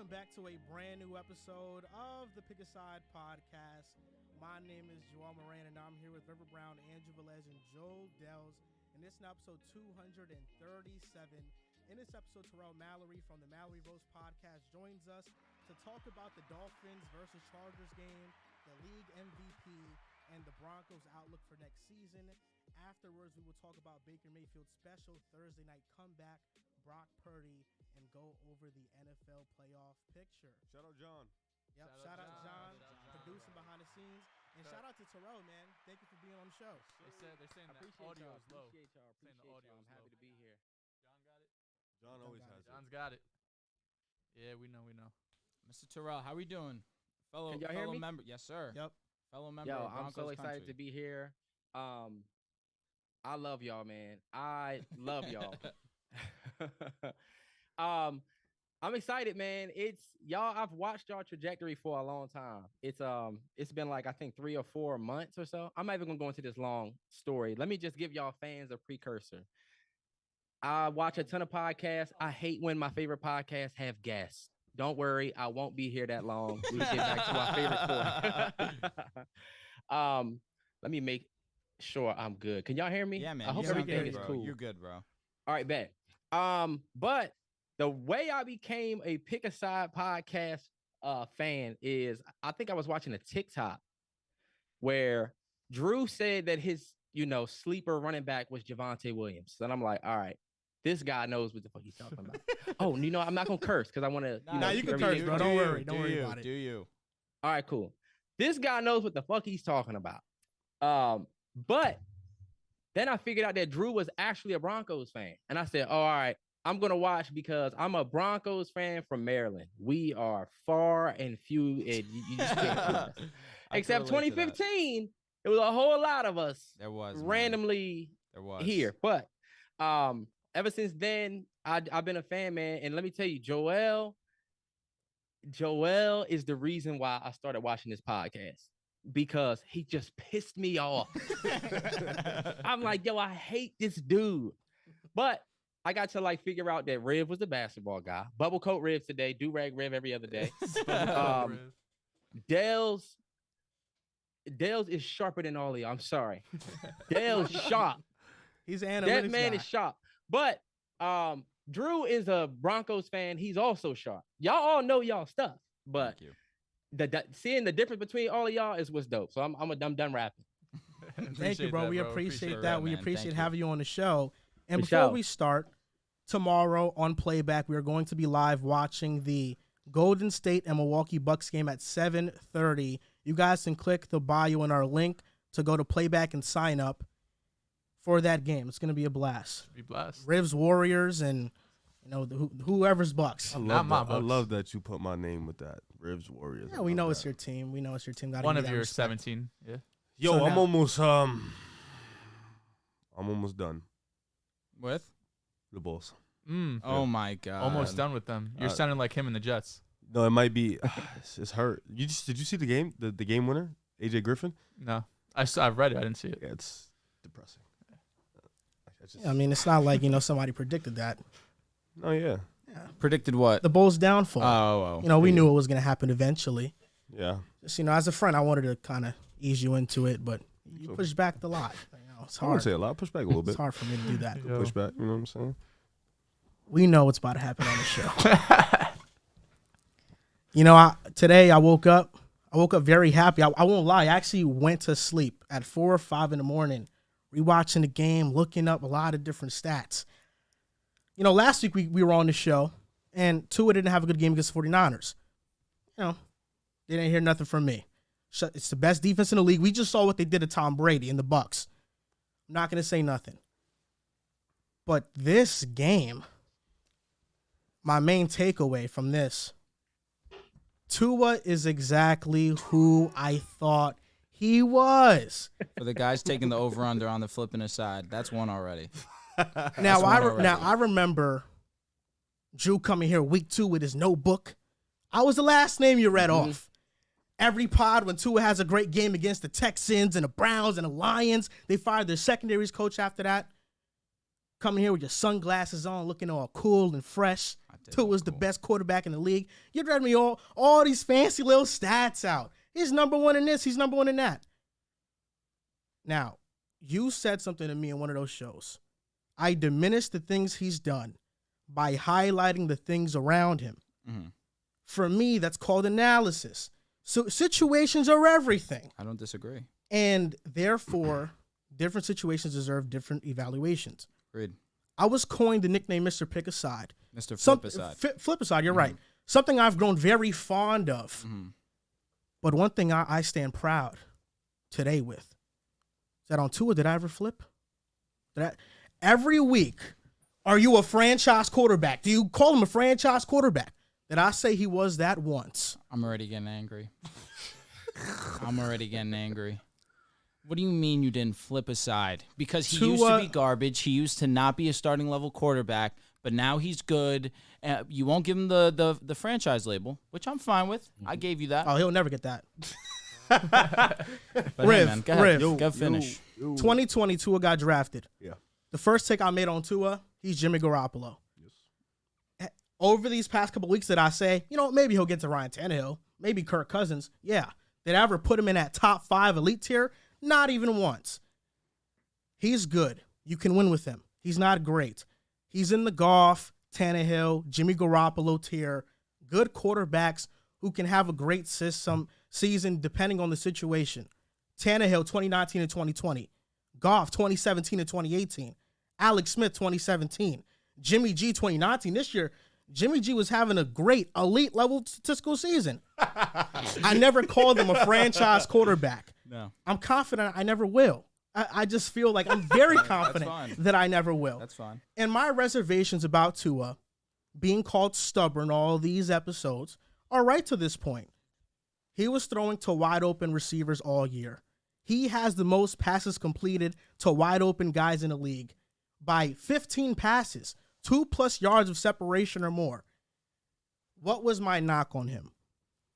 back to a brand new episode of the Pick a Side podcast. My name is Moran, and I'm here with River Brown, Andrew Velez, and Joe Dehls. And this is episode 237. In this episode, Terrell Mallory from the Mallory Bros Podcast joins us to talk about the Dolphins versus Chargers game, the league MVP, and the Broncos' outlook for next season. Afterwards, we will talk about Baker Mayfield's special Thursday night comeback, Brock Purdy, and go over the NFL playoff picture. Shout out John. Yep, shout out John, producing behind the scenes. And shout out to Terrell, man. Thank you for being on the show. They're saying the audio is low. Appreciate y'all. I'm happy to be here. John always has it. John's got it. Yeah, we know. Mr. Terrell, how we doing? Can y'all hear me? Member. Yes, sir. Yep. Fellow member Yo, of I'm Broncos so excited country. to be here. I love y'all, man. I love y'all. I'm excited, man. I've watched y'all trajectory for a long time. It's been like, I think 3 or 4 months or so. I'm not even gonna go into this long story. Let me just give y'all fans a precursor. I watch a ton of podcasts. I hate when my favorite podcasts have guests. Don't worry, I won't be here that long. We get back to our favorite point. Let me make sure I'm good. Can y'all hear me? Yeah, man. I hope You sound everything good, is bro. cool. You're good, bro. All right, bet. But the way I became a Pick a Side podcast fan is I think I was watching a TikTok where Drew said that his, sleeper running back was Javonte Williams. And I'm like, all right, this guy knows what the fuck he's talking about. Oh, I'm not gonna curse because I want to. Nah, you can curse, bro. Don't worry about it. Do you? All right, cool. This guy knows what the fuck he's talking about. But then I figured out that Drew was actually a Broncos fan. And I said, oh, all right, I'm going to watch because I'm a Broncos fan from Maryland. We are far and few. And you just can't do this. Except 2015, it was a whole lot of us randomly here. But ever since then, I've been a fan, man. And let me tell you, Joel is the reason why I started watching this podcast. Because he just pissed me off. I'm like, yo, I hate this dude. But I got to figure out that Riv was the basketball guy. Bubble coat Riv today, do-rag Riv every other day. Dehls is sharper than all of y'all. I'm sorry. Dehls sharp. He's an analytics That man guy. is sharp. But Drew is a Broncos fan. He's also sharp. Y'all all know y'all stuff. But Thank you. Seeing the difference between all of y'all is what's dope. So I'm done rapping. Thank you, bro. We appreciate that. We man. appreciate Thank having you on the show. And For before sure. we start, tomorrow on Playback, we are going to be live watching the Golden State and Milwaukee Bucks game at 7:30. You guys can click the bio in our link to go to Playback and sign up for that game. It's going to be a blast. Should be blessed. Rivs Warriors and whoever's Bucks. I love that you put my name with that. Rivs Warriors. Yeah, we know it's your team. We know it's your team. Gotta One give of that your respect. 17. Yeah. Yo, So I'm now- almost done. With? The Bulls. Oh, my God. Almost done with them. You're sounding like him in the Jets. No, it might be. It's hurt. Did you see the game? The game winner, AJ Griffin. No, I've read it. I didn't see it. Yeah, it's depressing. Yeah, I mean, it's not like somebody predicted that. Oh yeah. Predicted what? The Bulls' downfall. Oh. We knew it was going to happen eventually. Yeah. Just, as a friend, I wanted to kind of ease you into it, but you pushed back a lot. It's I wouldn't hard. say a lot. Push back a little bit. It's hard for me to do that. Push back. You know what I'm saying? We know what's about to happen on the show. Today I woke up very happy. I won't lie. I actually went to sleep at 4 or 5 in the morning, rewatching the game, looking up a lot of different stats. Last week we were on the show, and Tua didn't have a good game against the 49ers. They didn't hear nothing from me. It's the best defense in the league. We just saw what they did to Tom Brady and the Bucs. I'm not going to say nothing. But this game, my main takeaway from this, Tua is exactly who I thought he was. For the guys taking the over-under on the flipping aside, that's one already. Now I remember Drew coming here week 2 with his notebook. I was the last name you read off. Every pod when Tua has a great game against the Texans and the Browns and the Lions, they fired their secondaries coach after that. Coming here with your sunglasses on, looking all cool and fresh. Tua's the best quarterback in the league. You're read me all these fancy little stats out. He's number one in this. He's number one in that. Now, you said something to me in one of those shows. I diminished the things he's done by highlighting the things around him. Mm-hmm. For me, that's called analysis. So situations are everything. I don't disagree. And therefore, different situations deserve different evaluations. Agreed. I was coined the nickname Mr. Pick Aside. Mr. Flip Aside. Flip Aside, you're right. Something I've grown very fond of. But one thing I stand proud today with is that on Tua, did I ever flip? Every week, are you a franchise quarterback? Do you call him a franchise quarterback? Did I say he was that once? I'm already getting angry. What do you mean you didn't flip aside? Because he used to be garbage. He used to not be a starting level quarterback, but now he's good. You won't give him the franchise label, which I'm fine with. I gave you that. Oh, he'll never get that. But hey, man, go ahead. Go finish. 2020, Tua got drafted. Yeah. The first take I made on Tua, he's Jimmy Garoppolo. Yes. Over these past couple weeks, did I say, maybe he'll get to Ryan Tannehill, maybe Kirk Cousins? Yeah. Did I ever put him in that top 5 elite tier? Not even once. He's good. You can win with him. He's not great. He's in the Goff, Tannehill, Jimmy Garoppolo tier. Good quarterbacks who can have a great season depending on the situation. Tannehill, 2019 and 2020. Goff, 2017 and 2018. Alex Smith, 2017. Jimmy G, 2019. This year, Jimmy G was having a great elite level statistical season. I never called him a franchise quarterback. No. I'm confident I never will. I just feel like I'm very confident that I never will. That's fine. And my reservations about Tua being called stubborn all these episodes are right to this point. He was throwing to wide open receivers all year. He has the most passes completed to wide open guys in the league by 15 passes, 2+ yards of separation or more. What was my knock on him?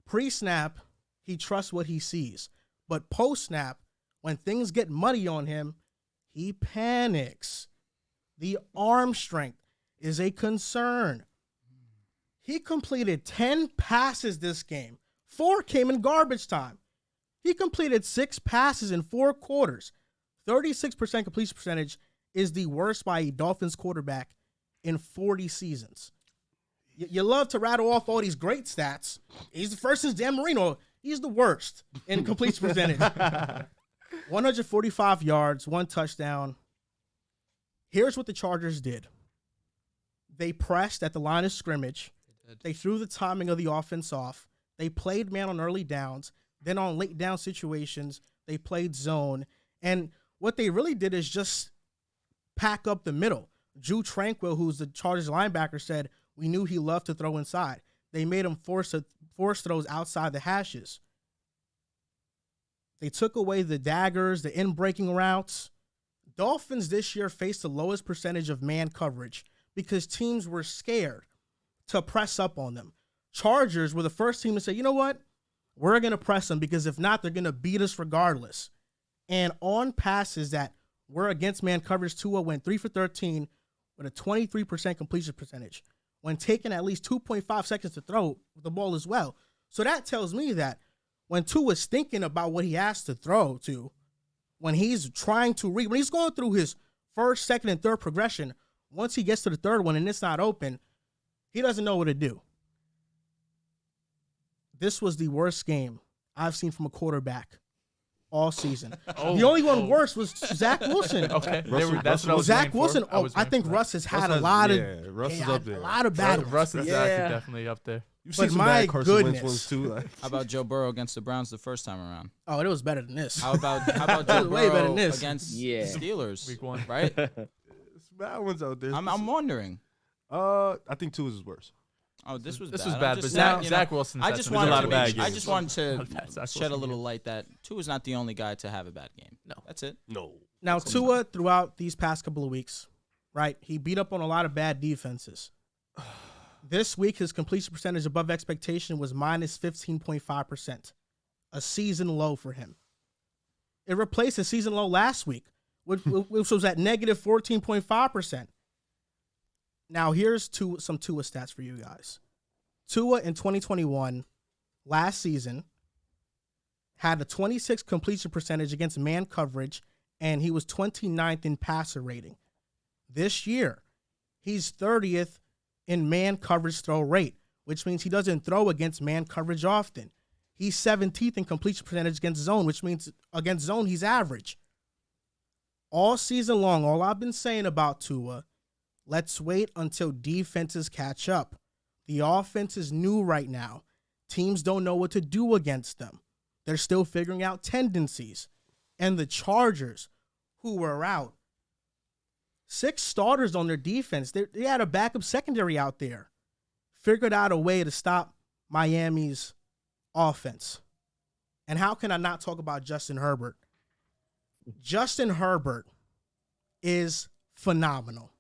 Pre-snap, he trusts what he sees. But post-snap, when things get muddy on him, he panics. The arm strength is a concern. He completed 10 passes this game. 4 came in garbage time. He completed 6 passes in 4 quarters. 36% completion percentage is the worst by a Dolphins quarterback in 40 seasons. You love to rattle off all these great stats. He's the first since Dan Marino. He's the worst in completion percentage. 145 yards, 1 touchdown. Here's what the Chargers did. They pressed at the line of scrimmage. They threw the timing of the offense off. They played man on early downs. Then on late down situations, they played zone. And what they really did is just pack up the middle. Drew Tranquil, who's the Chargers linebacker, said, we knew he loved to throw inside. They made him force throws outside the hashes. They took away the daggers, the in-breaking routes. Dolphins this year faced the lowest percentage of man coverage because teams were scared to press up on them. Chargers were the first team to say, you know what? We're going to press them because if not, they're going to beat us regardless. And on passes that were against man coverage, Tua went 3 for 13 with a 23% completion percentage when taking at least 2.5 seconds to throw the ball as well. So that tells me that when Tua's thinking about what he has to throw to, when he's trying to read, when he's going through his first, second, and third progression, once he gets to the third one and it's not open, he doesn't know what to do. This was the worst game I've seen from a quarterback all season. The only one worse was Zach Wilson. Okay, that's what I was Zach Wilson. I think Russ has had a lot of battles. Russ is definitely up there. You've But seen some my bad Carson Wentz goodness. ones too. Like. How about Joe Burrow against the Browns the first time around? Oh, it was better than this. How about Joe Way better Burrow than this. against Yeah. the Steelers? Week 1. Right? There's bad ones out there. I'm wondering. I think Tua's is worse. Oh, this was This bad. was I'm bad, just but saying, Zach Wilson. I just wanted wanted to make- I just wanted to Zach shed a Wilson little light that Tua's not the only guy to have a bad game. No. That's it. No. Now, Tua, throughout these past couple of weeks, right, he beat up on a lot of bad defenses. This week, his completion percentage above expectation was minus 15.5%, a season low for him. It replaced a season low last week which was at negative 14.5%. Now, here's some Tua stats for you guys. Tua in 2021, last season, had a 26 completion percentage against man coverage, and he was 29th in passer rating. This year, he's 30th in man coverage throw rate, which means he doesn't throw against man coverage often. He's 17th in completion percentage against zone, which means against zone, he's average. All season long, all I've been saying about Tua, let's wait until defenses catch up. The offense is new right now. Teams don't know what to do against them. They're still figuring out tendencies. And the Chargers, who were out, 6 starters on their defense, they had a backup secondary out there, figured out a way to stop Miami's offense. And how can I not talk about Justin Herbert? Justin Herbert is phenomenal.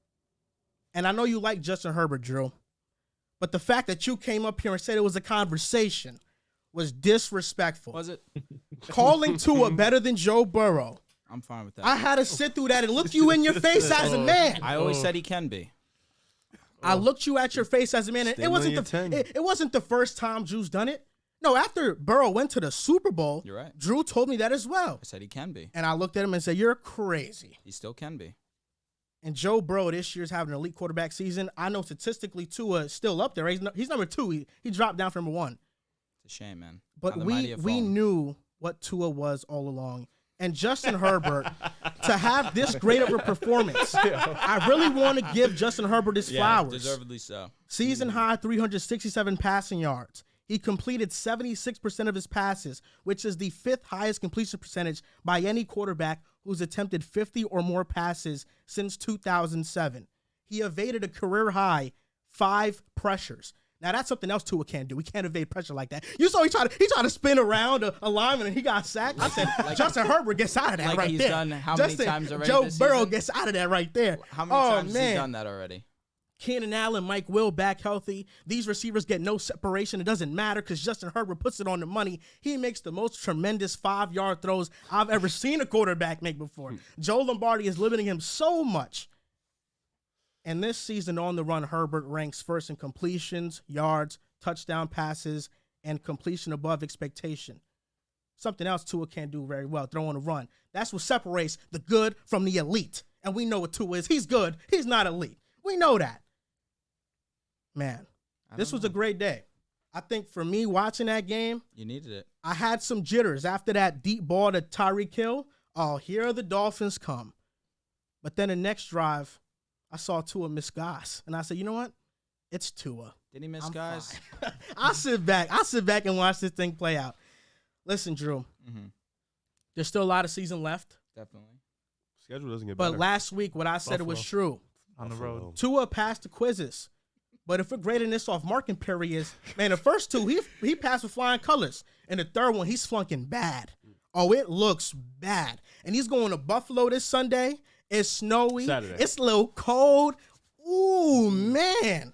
And I know you like Justin Herbert, Drew, but the fact that you came up here and said it was a conversation was disrespectful. Was it? Calling Tua better than Joe Burrow. I'm fine with that. I had to sit through that and look you in your face as a man. I always said he can be. I looked you at your face as a man, and it wasn't the first time Drew's done it. No, after Burrow went to the Super Bowl, You're right. Drew told me that as well. I said he can be. And I looked at him and said, you're crazy. He still can be. And Joe Burrow this year's having an elite quarterback season. I know statistically Tua is still up there. He's number 2. He dropped down from number 1. It's a shame, man. But we knew what Tua was all along. And Justin Herbert, to have this great of a performance, I really want to give Justin Herbert his flowers. Deservedly so. Season high 367 passing yards. He completed 76% of his passes, which is the 5th highest completion percentage by any quarterback who's attempted 50 or more passes since 2007. He evaded a career high 5 pressures. Now, that's something else Tua can't do. He can't evade pressure like that. You saw he tried to spin around a lineman and he got sacked. I said, Justin Herbert gets out of that right he's there. Done how many times already Joe this Burrow season? gets out of that right there. How many times has he done that already? Keenan Allen, Mike Will back healthy. These receivers get no separation. It doesn't matter because Justin Herbert puts it on the money. He makes the most tremendous 5-yard throws I've ever seen a quarterback make before. Joe Lombardi is limiting him so much. And this season on the run, Herbert ranks first in completions, yards, touchdown passes, and completion above expectation. Something else Tua can't do very well, throw on the run. That's what separates the good from the elite. And we know what Tua is. He's good. He's not elite. We know that. Man, this was a great day. I think for me watching that game, you needed it. I had some jitters after that deep ball to Tyreek Hill. Oh, here the Dolphins come. But then the next drive, I saw Tua miss guys. And I said, you know what? It's Tua. Did he miss guys? I'll sit back and watch this thing play out. Listen, Drew, there's still a lot of season left. Definitely. Schedule doesn't get better. But last week, what I said it was true. On the road. Tua passed the quizzes. But if we're grading this off marking periods, man, the first 2, he passed with flying colors. And the third one, he's flunking bad. Oh, it looks bad. And he's going to Buffalo this Sunday. It's snowy. Saturday. It's a little cold. Ooh, man.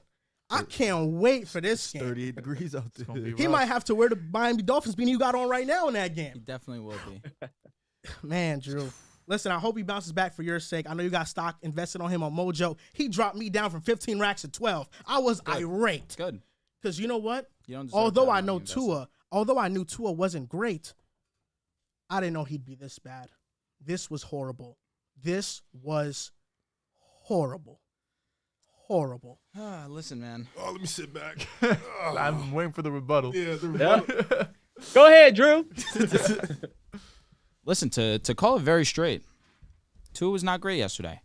I can't wait for this game. 38 degrees out there. He might have to wear the Miami Dolphins beanie you got on right now in that He game. definitely will be. Man, Drew. Listen, I hope he bounces back for your sake. I know you got stock invested on him on Mojo. He dropped me down from 15 racks to 12. I was irate. Good. Because you know what? You don't deserve Although that I money know invested. although I knew Tua wasn't great, I didn't know he'd be this bad. This was horrible. This was horrible. Horrible. Listen, man. Oh, let me sit back. I'm waiting for the rebuttal. Yeah, the rebuttal. Go ahead, Drew. Listen, to call it very straight, Tua was not great yesterday.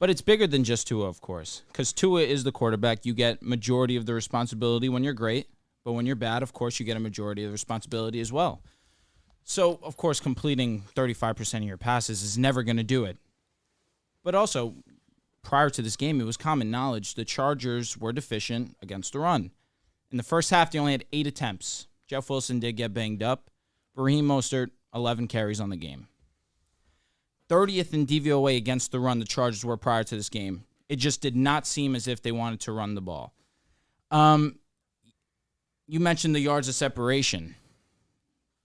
But it's bigger than just Tua, of course, because Tua is the quarterback. You get majority of the responsibility when you're great, but when you're bad, of course, you get a majority of the responsibility as well. So, of course, completing 35% of your passes is never going to do it. But also, prior to this game, it was common knowledge the Chargers were deficient against the run. In the first half, they only had 8 attempts. Jeff Wilson did get banged up. Raheem Mostert, 11 carries on the game. 30th in DVOA against the run the Chargers were prior to this game. It just did not seem as if they wanted to run the ball. You mentioned the yards of separation.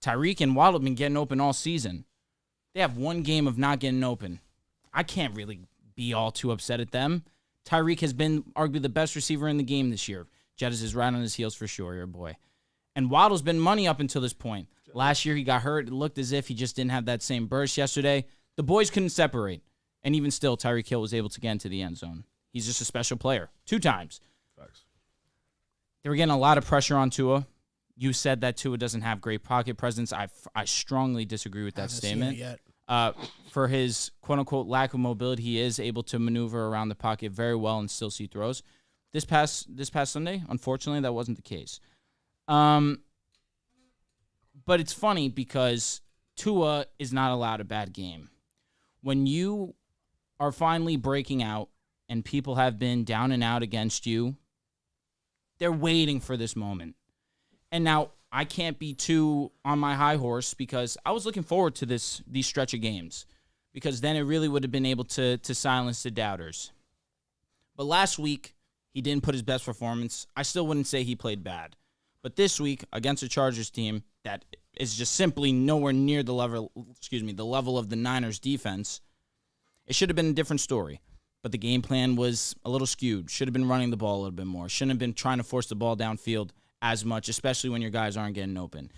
Tyreek and Waddle have been getting open all season. They have one game of not getting open. I can't really be all too upset at them. Tyreek has been arguably the best receiver in the game this year. Jettis is right on his heels for sure, your boy. And Waddle's been money up until this point. Last year he got hurt. It looked as if he just didn't have that same burst yesterday. The boys couldn't separate. And even still, Tyreek Hill was able to get into the end zone. He's just a special player. 2 times. Facts. They were getting a lot of pressure on Tua. You said that Tua doesn't have great pocket presence. I strongly disagree with that statement. For his quote-unquote lack of mobility, he is able to maneuver around the pocket very well and still see throws. This past Sunday, unfortunately, that wasn't the case. But it's funny because Tua is not allowed a bad game. When you are finally breaking out and people have been down and out against you, they're waiting for this moment. And now I can't be too on my high horse because I was looking forward to these stretch of games because then it really would have been able to silence the doubters. But last week, he didn't put his best performance. I still wouldn't say he played bad. But this week, against a Chargers team that is just simply nowhere near the level of the Niners defense, it should have been a different story. But the game plan was a little skewed. Should have been running the ball a little bit more. Shouldn't have been trying to force the ball downfield as much, especially when your guys aren't getting open.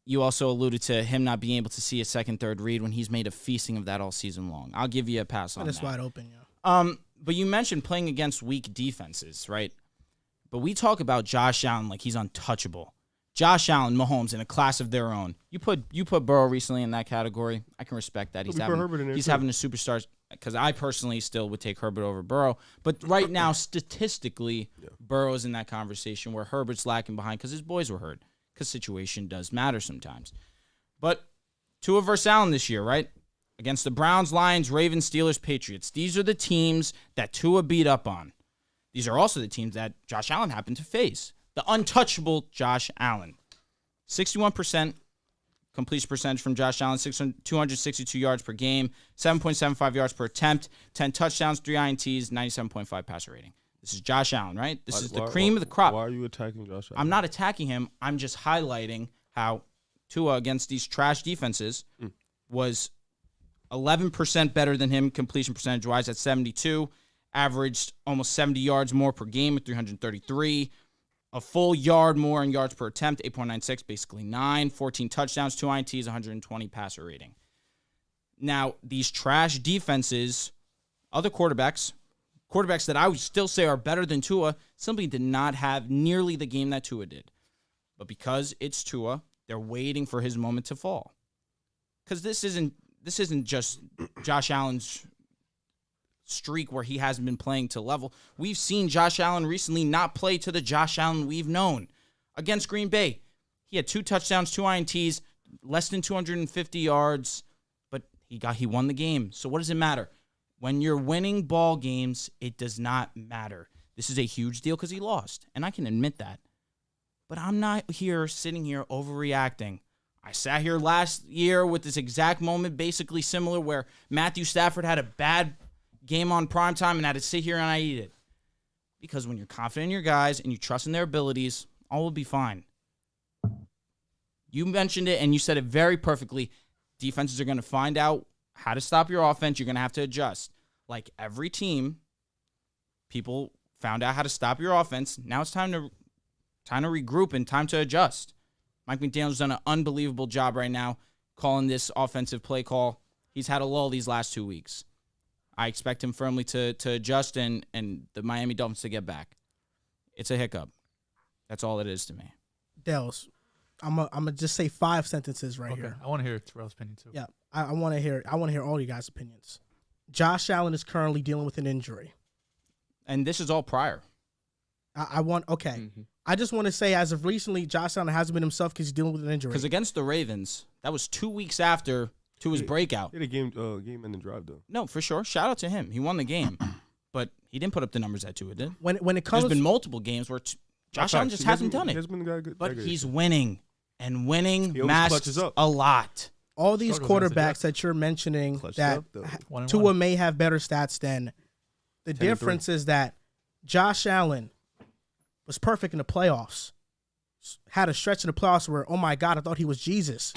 You also alluded to him not being able to see a second, third read when he's made a feasting of that all season long. I'll give you a pass on that. It's wide open, yeah. But you mentioned playing against weak defenses, right? But we talk about Josh Allen like he's untouchable. Josh Allen, Mahomes, in a class of their own. You put Burrow recently in that category. I can respect that. He's having a superstar because I personally still would take Herbert over Burrow. But right now, statistically, Burrow's in that conversation where Herbert's lacking behind because his boys were hurt. Because situation does matter sometimes. But Tua versus Allen this year, right? Against the Browns, Lions, Ravens, Steelers, Patriots. These are the teams that Tua beat up on. These are also the teams that Josh Allen happened to face. The untouchable Josh Allen. 61% completion percentage from Josh Allen, 262 yards per game, 7.75 yards per attempt, 10 touchdowns, 3 INTs, 97.5 passer rating. This is Josh Allen, right? This is the cream of the crop. Why are you attacking Josh Allen? I'm not attacking him. I'm just highlighting how Tua against these trash defenses was 11% better than him completion percentage-wise at 72, averaged almost 70 yards more per game at 333, a full yard more in yards per attempt, 8.96, basically 9, 14 touchdowns, 2 INTs, 120 passer rating. Now, these trash defenses, other quarterbacks that I would still say are better than Tua, simply did not have nearly the game that Tua did. But because it's Tua, they're waiting for his moment to fall. Because this isn't just Josh Allen's streak where he hasn't been playing to level. We've seen Josh Allen recently not play to the Josh Allen we've known. Against Green Bay, he had 2 touchdowns, 2 INTs, less than 250 yards, but he won the game. So what does it matter? When you're winning ball games, it does not matter. This is a huge deal because he lost, and I can admit that. But I'm not sitting here overreacting. I sat here last year with this exact moment, basically similar, where Matthew Stafford had a bad game on primetime and had to sit here and I eat it. Because when you're confident in your guys and you trust in their abilities, all will be fine. You mentioned it and you said it very perfectly. Defenses are going to find out how to stop your offense. You're going to have to adjust. Like every team, people found out how to stop your offense. Now it's time to regroup and time to adjust. Mike McDaniel's done an unbelievable job right now calling this offensive play call. He's had a lull these last 2 weeks. I expect him firmly to adjust and the Miami Dolphins to get back. It's a hiccup. That's all it is to me. Dehls, I'm gonna just say 5 sentences right here. I want to hear Terrell's opinion too. Yeah, I want to hear all you guys' opinions. Josh Allen is currently dealing with an injury, and this is all prior. I just want to say, as of recently, Josh Allen hasn't been himself because he's dealing with an injury. Because against the Ravens, that was 2 weeks after his breakout. He had a game in the drive though. No, for sure. Shout out to him. He won the game, but he didn't put up the numbers that Tua did. When it comes, there's been multiple games where Josh Allen just hasn't done it. He has been good, but he's winning, and winning he masks a lot. All these quarterbacks that you're mentioning that Tua may have better stats than, the difference is that Josh Allen was perfect in the playoffs. had a stretch in the playoffs where, oh my God, I thought he was Jesus.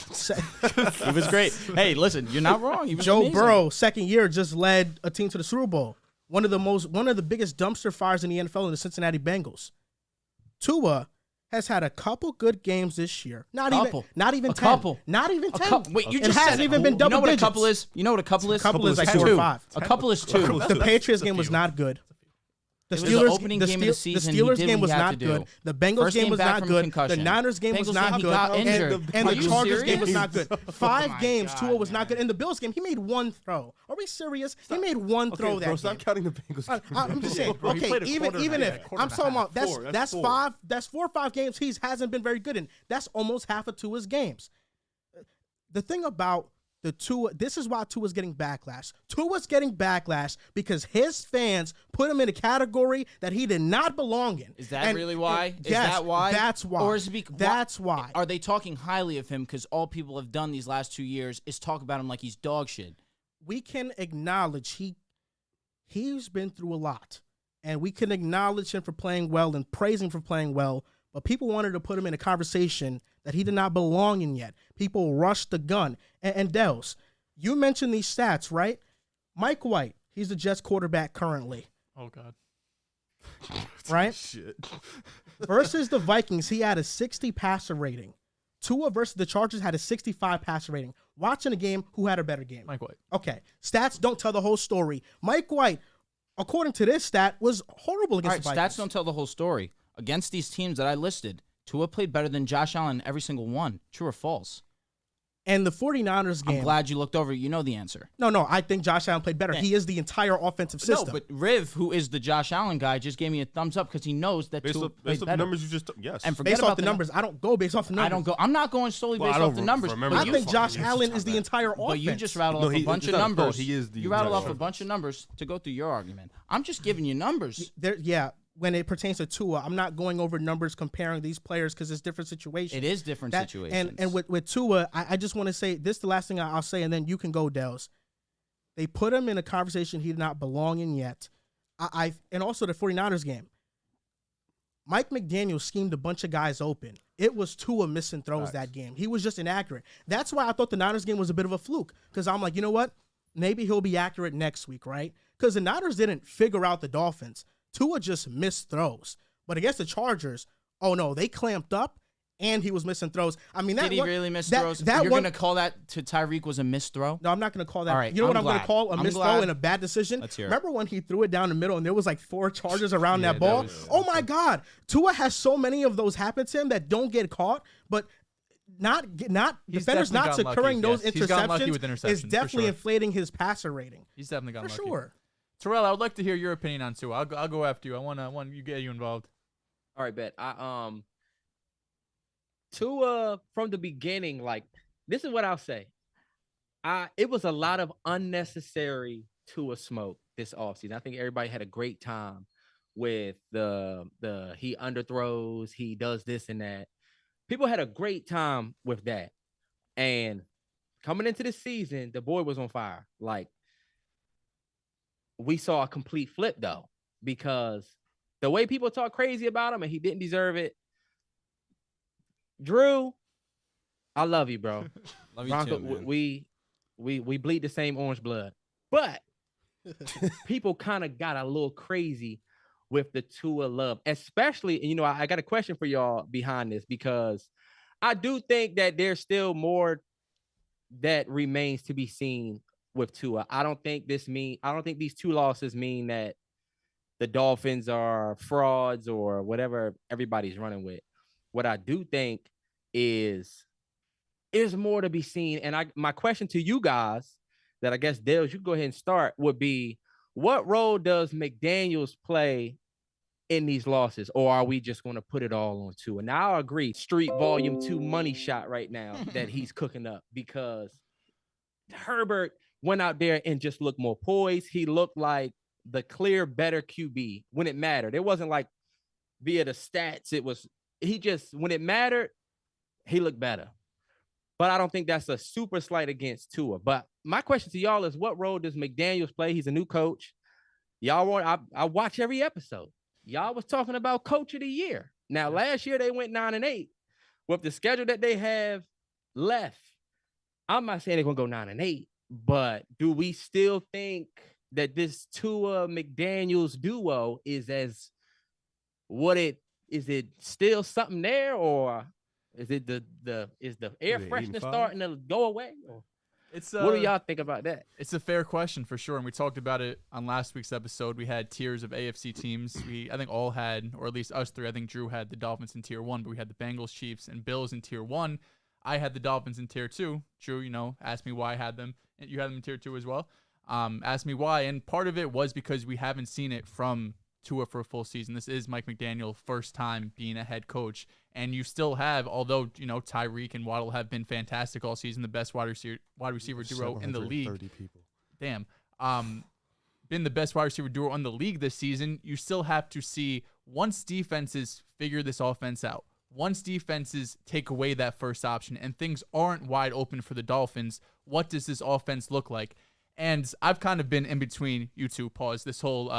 He was great. Hey, listen, you're not wrong. He was Joe amazing. Burrow, second year, just led a team to the Super Bowl. One of the biggest dumpster fires in the NFL in the Cincinnati Bengals. Tua has had a couple good games this year. Not even 10. Not even 10. Wait, you It just hasn't said even been double You know what digits. a couple is? You know what a couple is? A couple is like 2. 4 or 5. A couple is 2. The Patriots game was not good. The It was the opening game of the season. The Steelers He did game what was he had not to do. good. The Bengals First game game was back not from good. concussion. The Niners game was Bengals not game, he good. got And injured. the Are you Chargers game serious? was not good. 5 my games, God, Tua was not man. good. In the Bills game, he made one throw. Are we serious? He made one throw that bro, game. stop counting the Bengals. I'm just saying. Bro, he Okay, played a even quarter and a if half. I'm talking about Four. that's Four. 5. That's 4 or 5 games he hasn't been very good in. That's almost half of Tua's games. The thing about the Tua, this is why Tua's getting backlash. Tua's getting backlash because his fans put him in a category that he did not belong in. Is that really why? Is yes, that why? That's why. Or is it that's why. Are they talking highly of him because all people have done these last 2 years is talk about him like he's dog shit? We can acknowledge he's been through a lot, and we can acknowledge him for playing well and praise him for playing well, but people wanted to put him in a conversation that he did not belong in yet. People rushed the gun. And Dehls, you mentioned these stats, right? Mike White, he's the Jets quarterback currently. Oh, God. Right? Shit. Versus the Vikings, he had a 60 passer rating. Tua versus the Chargers had a 65 passer rating. Watching the game, who had a better game? Mike White. Okay. Stats don't tell the whole story. Mike White, according to this stat, was horrible All against right, the Vikings. stats don't tell the whole story. Against these teams that I listed, Tua played better than Josh Allen every single one. True or false? And the 49ers game. I'm glad you looked over. You know the answer. No, I think Josh Allen played better. Yeah. He is the entire offensive system. No, but Riv, who is the Josh Allen guy, just gave me a thumbs up because he knows that Based Tua on played the better. numbers you just yes. And forget based about off the numbers, I don't go based off the numbers. I don't go. I'm not going solely Well, based I off the don't numbers. remember But I you, think Josh Allen is the entire offense. but you just rattled No, off a he- bunch it's of not a fault. numbers. He is the You rattled entire off a bunch of numbers to go through your argument. I'm just giving you numbers. Yeah, when it pertains to Tua, I'm not going over numbers comparing these players because it's different situations. It is different situations. And with Tua, I just want to say this is the last thing I'll say, and then you can go, Dehls. They put him in a conversation he did not belong in yet. And also the 49ers game. Mike McDaniel schemed a bunch of guys open. It was Tua missing throws that game. He was just inaccurate. That's why I thought the Niners game was a bit of a fluke, because I'm like, you know what? Maybe he'll be accurate next week, right? Because the Niners didn't figure out the Dolphins. Tua just missed throws. But against the Chargers, oh no, they clamped up and he was missing throws. I mean, Did he really miss throws? You're going to call that to Tyreek was a missed throw? No, I'm not going to call that. All right, You know what I'm I'm going to glad. call a I'm missed glad. throw and a bad decision? Let's hear it. Remember when he threw it down the middle and there was like 4 Chargers around Yeah, that ball? that was- Oh my God. Tua has so many of those happen to him that don't get caught, but not He's defenders not definitely gotten securing lucky, those yes. He's gotten lucky with interceptions interceptions, is for definitely sure. inflating his passer rating. He's definitely For gotten lucky. sure. Terrell, I would like to hear your opinion on Tua. I'll go after you. I want you get you involved. All right, bet. Tua from the beginning, like this is what I'll say. It was a lot of unnecessary Tua smoke this offseason. I think everybody had a great time with the he underthrows, he does this and that. People had a great time with that. And coming into the season, the boy was on fire. Like, we saw a complete flip though, because the way people talk crazy about him and he didn't deserve it. Drew, I love you, bro. Love you Bronco, too, man. we bleed the same orange blood, but people kind of got a little crazy with the Tua love, especially. And I got a question for y'all behind this, because I do think that there's still more that remains to be seen with Tua. I don't think these 2 losses mean that the Dolphins are frauds or whatever everybody's running with. What I do think is there's more to be seen. And my question to you guys, that I guess, Dehls, you go ahead and start, would be, what role does McDaniels play in these losses? Or are we just going to put it all on Tua? Now, I agree. Street Volume 2 money shot right now that he's cooking up, because Herbert went out there and just looked more poised. He looked like the clear better QB when it mattered. It wasn't like via the stats. It was, when it mattered, he looked better. But I don't think that's a super slight against Tua. But my question to y'all is, what role does McDaniels play? He's a new coach. I watch every episode. Y'all was talking about coach of the year. Now, last year they went 9-8. with the schedule that they have left, I'm not saying they're gonna go 9-8, but do we still think that this Tua McDaniels duo is as what it is? It still something there, or is it the air they 8-5? freshener starting to go away? Or It's what do y'all think about that? It's a fair question for sure, and we talked about it on last week's episode. We had tiers of AFC teams. I think all had, or at least us three. I think Drew had the Dolphins in tier 1, but we had the Bengals, Chiefs, and Bills in tier 1. I had the Dolphins in tier 2. Drew, asked me why I had them. And you had them in tier 2 as well. Asked me why, and part of it was because we haven't seen it from Tua for a full season. This is Mike McDaniel first time being a head coach, and you still have, although Tyreek and Waddle have been fantastic all season, the best wide receiver duo in the league. 730 people. Damn. Been the best wide receiver duo in the league this season. You still have to see, once defenses figure this offense out, once defenses take away that first option and things aren't wide open for the Dolphins, what does this offense look like? And I've kind of been in between you two, pause, this whole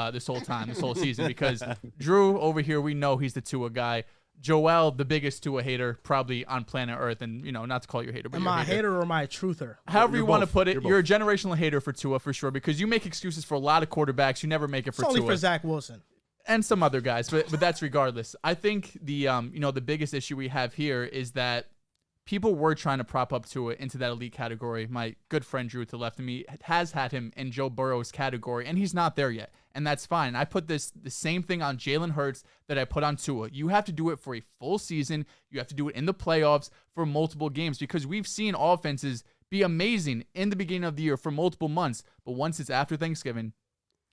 season, because Drew over here, we know he's the Tua guy. Joel, the biggest Tua hater probably on planet Earth, and not to call you a hater, but am I a hater or am I a truther? However you want to put it, You're you're a generational hater for Tua for sure, because you make excuses for a lot of quarterbacks. You never make it for It's Tua. only for Zach Wilson. And some other guys, but that's regardless. I think the biggest issue we have here is that people were trying to prop up Tua into that elite category. My good friend Drew to the left of me has had him in Joe Burrow's category, and he's not there yet, and that's fine. I put the same thing on Jalen Hurts that I put on Tua. You have to do it for a full season. You have to do it in the playoffs for multiple games, because we've seen offenses be amazing in the beginning of the year for multiple months, but once it's after Thanksgiving,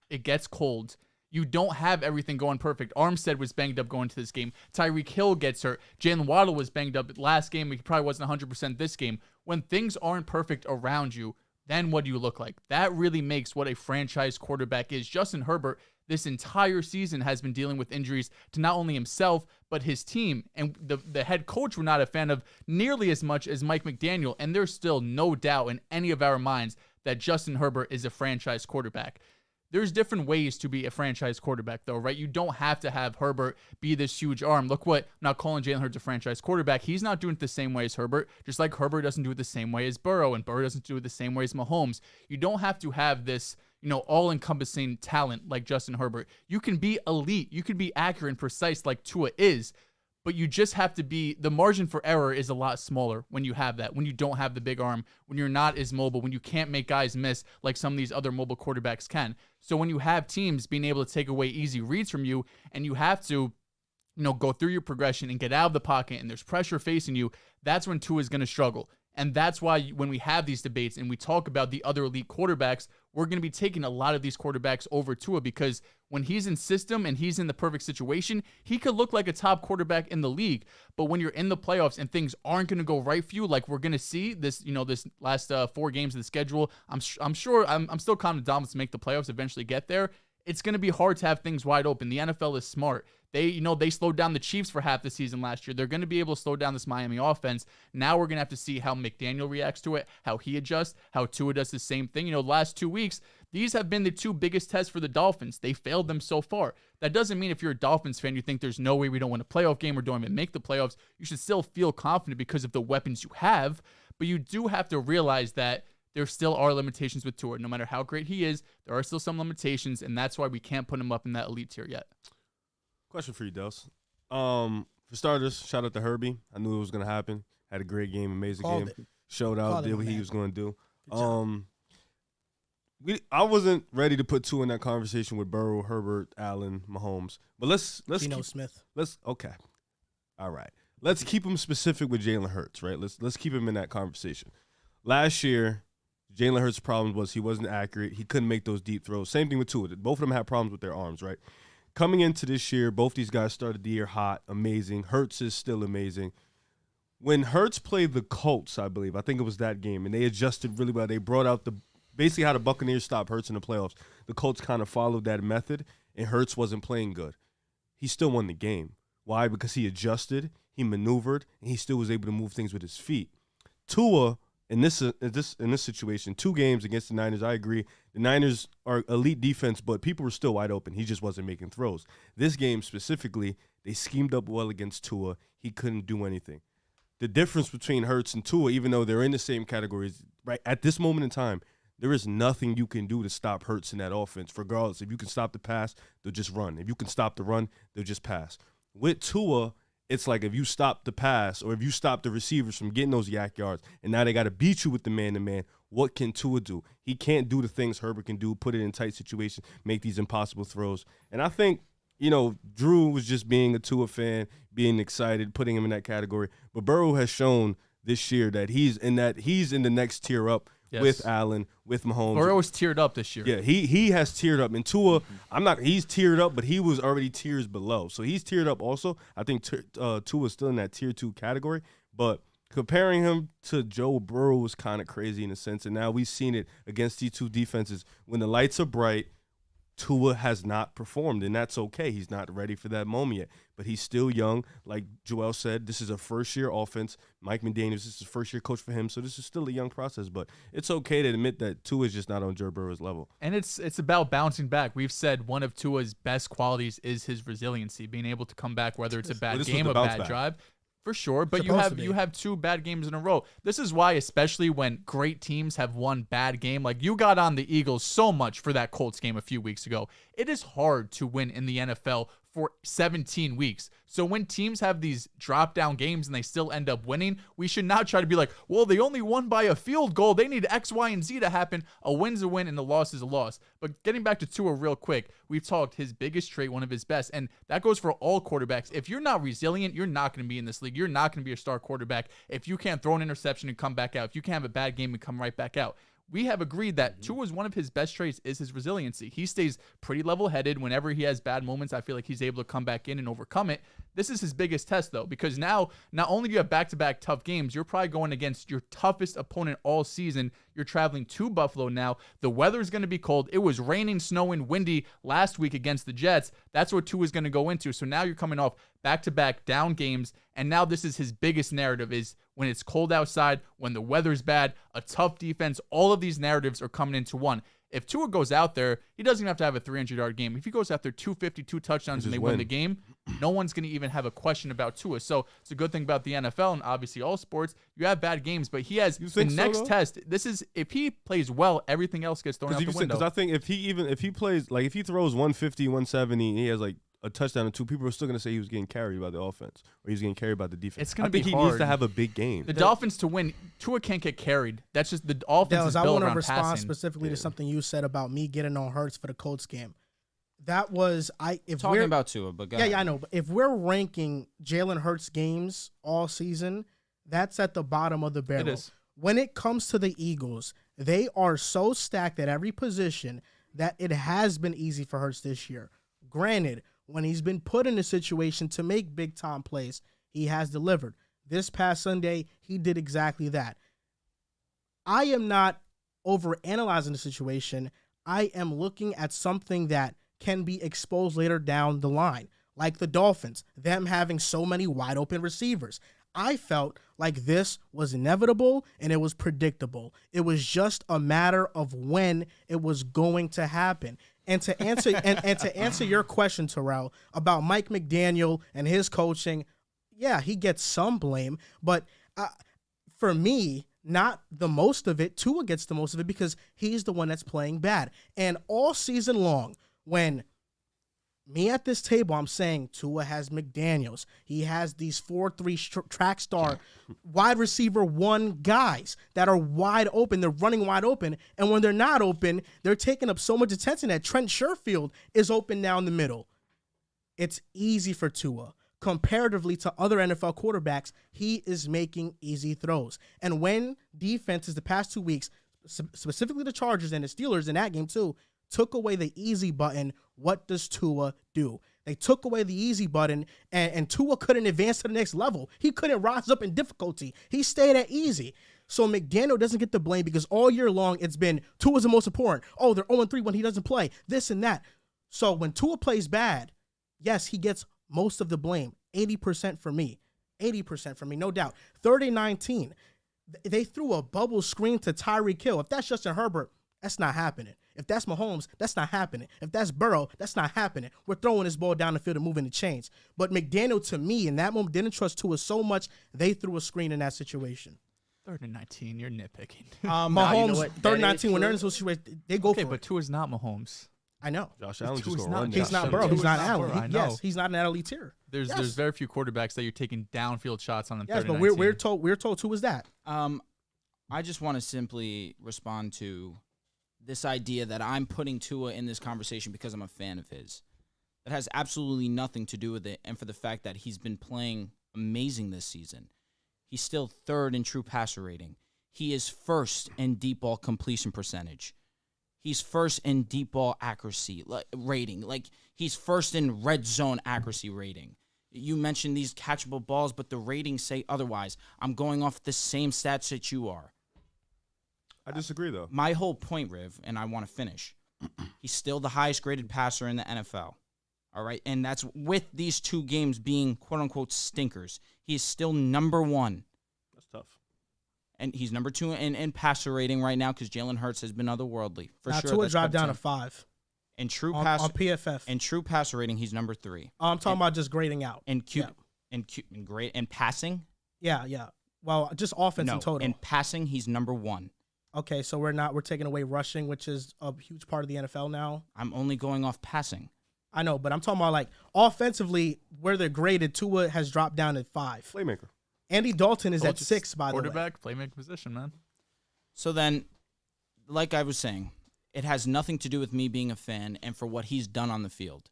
it gets cold. You don't have everything going perfect. Armstead was banged up going to this game. Tyreek Hill gets hurt. Jalen Waddle was banged up last game. He probably wasn't 100% this game. When things aren't perfect around you, then what do you look like? That really makes what a franchise quarterback is. Justin Herbert, this entire season, has been dealing with injuries to not only himself, but his team. And the head coach we're not a fan of nearly as much as Mike McDaniel. And there's still no doubt in any of our minds that Justin Herbert is a franchise quarterback. There's different ways to be a franchise quarterback, though, right? You don't have to have Herbert be this huge arm. Look what, I'm not calling Jalen Hurts a franchise quarterback. He's not doing it the same way as Herbert, just like Herbert doesn't do it the same way as Burrow, and Burrow doesn't do it the same way as Mahomes. You don't have to have this, all-encompassing talent like Justin Herbert. You can be elite. You can be accurate and precise like Tua is, but you just have to be, the margin for error is a lot smaller when you have that, when you don't have the big arm, when you're not as mobile, when you can't make guys miss like some of these other mobile quarterbacks can. So when you have teams being able to take away easy reads from you, and you have to, go through your progression and get out of the pocket, and there's pressure facing you, that's when Tua is going to struggle. And that's why when we have these debates and we talk about the other elite quarterbacks, we're going to be taking a lot of these quarterbacks over Tua, because when he's in system and he's in the perfect situation, he could look like a top quarterback in the league. But when you're in the playoffs and things aren't going to go right for you, like we're going to see this, this last 4 games of the schedule, I'm still confident the Dolphins to make the playoffs, eventually get there. It's going to be hard to have things wide open. The NFL is smart. They slowed down the Chiefs for half the season last year. They're going to be able to slow down this Miami offense. Now we're going to have to see how McDaniel reacts to it, how he adjusts, how Tua does the same thing. The last 2 weeks, these have been the 2 biggest tests for the Dolphins. They failed them so far. That doesn't mean if you're a Dolphins fan, you think there's no way we don't win a playoff game or don't even make the playoffs. You should still feel confident because of the weapons you have, but you do have to realize that there still are limitations with Tua. No matter how great he is, there are still some limitations, and that's why we can't put him up in that elite tier yet. Question for you, Dehls. For starters, shout out to Herbie. I knew it was going to happen. Had a great game, amazing game. Showed out, did what he was going to do. I wasn't ready to put Tua in that conversation with Burrow, Herbert, Allen, Mahomes. But let's Geno Smith. Okay. All right. Let's keep him specific with Jalen Hurts, right? Let's keep him in that conversation. Last year, Jalen Hurts' problem was he wasn't accurate. He couldn't make those deep throws. Same thing with Tua. Both of them had problems with their arms, right? Coming into this year, both these guys started the year hot, amazing. Hurts is still amazing. When Hurts played the Colts, I think it was that game, and they adjusted really well. They brought out basically how the Buccaneers stopped Hurts in the playoffs. The Colts kind of followed that method, and Hurts wasn't playing good. He still won the game. Why? Because he adjusted, he maneuvered, and he still was able to move things with his feet. Tua, in this situation, 2 games against the Niners, I agree. The Niners are elite defense, but people were still wide open. He just wasn't making throws. This game specifically, they schemed up well against Tua. He couldn't do anything. the difference between Hurts and Tua, even though they're in the same categories, right at this moment in time, there is nothing you can do to stop Hurts in that offense. Regardless, if you can stop the pass, they'll just run. If you can stop the run, they'll just pass. With Tua, it's like if you stop the pass or if you stop the receivers from getting those yak yards, and now they got to beat you with the man-to-man, what can Tua do? He can't do the things Herbert can do, put it in tight situations, make these impossible throws. And I think, Drew was just being a Tua fan, being excited, putting him in that category. But Burrow has shown this year that he's in the next tier up with Allen, with Mahomes. Burrow was tiered up this year. Yeah, he has tiered up. And Tua, he's tiered up, but he was already tiers below. So he's tiered up also. I think Tua is still in that tier 2 category. But comparing him to Joe Burrow was kind of crazy in a sense. And now we've seen it against these two defenses. When the lights are bright, Tua has not performed, and that's okay. He's not ready for that moment yet, but he's still young. Like Joel said, this is a first-year offense. Mike McDaniels, this is a first-year coach for him, so this is still a young process, but it's okay to admit that Tua is just not on Joe Burrow's level. And it's about bouncing back. We've said one of Tua's best qualities is his resiliency, being able to come back, whether it's a bad game, a bad drive. For sure, but you have 2 bad games in a row. This is why, especially when great teams have one bad game, like you got on the Eagles so much for that Colts game a few weeks ago. It is hard to win in the NFL for 17 weeks. So when teams have these drop-down games and they still end up winning, we should not try to be like, well, they only won by a field goal. They need X, Y, and Z to happen. A win's a win and a loss is a loss. But getting back to Tua real quick, we've talked his biggest trait, one of his best, and that goes for all quarterbacks. If you're not resilient, you're not going to be in this league. You're not going to be a star quarterback if you can't throw an interception and come back out. If you can't have a bad game and come right back out. We have agreed that Tua's one of his best traits is his resiliency. He stays pretty level-headed. Whenever he has bad moments, I feel like he's able to come back in and overcome it. This is his biggest test, though, because now not only do you have back-to-back tough games, you're probably going against your toughest opponent all season. You're traveling to Buffalo now. The weather's going to be cold. It was raining, snowing, windy last week against the Jets. That's what Tua's going to go into. So now you're coming off back-to-back down games, and now this is his biggest narrative is when it's cold outside, when the weather's bad, a tough defense, all of these narratives are coming into one. If Tua goes out there, he doesn't even have to have a 300-yard game. If he goes out there 252 touchdowns and they win the game, no one's going to even have a question about Tua. So it's a good thing about the NFL and obviously all sports. You have bad games, but he has the next test. This is if he plays well, everything else gets thrown out the window. Because I think if he plays, like if he throws 150, 170, he has like a touchdown or 2, people are still going to say he was getting carried by the offense or he's getting carried by the defense. It's going to be hard. He needs to have a big game. The Dolphins to win, Tua can't get carried. That's just the offense is built around passing. I want to respond specifically to something you said about me getting on Hurts for the Colts game. That was talking about Tua, but go ahead. Yeah, I know. But if we're ranking Jalen Hurts games all season, that's at the bottom of the barrel. It is. When it comes to the Eagles, they are so stacked at every position that it has been easy for Hurts this year. Granted, when he's been put in a situation to make big-time plays, he has delivered. This past Sunday, he did exactly that. I am not overanalyzing the situation. I am looking at something that can be exposed later down the line, like the Dolphins, them having so many wide-open receivers. I felt like this was inevitable and it was predictable. It was just a matter of when it was going to happen. And to answer to answer your question, Terrell, about Mike McDaniel and his coaching, yeah, he gets some blame, but for me, not the most of it. Tua gets the most of it because he's the one that's playing bad. And all season long, when me at this table, I'm saying Tua has McDaniels. He has these 4-3 track star wide receiver 1 guys that are wide open. They're running wide open. And when they're not open, they're taking up so much attention that Trent Sherfield is open down the middle. It's easy for Tua. Comparatively to other NFL quarterbacks, he is making easy throws. And when defenses the past 2 weeks, specifically the Chargers and the Steelers in that game too, took away the easy button, what does Tua do? They took away the easy button, and Tua couldn't advance to the next level. He couldn't rise up in difficulty. He stayed at easy. So McDaniel doesn't get the blame because all year long it's been Tua's the most important. Oh, they're 0-3 when he doesn't play, this and that. So when Tua plays bad, yes, he gets most of the blame, 80% for me. 80% for me, no doubt. 30-19. They threw a bubble screen to Tyreek Hill. If that's Justin Herbert, that's not happening. If that's Mahomes, that's not happening. If that's Burrow, that's not happening. We're throwing this ball down the field and moving the chains. But McDaniel, to me, in that moment, didn't trust Tua so much, they threw a screen in that situation. 3rd and 19, you're nitpicking. Mahomes, 3rd and 19, when they're in this situation, they go for it. But Tua's not Mahomes. I know. Josh Allen's just Tua's going to run. He's not Burrow. He's not Allen. I know. Yes, he's not an elite tier. There's very few quarterbacks that you're taking downfield shots on them. Yes, but we're told Tua is that. I just want to simply respond to this idea that I'm putting Tua in this conversation because I'm a fan of his. That has absolutely nothing to do with it, and for the fact that he's been playing amazing this season. He's still 3rd in true passer rating. He is 1st in deep ball completion percentage. He's 1st in deep ball accuracy rating. Like, he's 1st in red zone accuracy rating. You mentioned these catchable balls, but the ratings say otherwise. I'm going off the same stats that you are. I disagree, though. My whole point, Riv, and I want to finish, he's still the highest graded passer in the NFL. All right? And that's with these 2 games being, quote-unquote, stinkers. He is still number 1. That's tough. And he's number 2 in passer rating right now because Jalen Hurts has been otherworldly. For sure. Tua dropped down to 5. In true on PFF. In true passer rating, he's number 3. I'm talking about just grading out. In passing? Yeah. Well, just offense in total. In passing, he's number 1. Okay, so we're taking away rushing, which is a huge part of the NFL now. I'm only going off passing. I know, but I'm talking about, like, offensively, where they're graded, Tua has dropped down at 5. Playmaker. Andy Dalton is at 6, by the way. Quarterback, playmaker position, man. So then, like I was saying, it has nothing to do with me being a fan and for what he's done on the field.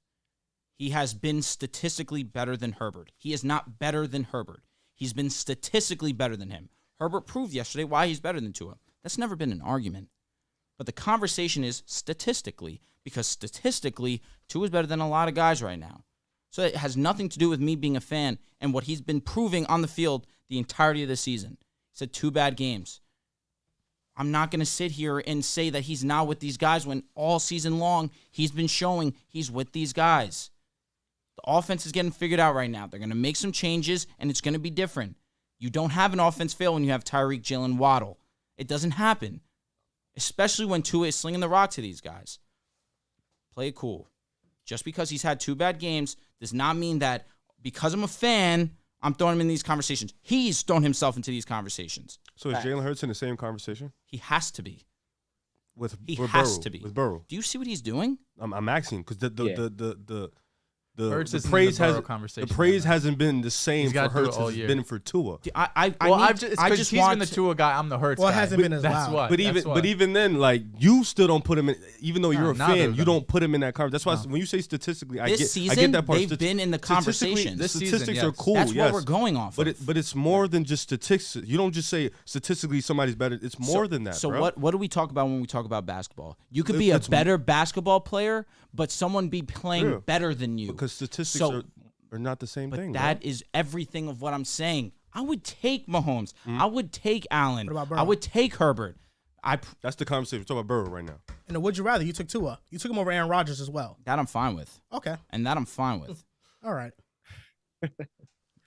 He has been statistically better than Herbert. He is not better than Herbert. He's been statistically better than him. Herbert proved yesterday why he's better than Tua. That's never been an argument. But the conversation is statistically, because statistically, Tua is better than a lot of guys right now. So it has nothing to do with me being a fan and what he's been proving on the field the entirety of the season. He's had 2 bad games. I'm not going to sit here and say that he's not with these guys when all season long he's been showing he's with these guys. The offense is getting figured out right now. They're going to make some changes, and it's going to be different. You don't have an offense fail when you have Tyreek, Jalen, Waddle. It doesn't happen, especially when Tua is slinging the rock to these guys. Play it cool. Just because he's had 2 bad games does not mean that because I'm a fan, I'm throwing him in these conversations. He's thrown himself into these conversations. So is Jalen Hurts in the same conversation? He has to be. With With Burrow. Do you see what he's doing? I'm asking because the praise hasn't been the same for Hurts as it's been for Tua. He's been the Tua guy. I'm the Hurts guy. Well, it hasn't been as That's loud. why. But even then, like, you still don't put him in. Even though you're a fan, you don't put him in that conversation. That's why when you say statistically, I get that part. They've been in the conversation. The statistics are cool. That's what we're going off. But it's more than just statistics. You don't just say statistically somebody's better. It's more than that. So bro. what do we talk about when we talk about basketball? You could be a better basketball player, but someone be playing better than you. Because statistics are not the same thing. But that is everything of what I'm saying. I would take Mahomes. I would take Allen. What about Burrow? I would take Herbert. That's the conversation. We're talking about Burrow right now. And would you rather? You took Tua. You took him over Aaron Rodgers as well. That I'm fine with. Okay. And that I'm fine with. All right. A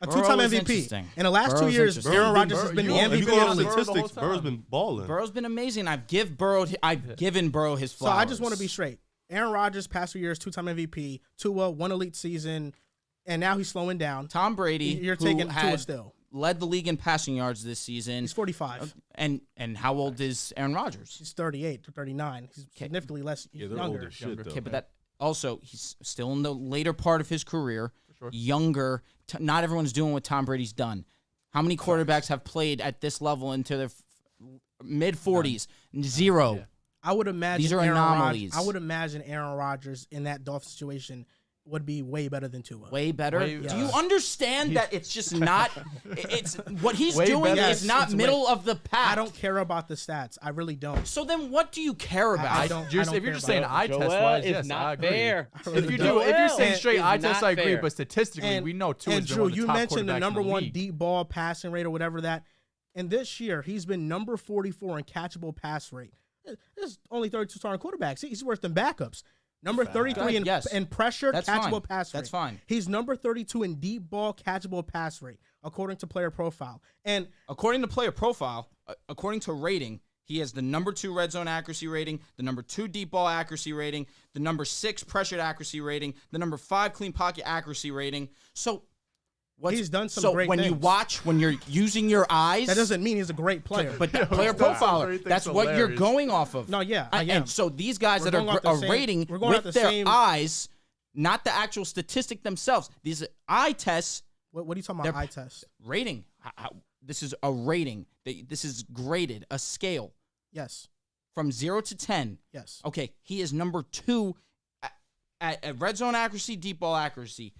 Burrow 2-time is MVP. interesting. In the last 2 years, Aaron Rodgers has been the If you MVP go of on the league. statistics, Burrow's been balling. Burrow's been amazing. I've given Burrow his So flowers. I just want to be straight. Aaron Rodgers, past 2 years, 2-time MVP. Tua, 1 elite season, and now he's slowing down. Tom Brady, You're who taking Tua had still. led the league in passing yards this season. He's 45. And how old is Aaron Rodgers? He's 38 to 39. He's significantly less Yeah, they're younger. older shit, though. Okay, but that also he's still in the later part of his career, younger. Not everyone's doing what Tom Brady's done. How many quarterbacks have played at this level into their mid 40s? Zero. Yeah. I would imagine These are anomalies. I would imagine Aaron Rodgers in that Dolphins situation would be way better than Tua. Way better. Do you yes. understand that it's just not? It's what he's Way doing better. is not It's middle of the pack. I don't care about the stats. I really don't. So then, what do you care about? I don't If you're care just saying about eye Joel test wise, is yes, not I agree. fair. really If don't. you're saying Joel straight eye is test, not I agree. fair. But statistically, we know Tua And is Drew, one of the you top mentioned the quarterbacks number in the 1 league. deep ball passing rate or whatever that. And this year, he's been number 44 in catchable pass rate. There's only 32 starting quarterbacks. He's worse than backups. Number 33 in pressure That's catchable fine. pass rate. That's fine. He's number 32 in deep ball catchable pass rate, according to player profile. And According to player profile, according to rating, He has the number 2 red zone accuracy rating, the number 2 deep ball accuracy rating, the number 6 pressured accuracy rating, the number 5 clean pocket accuracy rating. So he's done some great when things. you watch, when you're using your eyes, that doesn't mean he's a great player. But player profiler, that's what you're going off of. No, yeah, I am. And so these guys that are rating with their eyes, not the actual statistic themselves. These eye tests. What are you talking about? Eye tests. Rating. This is a rating. This is graded, a scale. Yes. From 0 to 10. Yes. Okay, he is number 2 at red zone accuracy, deep ball accuracy.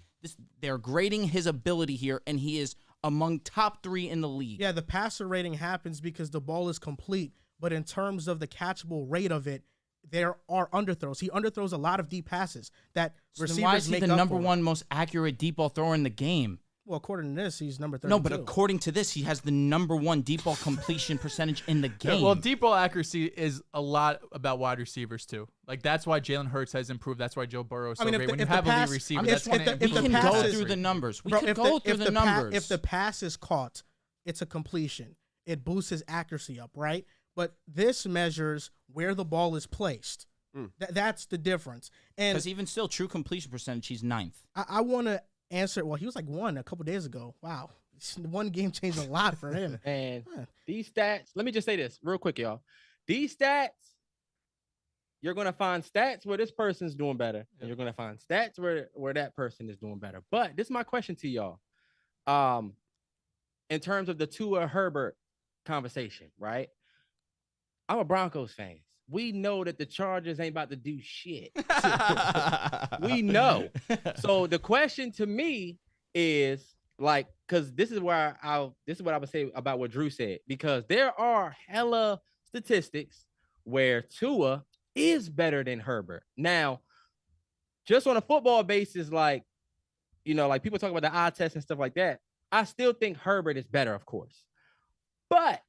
They're grading his ability here, and he is among top 3 in the league. Yeah, the passer rating happens because the ball is complete, but in terms of the catchable rate of it, there are underthrows. He underthrows a lot of deep passes that receivers make up for. Why is he the number 1 most accurate deep ball thrower in the game? Well, according to this, he's number 32. No, but according to this, he has the number 1 deep ball completion percentage in the game. Well, deep ball accuracy is a lot about wide receivers too. Like that's why Jalen Hurts has improved. That's why Joe Burrow is so great. When you have a lead receiver, that's going to improve. We can go through the numbers. We can go through the numbers. If the pass is caught, it's a completion. It boosts his accuracy up, right? But this measures where the ball is placed. That's the difference. And because even still, true completion percentage, he's 9th. I want to answer. Well, he was like 1 a couple days ago. Wow, one game changed a lot for him. And these stats. Let me just say this real quick, y'all. These stats, you're gonna find stats where this person's doing better, and you're gonna find stats where that person is doing better. But this is my question to y'all. In terms of the Tua-Herbert conversation, right? I'm a Broncos fan. We know that the Chargers ain't about to do shit. We know. So the question to me is like, because this is what I would say about what Drew said, because there are hella statistics where Tua is better than Herbert. Now, just on a football basis, like, you know, like people talk about the eye test and stuff like that. I still think Herbert is better, of course. But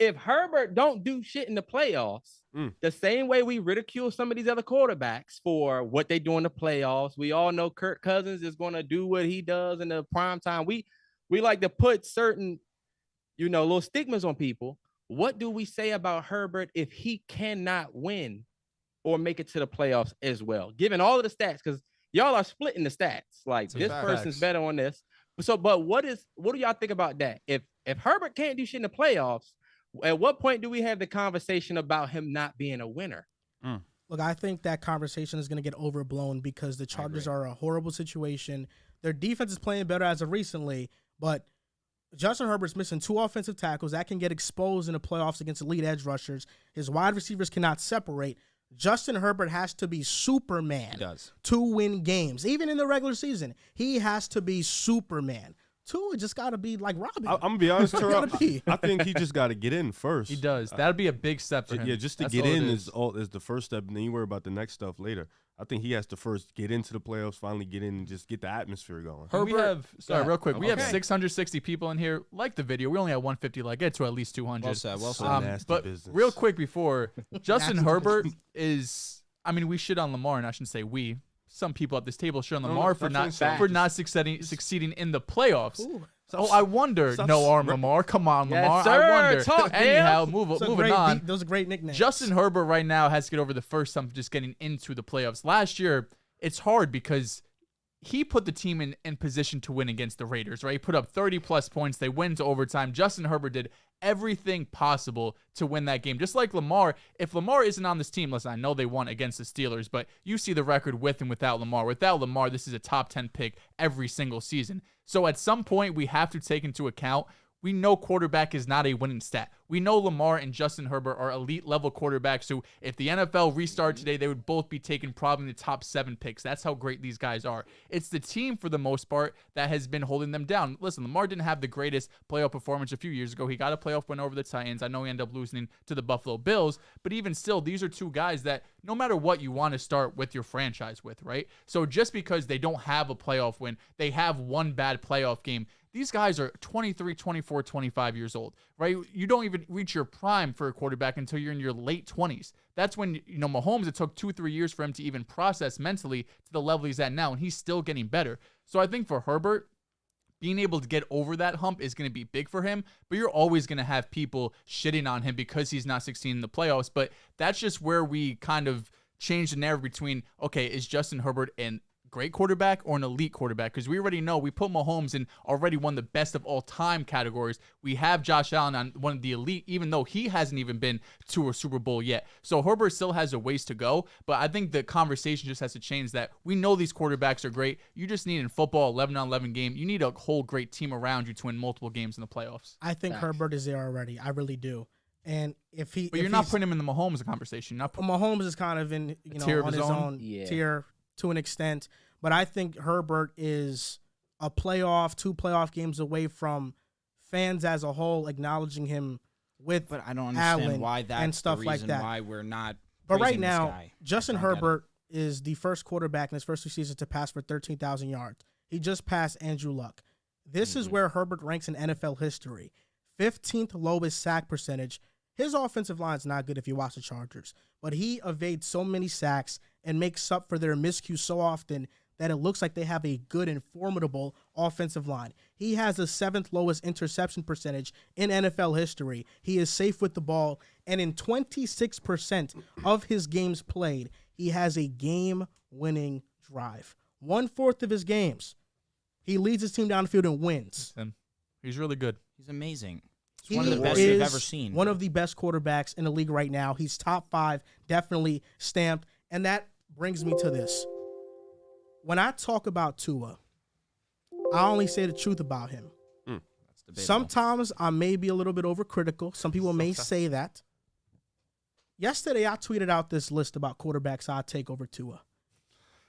if Herbert don't do shit in the playoffs, the same way we ridicule some of these other quarterbacks for what they do in the playoffs, we all know Kirk Cousins is going to do what he does in the prime time. We like to put certain, you know, little stigmas on people. What do we say about Herbert if he cannot win or make it to the playoffs as well? Given all of the stats, because y'all are splitting the stats. Like this person's better on this. So, but what do y'all think about that? If Herbert can't do shit in the playoffs, at what point do we have the conversation about him not being a winner? Look, I think that conversation is going to get overblown because the Chargers are a horrible situation. Their defense is playing better as of recently, but Justin Herbert's missing 2 offensive tackles that can get exposed in the playoffs against elite edge rushers. His wide receivers cannot separate. Justin Herbert has to be Superman to win games. Even in the regular season, he has to be Superman. Tua just got to be like Robin. I'm going to be honest, Terrell. I think he just got to get in first. He does. That'd be a big step for him. Yeah, just to get in is the first step, and then you worry about the next stuff later. I think he has to first get into the playoffs, finally get in and just get the atmosphere going. Real quick. We have 660 people in here. Like the video. We only have 150. Like, get to at least 200. Well said. But business. Real quick before, Justin Herbert is, I mean, we shit on Lamar, and I shouldn't say we. Some people at this table shit on Lamar for not succeeding in the playoffs. Ooh. So I wonder, no arm Lamar. Come on, Lamar. Yes, sir. I wonder. Talk, anyhow, moving on. Those are great nicknames. Justin Herbert right now has to get over the first time just getting into the playoffs. Last year, it's hard because he put the team in position to win against the Raiders, right? He put up 30-plus points. They went into overtime. Justin Herbert did everything possible to win that game. Just like Lamar, if Lamar isn't on this team, listen, I know they won against the Steelers, but you see the record with and without Lamar. Without Lamar, this is a top 10 pick every single season. So at some point, we have to take into account, we know quarterback is not a winning stat. We know Lamar and Justin Herbert are elite level quarterbacks who, if the NFL restarted today, they would both be taking probably the top 7 picks. That's how great these guys are. It's the team, for the most part, that has been holding them down. Listen, Lamar didn't have the greatest playoff performance a few years ago. He got a playoff win over the Titans. I know he ended up losing to the Buffalo Bills, but even still, these are 2 guys that no matter what you want to start with your franchise with, right? So just because they don't have a playoff win, they have one bad playoff game. These guys are 23, 24, 25 years old, right? You don't even reach your prime for a quarterback until you're in your late 20s. That's when, you know, Mahomes, it took 2-3 years for him to even process mentally to the level he's at now, and he's still getting better. So I think for Herbert, being able to get over that hump is going to be big for him. But you're always going to have people shitting on him because he's not succeeding in the playoffs. But that's just where we kind of change the narrative between, okay, is Justin Herbert an great quarterback or an elite quarterback? Because we already know we put Mahomes in already one of the best of all time categories. We have Josh Allen on one of the elite, even though he hasn't even been to a Super Bowl yet. So Herbert still has a ways to go, but I think the conversation just has to change that we know these quarterbacks are great. You just need in football 11-on-11 game. You need a whole great team around you to win multiple games in the playoffs. I think Herbert is there already. I really do. And but you're not putting him in the Mahomes conversation. Mahomes is kind of in on his own tier to an extent. But I think Herbert is two playoff games away from fans as a whole acknowledging him with But I don't understand Allen why that's and stuff the like reason that. why we're not But right praising this now, guy. Justin I don't get it. Herbert is the first quarterback in his first 2 seasons to pass for 13,000 yards. He just passed Andrew Luck. This is where Herbert ranks in NFL history. 15th lowest sack percentage. His offensive line is not good if you watch the Chargers, but he evades so many sacks and makes up for their miscues so often that it looks like they have a good and formidable offensive line. He has the 7th lowest interception percentage in NFL history. He is safe with the ball, and in 26% of his games played, he has a game-winning drive. 1/4 of his games, he leads his team down the field and wins. He's really good. He's amazing. He one of the best we've ever seen. One of the best quarterbacks in the league right now. He's top 5, definitely stamped. And that brings me to this. When I talk about Tua, I only say the truth about him. Sometimes I may be a little bit overcritical. Some people may say that. Yesterday, I tweeted out this list about quarterbacks I'd take over Tua.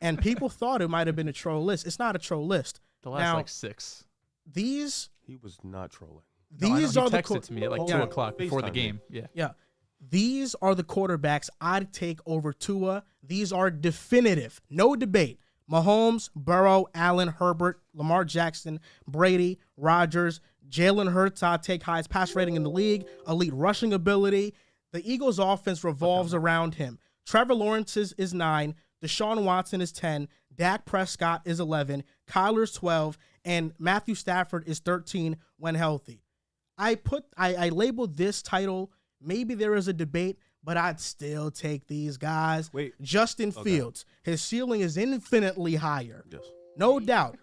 And people thought it might have been a troll list. It's not a troll list. The last 6. He was not trolling. These are the texted to me at 2 o'clock before the game. Yeah. These are the quarterbacks I'd take over Tua. These are definitive. No debate. Mahomes, Burrow, Allen, Herbert, Lamar Jackson, Brady, Rodgers, Jalen Hurts, I'd take highest pass rating in the league, elite rushing ability. The Eagles' offense revolves around him. Trevor Lawrence's is 9. Deshaun Watson is 10. Dak Prescott is 11. Kyler's 12. And Matthew Stafford is 13 when healthy. I labeled this title, maybe there is a debate, but I'd still take these guys. Justin Fields, his ceiling is infinitely higher. Yes. No doubt.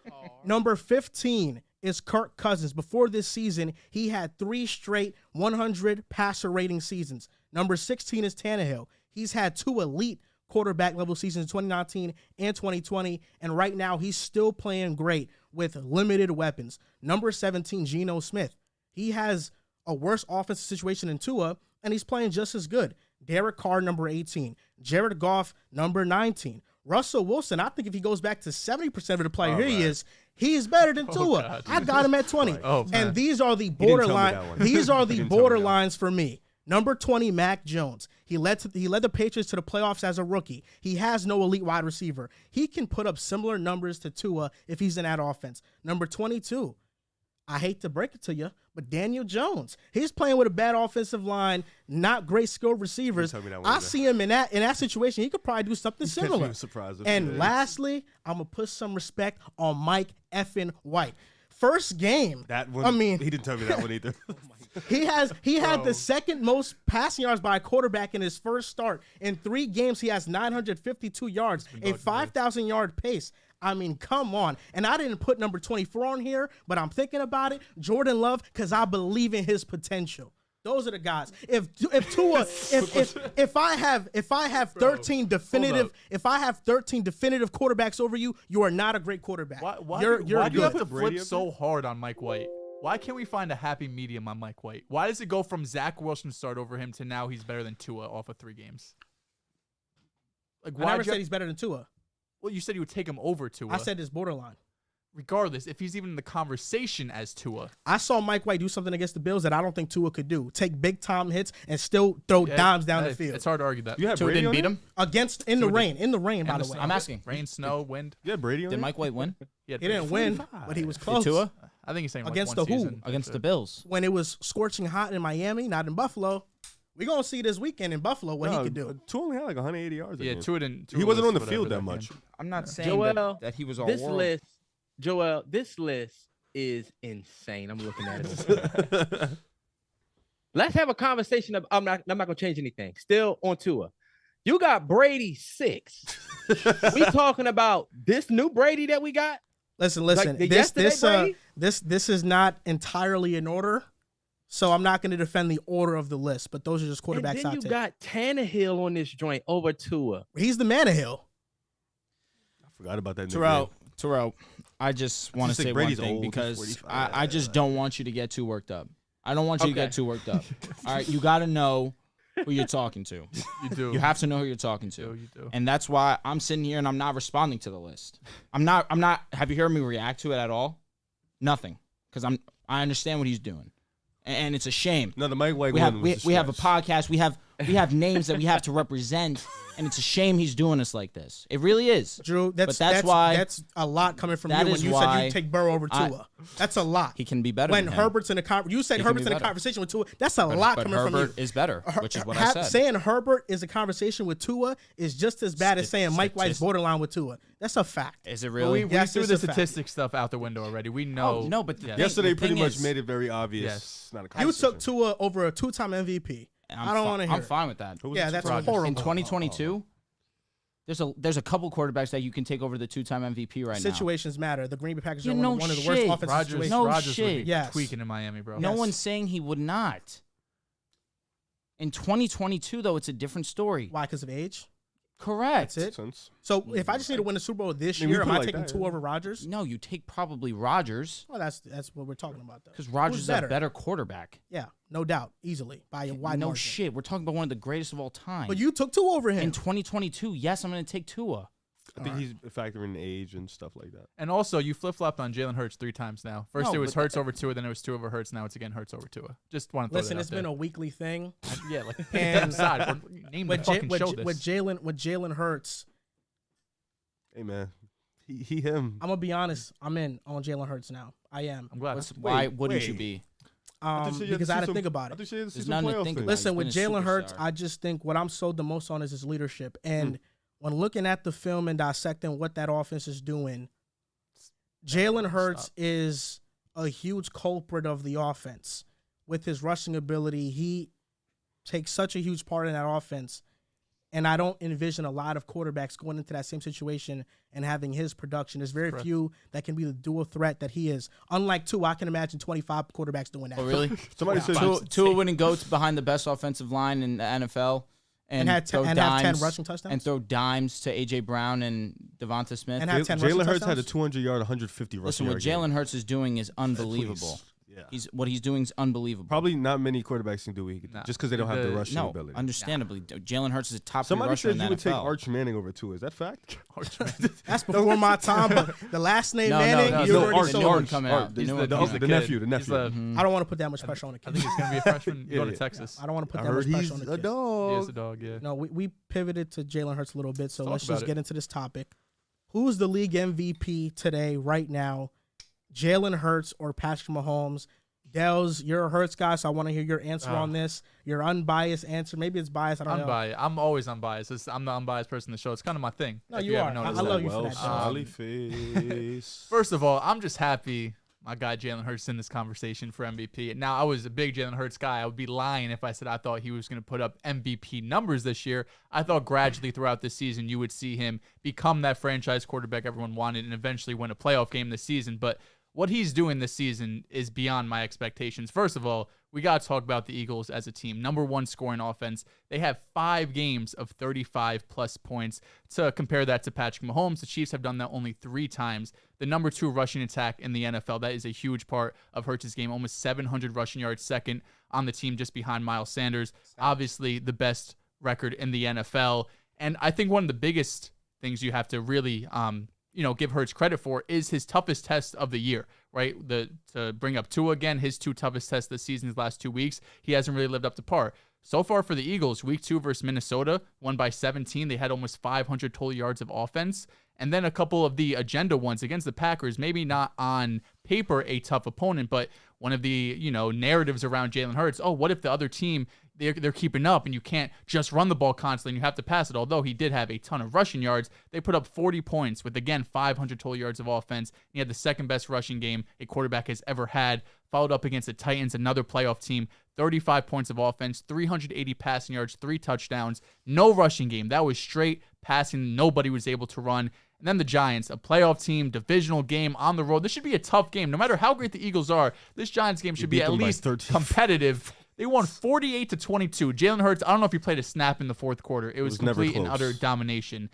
Number 15 is Kirk Cousins. Before this season, he had 3 straight 100 passer rating seasons. Number 16 is Tannehill. He's had 2 elite quarterback level seasons in 2019 and 2020, and right now he's still playing great with limited weapons. Number 17, Geno Smith. He has a worse offensive situation than Tua, and he's playing just as good. Derek Carr, number 18. Jared Goff, number 19. Russell Wilson, I think if he goes back to 70% of the player he is better than Tua. God, I got him at 20. Right. And these are the borderline. These are the borderlines for me. Number 20, Mac Jones. He led the Patriots to the playoffs as a rookie. He has no elite wide receiver. He can put up similar numbers to Tua if he's in that offense. Number 22, I hate to break it to you, but Daniel Jones. He's playing with a bad offensive line, not great skilled receivers. I see him in that situation. He could probably do something similar. And lastly, I'm going to put some respect on Mike effing White. First game. That one, he didn't tell me that one either. He had the second most passing yards by a quarterback in his first start. In 3 games, he has 952 yards, a 5,000-yard pace. I mean, come on. And I didn't put number 24 on here, but I'm thinking about it. Jordan Love, because I believe in his potential. Those are the guys. If I have 13 definitive quarterbacks over you, you are not a great quarterback. Why do you have to flip so hard on Mike White? Why can't we find a happy medium on Mike White? Why does it go from Zach Wilson start over him to now he's better than Tua off of 3 games? Like, I never said he's better than Tua. Well, you said you would take him over Tua. I said it's borderline. Regardless, if he's even in the conversation as Tua. I saw Mike White do something against the Bills that I don't think Tua could do. Take big-time hits and still throw dimes down the field. It's hard to argue that. Tua didn't beat him? In the rain, by the way. I'm asking. Rain, snow, wind. Yeah, Brady. Did Mike White win? He didn't win, but he was close. Did Tua? I think he's saying against one the who? season. Against the Bills. When it was scorching hot in Miami, not in Buffalo. We're going to see this weekend in Buffalo what he could do. Tua only had like 180 yards. Yeah, Tua didn't. He wasn't on the field that much. I'm not saying that he was all this list is insane. I'm looking at it. Let's have a conversation of I'm not gonna change anything. Still on Tua. You got Brady 6. We talking about this new Brady that we got? Listen. Like This is not entirely in order, so I'm not going to defend the order of the list. But those are just quarterbacks. And then you got Tannehill on this joint over Tua. He's the man of Hill. I forgot about that. Terrell, I just want to say Brady's one thing old, because I just don't want you to get too worked up. I don't want you to get too worked up. All right, you got to know who you're talking to. You do. You have to know who you're talking to. You do. And that's why I'm sitting here and I'm not responding to the list. I'm not. Have you heard me react to it at all? Nothing. Because I understand what he's doing. And it's a shame. No, the Mike White we one have was we have a podcast. We have names that we have to represent, and it's a shame he's doing us like this. It really is. Drew, that's a lot coming from you when you said you take Burrow over Tua. That's a lot. He can be better when than Herbert's in the you said Herbert's in a conversation with Tua. That's a lot coming from you. Herbert is better, which is what I said. Saying Herbert is a conversation with Tua is just as bad as saying Mike White's borderline with Tua. That's a fact. Is it really? We threw the statistics stuff out the window already. We know. No, but yesterday pretty much made it very obvious. Yes. Not a conversation. You took Tua over a 2-time MVP. I don't want to hear. I'm fine with that. Yeah, that's horrible. In 2022, there's a couple quarterbacks that you can take over the 2-time MVP right now. Situations matter. The Green Bay Packers are no one of the worst shit. offensive situations. Rodgers would be Yes. tweaking in Miami, bro. No one's saying he would not. In 2022, though, it's a different story. Why? Because of age? Correct. That's it. So if I just need to win the Super Bowl this year, am I taking Tua over Rodgers? No, you take probably Rodgers. Well, that's what we're talking about, though. Because Rodgers is a better quarterback. Yeah, no doubt, easily by a wide no margin. Shit, we're talking about one of the greatest of all time. But you took Tua over him in 2022. Yes, I'm going to take Tua. I think he's factoring age and stuff like that. And also, you flip-flopped on Jalen Hurts 3 times now. First, it was Hurts over Tua, then it was Tua over Hurts. Now it's again Hurts over Tua. Just want to throw that out there. Listen, it's been a weekly thing. Yeah, like and aside, name the fucking show this. With Jalen Hurts. Hey man, him. I'm gonna be honest. I'm in on Jalen Hurts now. I am. I'm glad. Why wouldn't you be? Because I had to think about it. There's nothing to think about. Listen, with Jalen Hurts, I just think what I'm sold the most on is his leadership. And when looking at the film and dissecting what that offense is doing, Jalen Hurts is a huge culprit of the offense. With his rushing ability, he takes such a huge part in that offense. And I don't envision a lot of quarterbacks going into that same situation and having his production. There's very few that can be the dual threat that he is. Unlike Tua, I can imagine 25 quarterbacks doing that. Oh, really? Somebody said Tua wouldn't go behind the best offensive line in the NFL and have 10 rushing touchdowns? And throw dimes to A.J. Brown and Devonta Smith. And have 10 rushing Jalen Hurts touchdowns? had a 200-yard, 150 rushing yard. Listen, what Jalen Hurts is doing is unbelievable. Yeah. What he's doing is unbelievable. Probably not many quarterbacks can do what he can do, just because they don't have the rushing ability. Understandably. Jalen Hurts is a top Somebody rusher in said the you would take NFL. Arch Manning over Tua. Is that fact? Arch Manning. That's before my time, but the last name Manning, you already Arch, sold. coming out. The nephew. I don't want to put that much pressure on the kid. I think he's going to be a freshman going to Texas. I don't want to put that much pressure on the kid. a dog. He is a dog, yeah. No, we pivoted to Jalen Hurts a little bit, so let's about just it. get into this topic. Who's the league MVP today, right now? Jalen Hurts or Patrick Mahomes? Dehls, you're a Hurts guy, so I want to hear your answer on this. Your unbiased answer. Maybe it's biased. I don't know. I'm always unbiased. I'm the unbiased person in the show. It's kind of my thing. No, you are. I love you for that. Smiley face. First of all, I'm just happy my guy Jalen Hurts in this conversation for MVP. Now, I was a big Jalen Hurts guy. I would be lying if I said I thought he was going to put up MVP numbers this year. I thought gradually throughout the season you would see him become that franchise quarterback everyone wanted and eventually win a playoff game this season. But what he's doing this season is beyond my expectations. First of all, we got to talk about the Eagles as a team. Number 1 scoring offense. They have 5 games of 35-plus points. To compare that to Patrick Mahomes, the Chiefs have done that only 3 times. The number 2 rushing attack in the NFL. That is a huge part of Hurts' game. Almost 700 rushing yards, second on the team just behind Miles Sanders. Obviously, the best record in the NFL. And I think one of the biggest things you have to really give Hurts credit for is his toughest test of the year, right? To bring up Tua again, his 2 toughest tests this season, his last 2 weeks, he hasn't really lived up to par. So far for the Eagles, week 2 versus Minnesota, won by 17. They had almost 500 total yards of offense. And then a couple of the agenda ones against the Packers, maybe not on paper a tough opponent, but one of the, narratives around Jalen Hurts, what if the other team, they're keeping up, and you can't just run the ball constantly, and you have to pass it. Although he did have a ton of rushing yards, they put up 40 points with, again, 500 total yards of offense. He had the second best rushing game a quarterback has ever had, followed up against the Titans, another playoff team, 35 points of offense, 380 passing yards, 3 touchdowns, no rushing game. That was straight passing. Nobody was able to run. And then the Giants, a playoff team, divisional game on the road. This should be a tough game. No matter how great the Eagles are, this Giants game should be at least competitive. They won 48-22. Jalen Hurts, I don't know if he played a snap in the fourth quarter. It was complete and utter domination.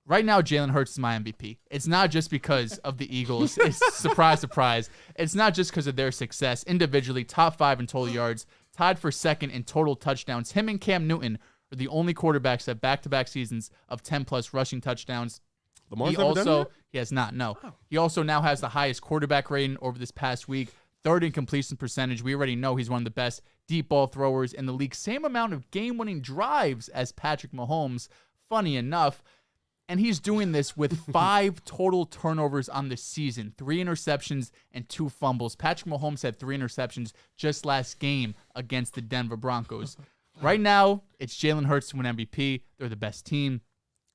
Right now, Jalen Hurts is my MVP. It's not just because of the Eagles. It's surprise, surprise. It's not just because of their success. Individually, top 5 in total yards, tied for second in total touchdowns. Him and Cam Newton are the only quarterbacks that back-to-back seasons of 10-plus rushing touchdowns. He has not, no. Oh. He also now has the highest quarterback rating over this past week, 3rd in completion percentage. We already know he's one of the best deep ball throwers in the league. Same amount of game-winning drives as Patrick Mahomes, funny enough. And he's doing this with 5 total turnovers on the season, 3 interceptions and 2 fumbles. Patrick Mahomes had 3 interceptions just last game against the Denver Broncos. Right now, it's Jalen Hurts to win MVP. They're the best team.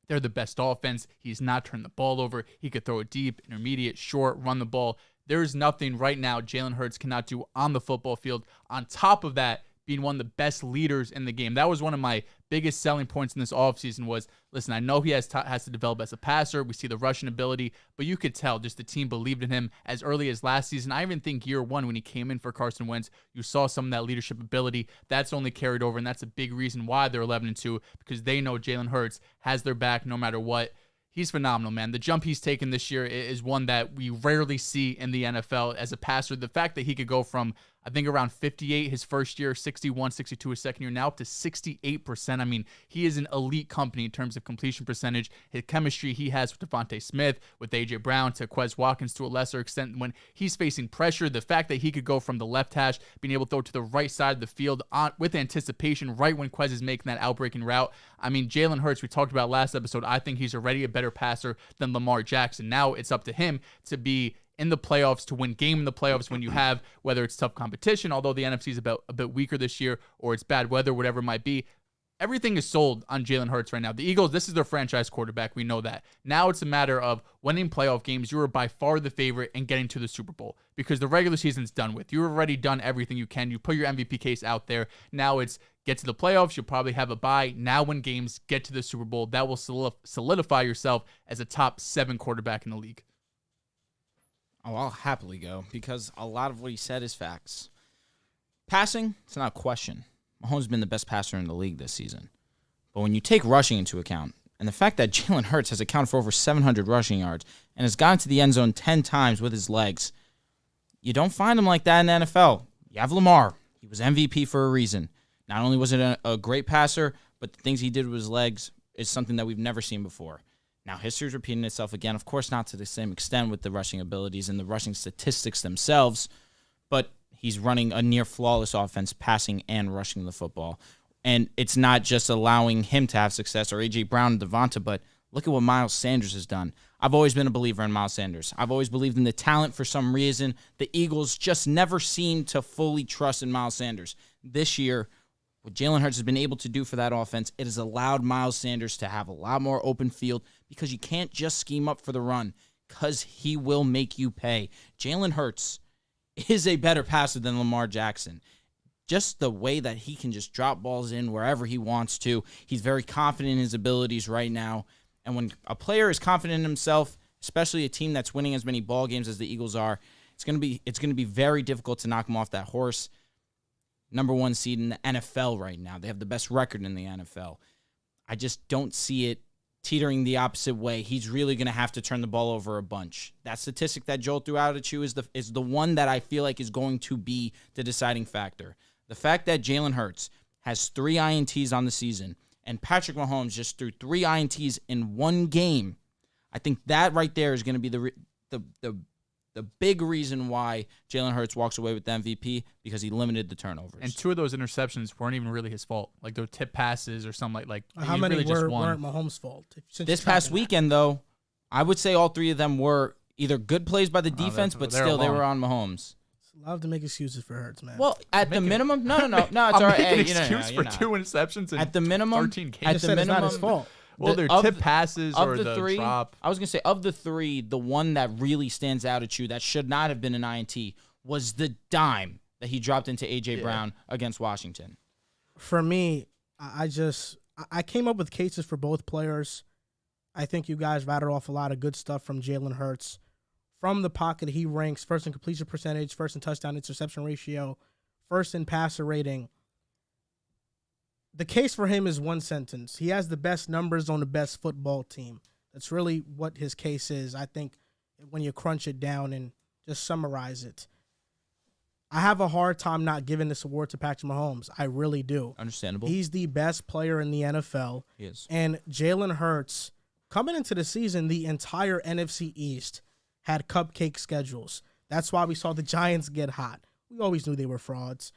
They're the best offense. He's not turning the ball over. He could throw it deep, intermediate, short, run the ball. There's nothing right now Jalen Hurts cannot do on the football field. On top of that, being one of the best leaders in the game. That was one of my biggest selling points in this offseason was, listen, I know he has to develop as a passer. We see the rushing ability, but you could tell just the team believed in him as early as last season. I even think year 1 when he came in for Carson Wentz, you saw some of that leadership ability. That's only carried over, and that's a big reason why they're 11-2, because they know Jalen Hurts has their back no matter what. He's phenomenal, man. The jump he's taken this year is one that we rarely see in the NFL as a passer. The fact that he could go from, I think, around 58 his first year, 61, 62 his second year, now up to 68%. I mean, he is an elite company in terms of completion percentage. His chemistry he has with Devontae Smith, with A.J. Brown, to Quez Watkins to a lesser extent when he's facing pressure. The fact that he could go from the left hash, being able to throw to the right side of the field with anticipation right when Quez is making that outbreaking route. I mean, Jalen Hurts, we talked about last episode, I think he's already a better passer than Lamar Jackson. Now it's up to him to be in the playoffs, to win game in the playoffs when you have, whether it's tough competition, although the NFC is a bit weaker this year, or it's bad weather, whatever it might be. Everything is sold on Jalen Hurts right now. The Eagles, this is their franchise quarterback. We know that. Now it's a matter of winning playoff games. You are by far the favorite and getting to the Super Bowl because the regular season's done with. You've already done everything you can. You put your MVP case out there. Now it's get to the playoffs. You'll probably have a bye. Now win games, get to the Super Bowl. That will solidify yourself as a top 7 quarterback in the league. Oh, I'll happily go because a lot of what he said is facts. Passing, it's not a question. Mahomes has been the best passer in the league this season. But when you take rushing into account, and the fact that Jalen Hurts has accounted for over 700 rushing yards and has gotten to the end zone 10 times with his legs, you don't find him like that in the NFL. You have Lamar. He was MVP for a reason. Not only was it a great passer, but the things he did with his legs is something that we've never seen before. Now, history's repeating itself again. Of course, not to the same extent with the rushing abilities and the rushing statistics themselves, but he's running a near-flawless offense, passing and rushing the football. And it's not just allowing him to have success or A.J. Brown and Devonta, but look at what Miles Sanders has done. I've always been a believer in Miles Sanders. I've always believed in the talent for some reason. The Eagles just never seem to fully trust in Miles Sanders. This year, what Jalen Hurts has been able to do for that offense, it has allowed Miles Sanders to have a lot more open field because you can't just scheme up for the run because he will make you pay. Jalen Hurts is a better passer than Lamar Jackson. Just the way that he can just drop balls in wherever he wants to. He's very confident in his abilities right now. And when a player is confident in himself, especially a team that's winning as many ball games as the Eagles are, it's going to be very difficult to knock him off that horse. Number 1 seed in the NFL right now. They have the best record in the NFL. I just don't see it teetering the opposite way. He's really going to have to turn the ball over a bunch. That statistic that Joel threw out at you is the one that I feel like is going to be the deciding factor. The fact that Jalen Hurts has 3 INTs on the season and Patrick Mahomes just threw 3 INTs in one game, I think that right there is going to be the big reason why Jalen Hurts walks away with the MVP because he limited the turnovers. And 2 of those interceptions weren't even really his fault. Like those tip passes or something like how many really weren't Mahomes' fault? This past weekend, though, I would say all 3 of them were either good plays by the defense, but still they were on Mahomes. Love to make excuses for Hurts, man. Well, at the minimum, no, it's all right. Making Hey, excuse for 2 interceptions in at the minimum, 13 games. I said it's not his fault. Well, they're tip passes or the three, drop. I was going to say, of the three, the one that really stands out at you that should not have been an INT was the dime that he dropped into A.J. Brown against Washington. For me, I came up with cases for both players. I think you guys rattled off a lot of good stuff from Jalen Hurts. From the pocket, he ranks first in completion percentage, first in touchdown interception ratio, first in passer rating. The case for him is one sentence. He has the best numbers on the best football team. That's really what his case is, I think, when you crunch it down and just summarize it. I have a hard time not giving this award to Patrick Mahomes. I really do. Understandable. He's the best player in the NFL. He is. And Jalen Hurts, coming into the season, the entire NFC East had cupcake schedules. That's why we saw the Giants get hot. We always knew they were frauds.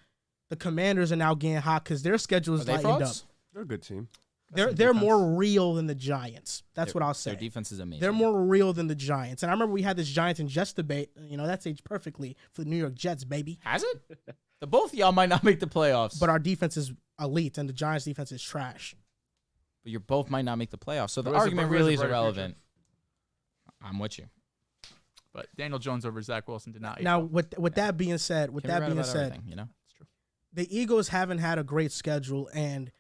The Commanders are now getting hot because their schedule is lightened up. They're a good team. They're more real than the Giants. That's what I'll say. Their defense is amazing. They're more real than the Giants. And I remember we had this Giants and Jets debate. You know, that's aged perfectly for the New York Jets, baby. Has it? The both of y'all might not make the playoffs. But our defense is elite, and the Giants' defense is trash. But you both might not make the playoffs. So the Where's argument where's really the is brighter irrelevant. I'm with you. But Daniel Jones over Zach Wilson did not. Now, with that being said, Can be right about everything, you know? It's true. the Eagles haven't had a great schedule, and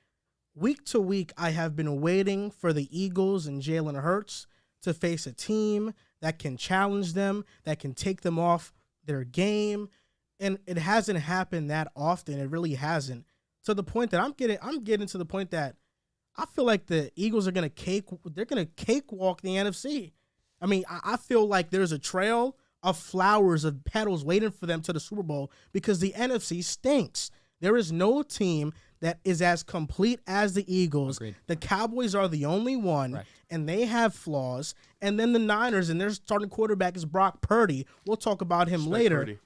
week to week, I have been waiting for the Eagles and Jalen Hurts to face a team that can challenge them, that can take them off their game, and it hasn't happened that often. It really hasn't. To the point that I'm getting to the point that I feel like the Eagles are gonna cakewalk the NFC. I mean, I feel like there's a trail of flowers, of petals waiting for them to the Super Bowl because the NFC stinks. There is no team that is as complete as the Eagles. Agreed. The Cowboys are the only one, Right. and they have flaws. And then the Niners, and their starting quarterback is Brock Purdy. We'll talk about him later. Purdy.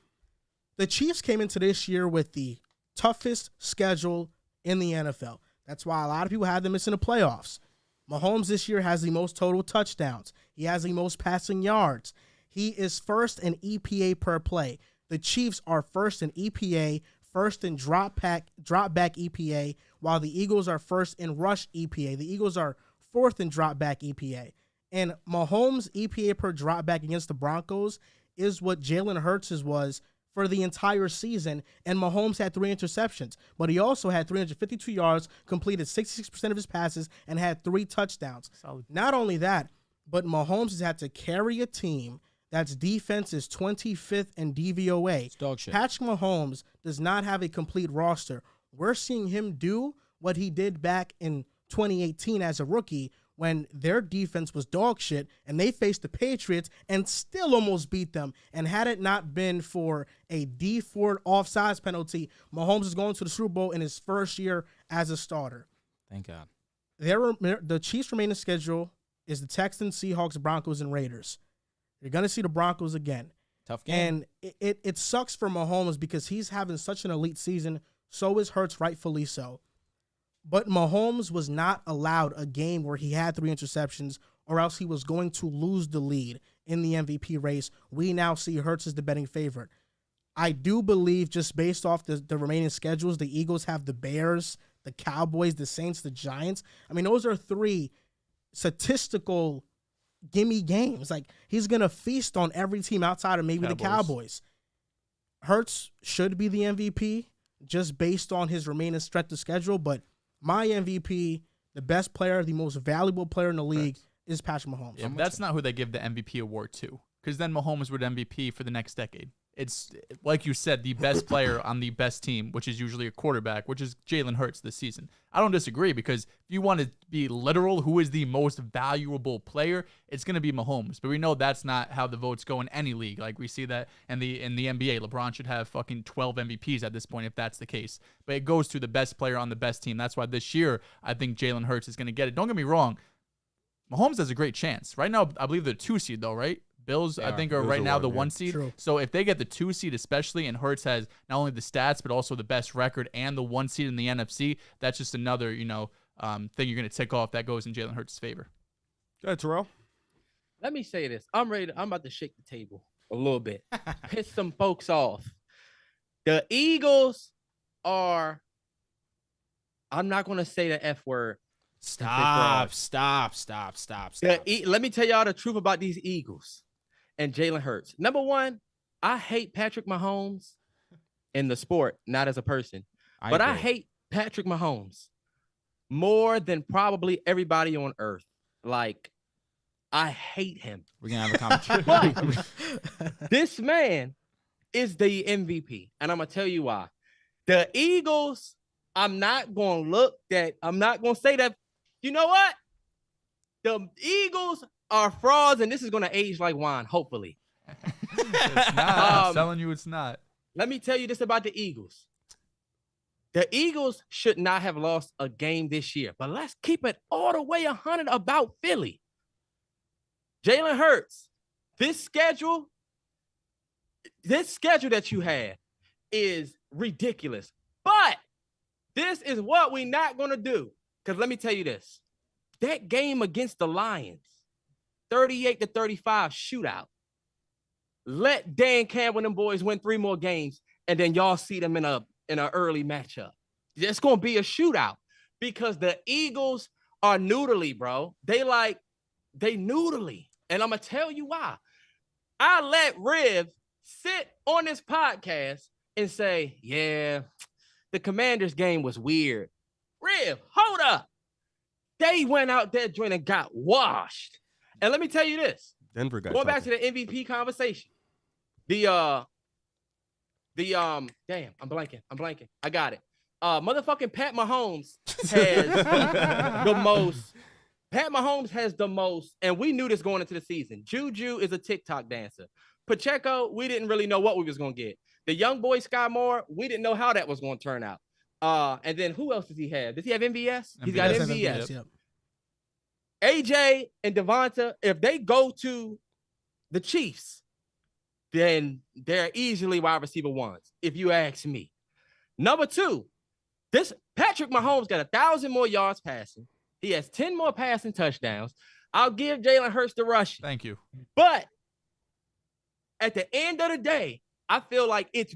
The Chiefs came into this year with the toughest schedule in the NFL. That's why a lot of people had them missing the playoffs. Mahomes this year has the most total touchdowns. He has the most passing yards. He is first in EPA per play. The Chiefs are first in EPA, first in drop back EPA, while the Eagles are first in rush EPA. The Eagles are fourth in drop back EPA. And Mahomes' EPA per drop back against the Broncos is what Jalen Hurts' was for the entire season, and Mahomes had 3 interceptions. But he also had 352 yards, completed 66% of his passes, and had 3 touchdowns. Solid. Not only that, but Mahomes has had to carry a team that's defense is 25th in DVOA. It's dog shit. Patrick Mahomes does not have a complete roster. We're seeing him do what he did back in 2018 as a rookie when their defense was dog shit and they faced the Patriots and still almost beat them. And had it not been for a D Ford offsides penalty, Mahomes is going to the Super Bowl in his first year as a starter. Thank God. The Chiefs' remaining schedule is the Texans, Seahawks, Broncos, and Raiders. You're going to see the Broncos again. Tough game. And it sucks for Mahomes because he's having such an elite season. So is Hurts, rightfully so. But Mahomes was not allowed a game where he had 3 interceptions or else he was going to lose the lead in the MVP race. We now see Hurts as the betting favorite. I do believe, just based off the remaining schedules, the Eagles have the Bears, the Cowboys, the Saints, the Giants. I mean, those are 3 statistical gimme games. Like, he's going to feast on every team outside of maybe the Cowboys. Hurts should be the MVP just based on his remaining strength of schedule, but my MVP, the best player, the most valuable player in the league, is Patrick Mahomes. Yeah, that's not who they give the MVP award to, because then Mahomes would MVP for the next decade. It's, like you said, the best player on the best team, which is usually a quarterback, which is Jalen Hurts this season. I don't disagree, because if you want to be literal, who is the most valuable player, it's going to be Mahomes. But we know that's not how the votes go in any league. Like, we see that in the NBA. LeBron should have fucking 12 MVPs at this point if that's the case. But it goes to the best player on the best team. That's why this year I think Jalen Hurts is going to get it. Don't get me wrong. Mahomes has a great chance. Right now, I believe they're 2 seed, though, right? Bills, I think, are right now the 1 seed. True. So if they get the 2 seed especially, and Hurts has not only the stats, but also the best record and the 1 seed in the NFC, that's just another, thing you're going to tick off that goes in Jalen Hurts' favor. Go ahead, Terrell. Let me say this. I'm about to shake the table a little bit. Piss some folks off. The Eagles are, I'm not going to say the F word. Stop. Let me tell y'all the truth about these Eagles and Jalen Hurts. Number one, I hate Patrick Mahomes in the sport, not as a person. But I hate Patrick Mahomes more than probably everybody on earth. Like, I hate him. We're going to have a conversation. This man is the MVP, and I'm going to tell you why. The Eagles, I'm not going to say that. You know what? The Eagles are frauds, and this is going to age like wine, hopefully. It's not. I'm telling you it's not. Let me tell you this about the Eagles. The Eagles should not have lost a game this year, but let's keep it all the way 100 about Philly. Jalen Hurts, this schedule that you have is ridiculous, but this is what we're not going to do. Because let me tell you this, that game against the Lions, 38-35 shootout, let Dan Campbell and them boys win 3 more games, and then y'all see them in an early matchup. It's going to be a shootout because the Eagles are noodly, bro. They noodly. And I'm going to tell you why. I let Riv sit on this podcast and say, yeah, the Commanders game was weird. Riv, hold up. They went out there joint and got washed. And let me tell you this. Denver got going back to the MVP conversation. Damn, I'm blanking. I got it. Motherfucking Pat Mahomes has the most, and we knew this going into the season. Juju is a TikTok dancer. Pacheco, we didn't really know what we was going to get. The young boy Sky Moore, we didn't know how that was going to turn out. And then who else does he have? Does he have MVS? He's got MVS. Yep. AJ and Devonta, if they go to the Chiefs, then they're easily wide receiver ones, if you ask me. Number 2, this Patrick Mahomes got 1,000 more yards passing. He has 10 more passing touchdowns. I'll give Jalen Hurts the rushing. Thank you. But at the end of the day, I feel like it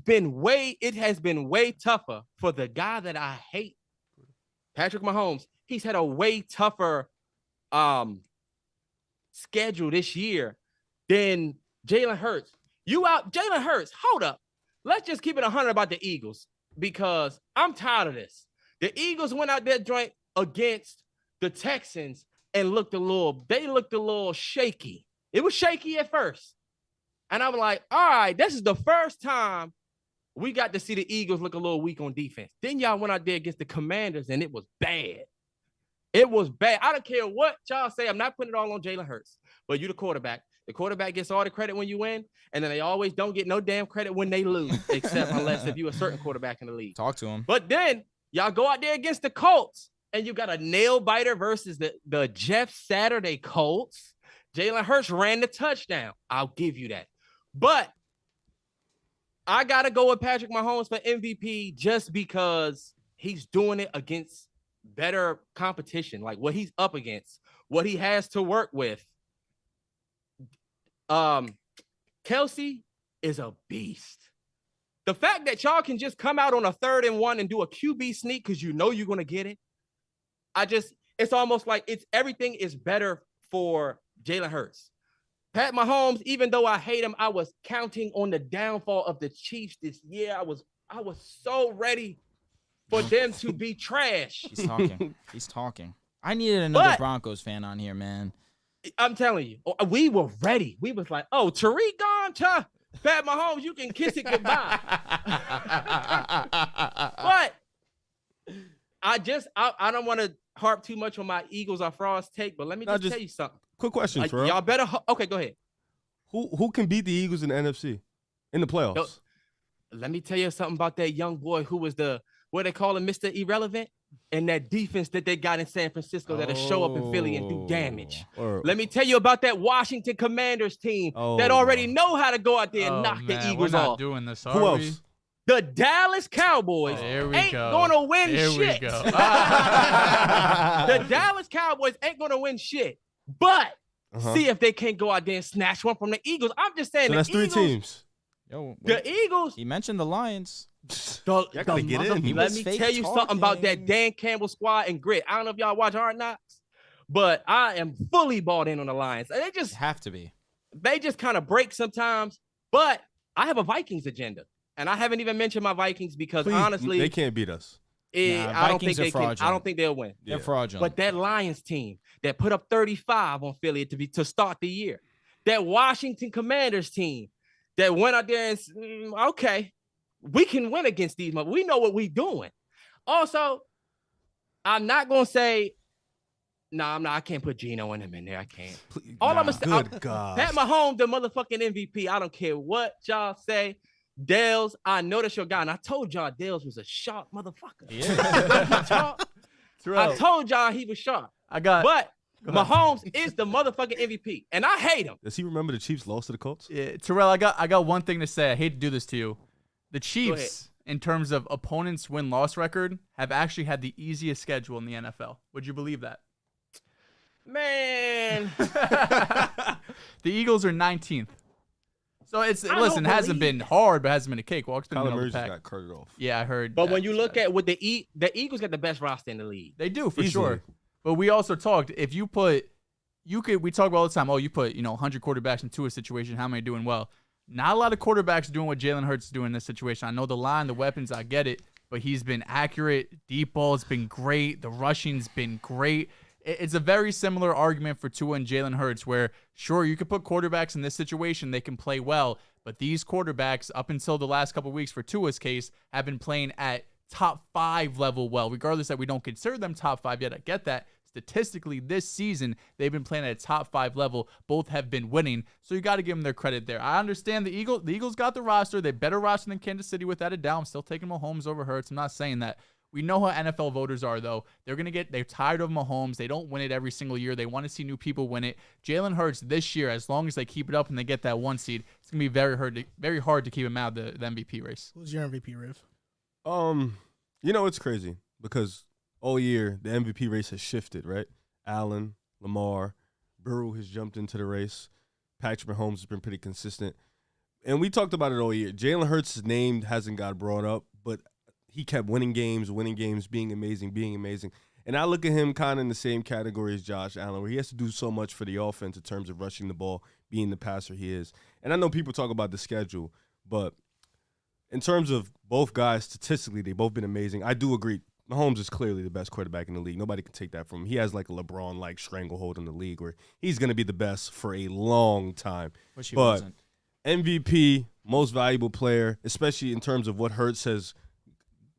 has been way tougher for the guy that I hate, Patrick Mahomes. He's had a way tougher schedule this year than Jalen Hurts. Jalen Hurts, hold up. Let's just keep it 100 about the Eagles because I'm tired of this. The Eagles went out there joint against the Texans and looked a little shaky. It was shaky at first. And I was like, all right, this is the first time we got to see the Eagles look a little weak on defense. Then y'all went out there against the Commanders, and it was bad. It was bad. I don't care what y'all say. I'm not putting it all on Jalen Hurts, but you the quarterback. The quarterback gets all the credit when you win, and then they always don't get no damn credit when they lose, except unless if you're a certain quarterback in the league. Talk to him. But then y'all go out there against the Colts, and you got a nail biter versus the Jeff Saturday Colts. Jalen Hurts ran the touchdown. I'll give you that. But I got to go with Patrick Mahomes for MVP just because he's doing it against better competition, like what he's up against, what he has to work with. Kelsey is a beast. The fact that y'all can just come out on a 3rd and 1 and do a QB sneak because you know you're going to get it. It's almost like everything is better for Jalen Hurts. Pat Mahomes, even though I hate him, I was counting on the downfall of the Chiefs this year. I was so ready for them to be trash. He's talking. I needed another Broncos fan on here, man. I'm telling you, we were ready. We was like, oh, Tariq gone to Pat Mahomes, you can kiss it goodbye. But I don't want to harp too much on my Eagles are frauds take, but let me just tell you something. Quick question, Terrell. Y'all better. Okay, go ahead. Who can beat the Eagles in the NFC in the playoffs? Let me tell you something about that young boy who was what they call him, Mr. Irrelevant, and that defense that they got in San Francisco that'll show up in Philly and do damage. Let me tell you about that Washington Commanders team that already know how to go out there and knock the Eagles we're not off. Doing this, Who else? The Dallas Cowboys ain't gonna win shit. We go. The Dallas Cowboys ain't gonna win shit. But see if they can't go out there and snatch one from the Eagles. I'm just saying so that's Eagles, 3 teams. Yo, the Eagles. He mentioned the Lions. Y'all gotta get in. Let me tell you something about that Dan Campbell squad and grit. I don't know if y'all watch Hard Knocks, but I am fully bought in on the Lions. They just have to be. They just kind of break sometimes. But I have a Vikings agenda, and I haven't even mentioned my Vikings because honestly, they can't beat us. I don't think they can. I don't think they'll win. They're fraudulent. But that Lions team that put up 35 on Philly to start the year, that Washington Commanders team that went out there and okay, we can win against these. We know what we're doing. Also, I'm not gonna say. No, I'm not. I can't put Geno and him in there. I can't. I'm gonna say, good God, Pat Mahomes, the motherfucking MVP. I don't care what y'all say. Dehls, I know that's your guy, and I told y'all Dehls was a sharp motherfucker. Yeah. I told y'all he was sharp. But Mahomes is the motherfucking MVP, and I hate him. Does he remember the Chiefs lost to the Colts? Yeah, Terrell, I got one thing to say. I hate to do this to you. The Chiefs, in terms of opponents' win-loss record, have actually had the easiest schedule in the NFL. Would you believe that? Man. The Eagles are 19th. So it hasn't been hard, but it hasn't been a cakewalk. It's been Kyler middle Murray of the pack. got carted off. Yeah, I heard. But when you look at what the Eagles got the best roster in the league. They do, for Easily. sure. But we also talked, we talk about all the time, you put, 100 quarterbacks into a situation, how many doing well? Not a lot of quarterbacks doing what Jalen Hurts is doing in this situation. I know the line, the weapons, I get it, but he's been accurate. Deep ball's been great. The rushing's been great. It's a very similar argument for Tua and Jalen Hurts where, sure, you could put quarterbacks in this situation, they can play well, but these quarterbacks, up until the last couple of weeks for Tua's case, have been playing at top 5 level well, regardless that we don't consider them top 5 yet. I get that. Statistically, this season, they've been playing at a top 5 level. Both have been winning, so you got to give them their credit there. I understand the Eagles got the roster. They're better roster than Kansas City without a doubt. I'm still taking Mahomes over Hurts. I'm not saying that. We know how NFL voters are, though. They're tired of Mahomes. They don't win it every single year. They want to see new people win it. Jalen Hurts this year, as long as they keep it up and they get that 1 seed, it's gonna be very hard to keep him out of the MVP race. Who's your MVP, Riv? It's crazy because all year the MVP race has shifted, right? Allen, Lamar, Burrow has jumped into the race. Patrick Mahomes has been pretty consistent, and we talked about it all year. Jalen Hurts' name hasn't got brought up, but he kept winning games, being amazing. And I look at him kind of in the same category as Josh Allen, where he has to do so much for the offense in terms of rushing the ball, being the passer he is. And I know people talk about the schedule, but in terms of both guys, statistically, they've both been amazing. I do agree. Mahomes is clearly the best quarterback in the league. Nobody can take that from him. He has like a LeBron-like stranglehold in the league where he's going to be the best for a long time. Which he wasn't. MVP, most valuable player, especially in terms of what Hurts has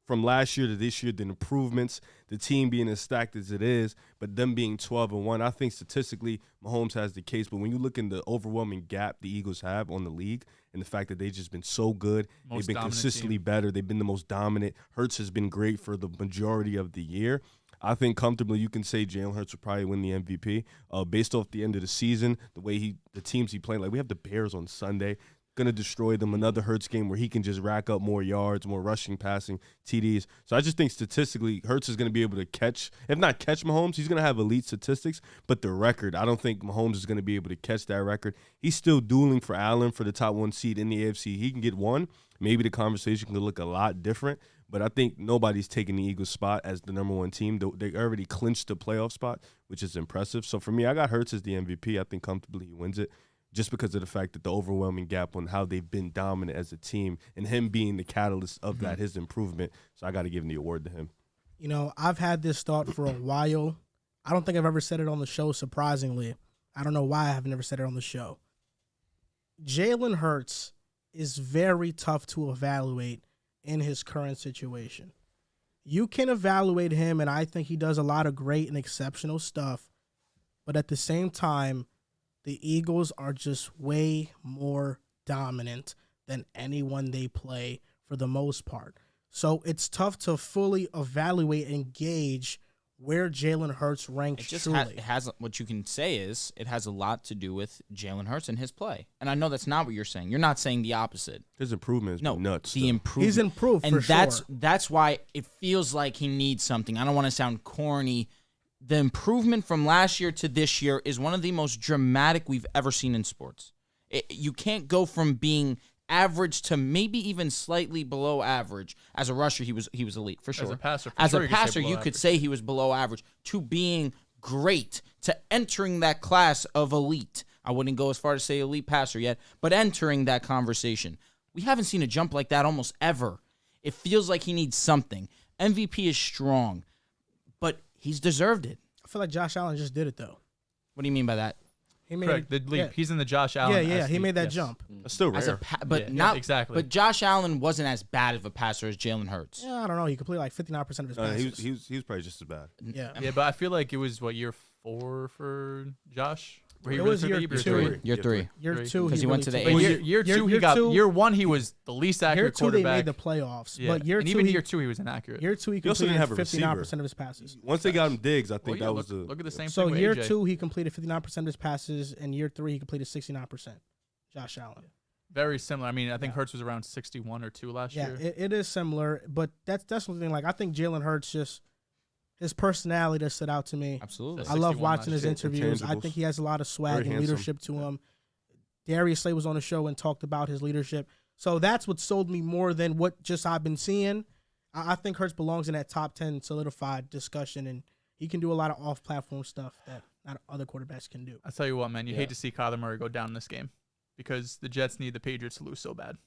from last year to this year, the improvements, the team being as stacked as it is, but them being 12-1, I think statistically Mahomes has the case. But when you look in the overwhelming gap the Eagles have on the league and the fact that they've just been so good, they've been consistently better, they've been the most dominant. Hurts has been great for the majority of the year. I think comfortably you can say Jalen Hurts will probably win the MVP based off the end of the season, the way the teams he played. Like we have the Bears on Sunday. Going to destroy them. Another Hurts game where he can just rack up more yards, more rushing, passing, TDs. So I just think statistically Hurts is going to be able to catch, if not catch Mahomes, he's going to have elite statistics, but the record, I don't think Mahomes is going to be able to catch that record. He's still dueling for Allen for the top 1 seed in the AFC. He can get one. Maybe the conversation could look a lot different, but I think nobody's taking the Eagles' spot as the number 1 team. They already clinched the playoff spot, which is impressive. So for me, I got Hurts as the MVP. I think comfortably he wins it, just because of the fact that the overwhelming gap on how they've been dominant as a team and him being the catalyst of that, his improvement. So I got to give the award to him. I've had this thought for a while. I don't think I've ever said it on the show, surprisingly. I don't know why I have never said it on the show. Jalen Hurts is very tough to evaluate in his current situation. You can evaluate him, and I think he does a lot of great and exceptional stuff. But at the same time, the Eagles are just way more dominant than anyone they play for the most part. So it's tough to fully evaluate and gauge where Jalen Hurts ranks. It just truly. has what you can say is it has a lot to do with Jalen Hurts and his play. And I know that's not what you're saying. You're not saying the opposite. His improvement is nuts. The improvement. He's improved, and for sure. That's why it feels like he needs something. I don't want to sound corny. The improvement from last year to this year is one of the most dramatic we've ever seen in sports. You can't go from being average to maybe even slightly below average. As a rusher, he was elite for sure. As a passer, you could say he was below average to being great, to entering that class of elite. I wouldn't go as far to say elite passer yet, but entering that conversation. We haven't seen a jump like that almost ever. It feels like he needs something. MVP is strong, but he's deserved it. I feel like Josh Allen just did it though. What do you mean by that? He made Correct. The leap. yeah. He's in the Josh Allen. Yeah, he made that yes. jump. That's still rare. Exactly. But Josh Allen wasn't as bad of a passer as Jalen Hurts. Yeah, I don't know. He completed like 59% of his passes. He was probably just as bad. Yeah. Yeah, but I feel like it was year 4 for Josh. Where he It really was took year the leap, or 2. Year three. Year Three. 2, 'Cause he went to the But Year- year 2, he got. Year 1, he was the least Year accurate 2 they quarterback. made the playoffs, Yeah. but year and 2 even he, year 2 he was inaccurate. year 2 he He also didn't completed have a 59% of his passes. Once they got him Diggs, I think Well, yeah, that was look at the same So thing with year AJ. 2 he completed 59% of his passes, and year 3 he completed 69%. Josh Allen. Very similar. I mean, I think Hurts was around 61 or 2 last Yeah, year. it is similar, but that's one thing. Like I think Jalen Hurts just his personality that stood out to me. Absolutely. That's I love 61 watching his last year. interviews. I Intangibles. think he has a lot of swag Very and handsome. leadership to him. Darius Slay was on the show and talked about his leadership. So that's what sold me more than what just I've been seeing. I think Hurts belongs in that top 10 solidified discussion, and he can do a lot of off-platform stuff that not other quarterbacks can do. I tell you what, man, you hate to see Kyler Murray go down in this game because the Jets need the Patriots to lose so bad.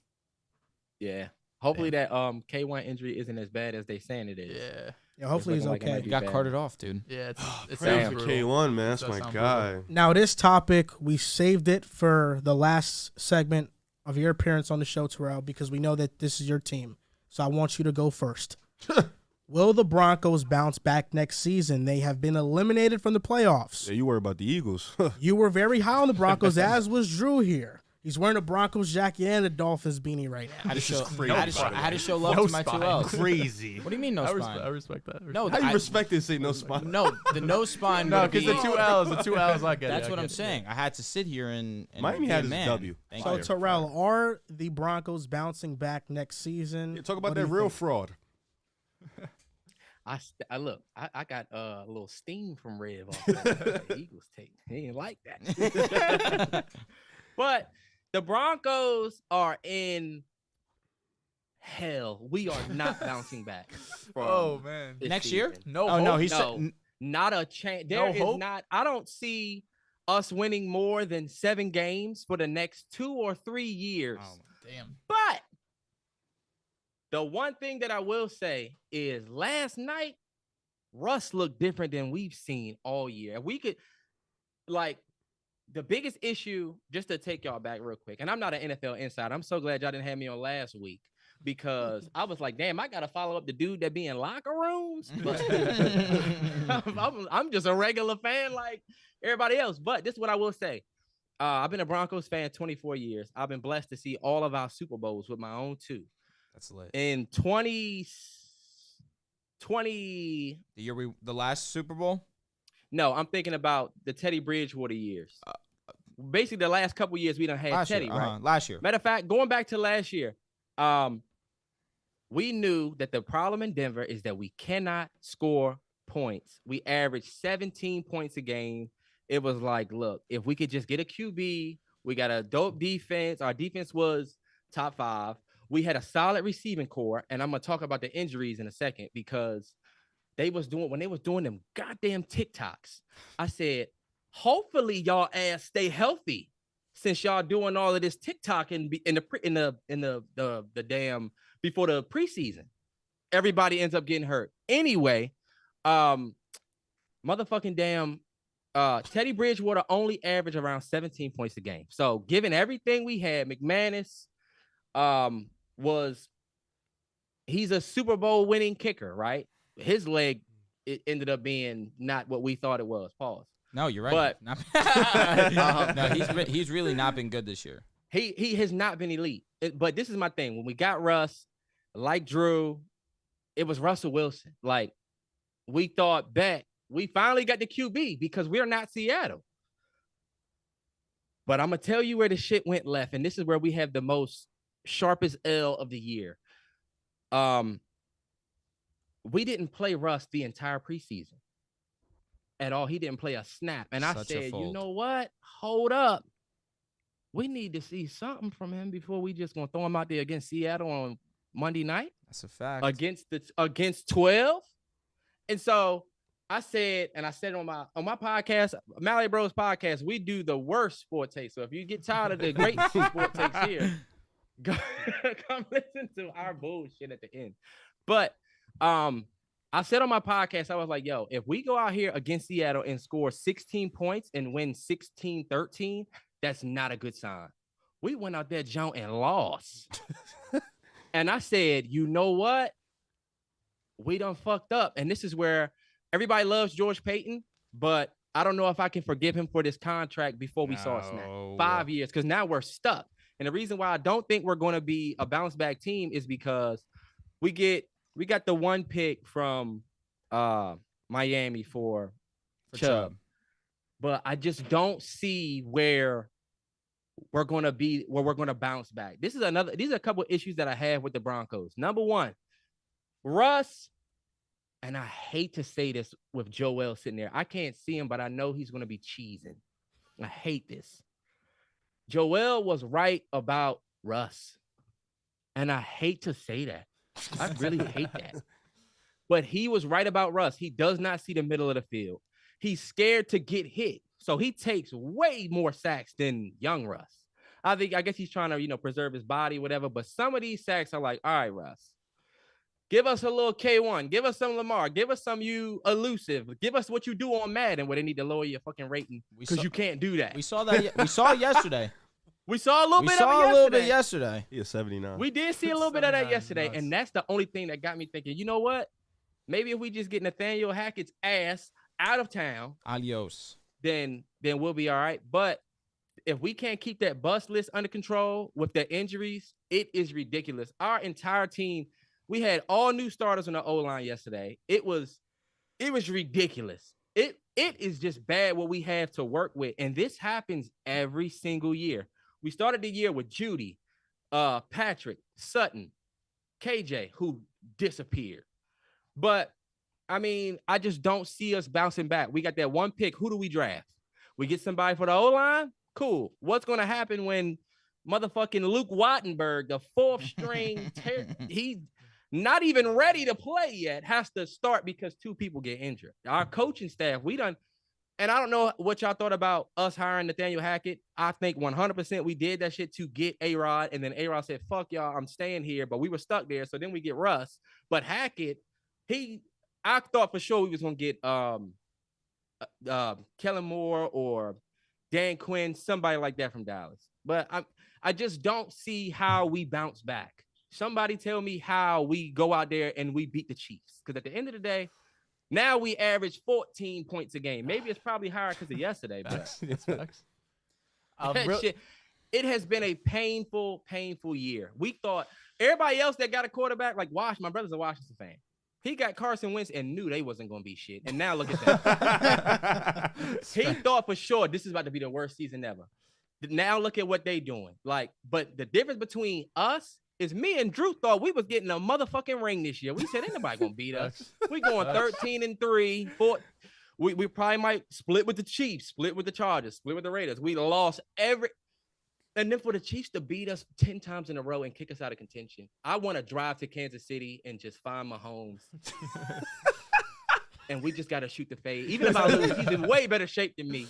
Yeah. Hopefully that K1 injury isn't as bad as they saying it is. Yeah. Yeah, hopefully he's looking like it okay. might You got bad. carted off, dude. Yeah, it's Pray sounds for brutal. K1, man. It That's does my sound guy. brutal. Now, this topic, we saved it for the last segment of your appearance on the show, Terrell, because we know that this is your team. So I want you to go first. Will the Broncos bounce back next season? They have been eliminated from the playoffs. Yeah, you worry about the Eagles. You were very high on the Broncos, as was Drew here. He's wearing a Broncos jacket and a Dolphins beanie right now. I had to show, crazy. I had to show love No to my spine. 2Ls. Crazy. What do you mean no I spine? respect that. No, How you I- respect this? Say no spine. No, the no spine. No, would because be- the 2 L's, I get it. That's I what get I'm it. saying. I had to sit here and Miami be had a his man. W. Thank So, you. Terrell, are the Broncos bouncing back next season? Yeah, talk about What do that you real think? fraud. I got a little steam from Rev off the Eagles tape. He ain't like that. But the Broncos are in hell. We are not bouncing back. from Oh, man. this Next year? season. No, Oh no, hope. he No. said Not a chance. No There is hope? not. I don't see us winning more than 7 games for the next 2 or 3 years. Oh, damn. But the one thing that I will say is last night, Russ looked different than we've seen all year. And we could, like, the biggest issue, just to take y'all back real quick, and I'm not an NFL insider. I'm so glad y'all didn't have me on last week because I was like, damn, I got to follow up the dude that be in locker rooms. But I'm just a regular fan like everybody else. But this is what I will say. I've been a Broncos fan 24 years. I've been blessed to see all of our Super Bowls with my own 2. that's lit. In 20, The last Super Bowl. no, I'm thinking about the Teddy Bridgewater years. Basically, the last couple years we done had Last Teddy, year. right? Last year. Matter of fact, going back to last year, we knew that the problem in Denver is that we cannot score points. We averaged 17 points a game. It was like, look, if we could just get a QB, we got a dope defense. Our defense was top 5. We had a solid receiving core, and I'm gonna talk about the injuries in a second because when they was doing them goddamn TikToks. I said, hopefully y'all ass stay healthy since y'all doing all of this TikTok in the damn before the preseason. Everybody ends up getting hurt anyway. Motherfucking damn. Teddy Bridgewater only averaged around 17 points a game. So given everything we had, McManus he's a Super Bowl winning kicker, right? His leg it ended up being not what we thought it was. Pause. No, you're right. But No, he's really not been good this year. He has not been elite. But this is my thing. When we got Russ, like Drew, it was Russell Wilson. Like we thought back, we finally got the QB because we're not Seattle. But I'm gonna tell you where the shit went left, and this is where we have the most sharpest L of the year. We didn't play Russ the entire preseason at all. He didn't play a snap. And I Such a said, you fold. know what? Hold up. we need to see something from him before we just gonna throw him out there against Seattle on Monday night. That's a fact. Against 12. And so I said on my podcast, Mallory Bros Podcast, we do the worst sport takes. So if you get tired of the great sport takes here, come listen to our bullshit at the end. But I said on my podcast, I was like, yo, if we go out here against Seattle and score 16 points and win 16-13, that's not a good sign. We went out there, John, and lost. And I said, you know what? We done fucked up. And this is where everybody loves George Payton, but I don't know if I can forgive him for this contract before we saw a snap. 5 years, because now we're stuck. And the reason why I don't think we're going to be a bounce back team is because we got the one pick from Miami for Chubb. But I just don't see where we're going to bounce back. These are a couple of issues that I have with the Broncos. Number one, Russ, and I hate to say this with Joel sitting there. I can't see him, but I know he's going to be cheesing. I hate this. Joel was right about Russ. And I hate to say that. I really hate that. But he was right about Russ. He does not see the middle of the field. He's scared to get hit. So he takes way more sacks than young Russ. I guess he's trying to, preserve his body, whatever. But some of these sacks are like, all right, Russ, give us a little K1. Give us some Lamar. Give us some you elusive. Give us what you do on Madden where they need to lower your fucking rating because you can't do that. We saw that. We saw it yesterday. We saw a little bit yesterday. He is 79. We did see a little bit of that yesterday, and that's the only thing that got me thinking, you know what? Maybe if we just get Nathaniel Hackett's ass out of town, adios, then we'll be all right. But if we can't keep that bust list under control with the injuries, it is ridiculous. Our entire team, we had all new starters on the O-line yesterday. It was ridiculous. It is just bad what we have to work with, and this happens every single year. We started the year with Judy, Patrick, Sutton, KJ, who disappeared. But, I mean, I just don't see us bouncing back. We got that one pick. Who do we draft? We get somebody for the O-line? Cool. What's going to happen when motherfucking Luke Wattenberg, the fourth string, he's not even ready to play yet, has to start because two people get injured. Our coaching staff, and I don't know what y'all thought about us hiring Nathaniel Hackett. I think 100% we did that shit to get A-Rod, and then A-Rod said, fuck y'all, I'm staying here, but we were stuck there, so then we get Russ. But Hackett, I thought for sure we was going to get Kellen Moore or Dan Quinn, somebody like that from Dallas. But I just don't see how we bounce back. Somebody tell me how we go out there and we beat the Chiefs. Because at the end of the day, now we average 14 points a game. Maybe it's probably higher because of yesterday. But it has been a painful, painful year. We thought everybody else that got a quarterback, like my brother's a Washington fan. He got Carson Wentz and knew they wasn't going to be shit. And now look at that. He thought for sure this is about to be the worst season ever. Now look at what they doing. But the difference between us is me and Drew thought we was getting a motherfucking ring this year. We said, ain't nobody going to beat us. We going 13-3. We probably might split with the Chiefs, split with the Chargers, split with the Raiders. We lost and then for the Chiefs to beat us 10 times in a row and kick us out of contention, I want to drive to Kansas City and just find Mahomes. And we just got to shoot the fade. Even if I lose, he's in way better shape than me.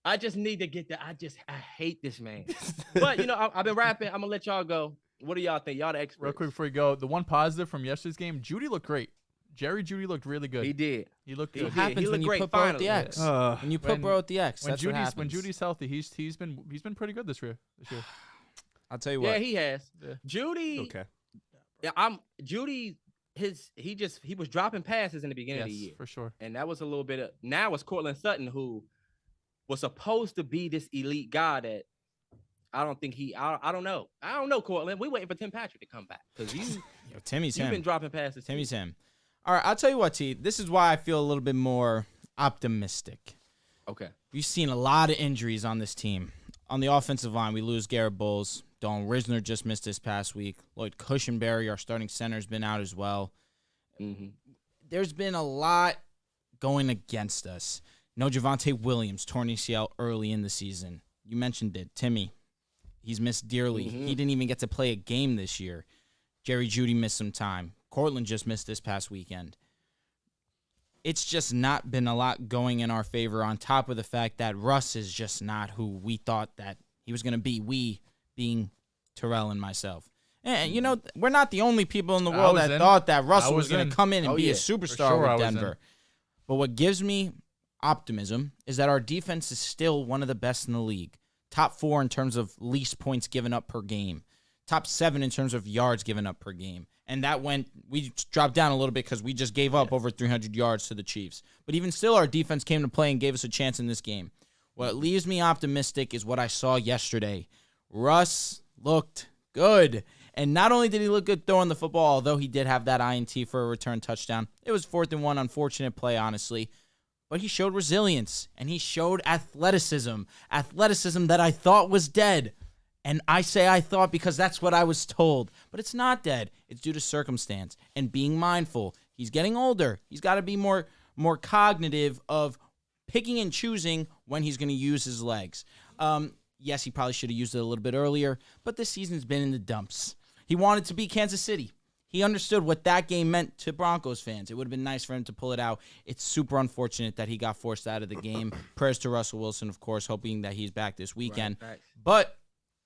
I just need to get that. I hate this man. But, I've been rapping. I'm going to let y'all go. What do y'all think? Y'all the experts. Real quick before you go, the one positive from yesterday's game, Judy looked great. Jerry Judy looked really good. He did. He looked good. What happens when you put Bro at the X? When you put Bro at the X, that's what happens. When Judy's healthy, he's been pretty good this year. I'll tell you what. Yeah, he has. Yeah. Judy. Okay. Yeah, Judy. He was dropping passes in the beginning of the year for sure, and that was a little bit of. Now it's Cortland Sutton who was supposed to be this elite guy that I don't think I don't know. I don't know, Cortland. We waiting for Tim Patrick to come back because Timmy's you've been dropping passes. Timmy's him. All right, I'll tell you what, T. This is why I feel a little bit more optimistic. Okay. We've seen a lot of injuries on this team. On the offensive line, we lose Garrett Bowles. Don Risner just missed this past week. Lloyd Cushenberry, our starting center, has been out as well. Mm-hmm. There's been a lot going against us. No Javonte Williams, torn ACL early in the season. You mentioned it. Timmy, He's missed dearly. He didn't even get to play a game this year. Jerry Jeudy missed some time. Cortland just missed this past weekend. It's just not been a lot going in our favor, on top of the fact that Russ is just not who we thought that he was going to be, we being Terrell and myself. And, you know, we're not the only people in the world that thought that Russell was going to come in and be a superstar with Denver. But what gives me optimism is that our defense is still one of the best in the league. Top 4 in terms of least points given up per game. Top 7 in terms of yards given up per game. And we dropped down a little bit because we just gave up over 300 yards to the Chiefs. But even still, our defense came to play and gave us a chance in this game. What leaves me optimistic is what I saw yesterday. Russ looked good. And not only did he look good throwing the football, although he did have that INT for a return touchdown. It was 4th and 1, unfortunate play, honestly. But he showed resilience, and he showed athleticism. Athleticism that I thought was dead. And I say I thought because that's what I was told. But it's not dead. It's due to circumstance and being mindful. He's getting older. He's got to be more cognitive of picking and choosing when he's going to use his legs. Yes, he probably should have used it a little bit earlier, but this season's been in the dumps. He wanted to beat Kansas City. He understood what that game meant to Broncos fans. It would have been nice for him to pull it out. It's super unfortunate that he got forced out of the game. Prayers to Russell Wilson, of course, hoping that he's back this weekend. Right. But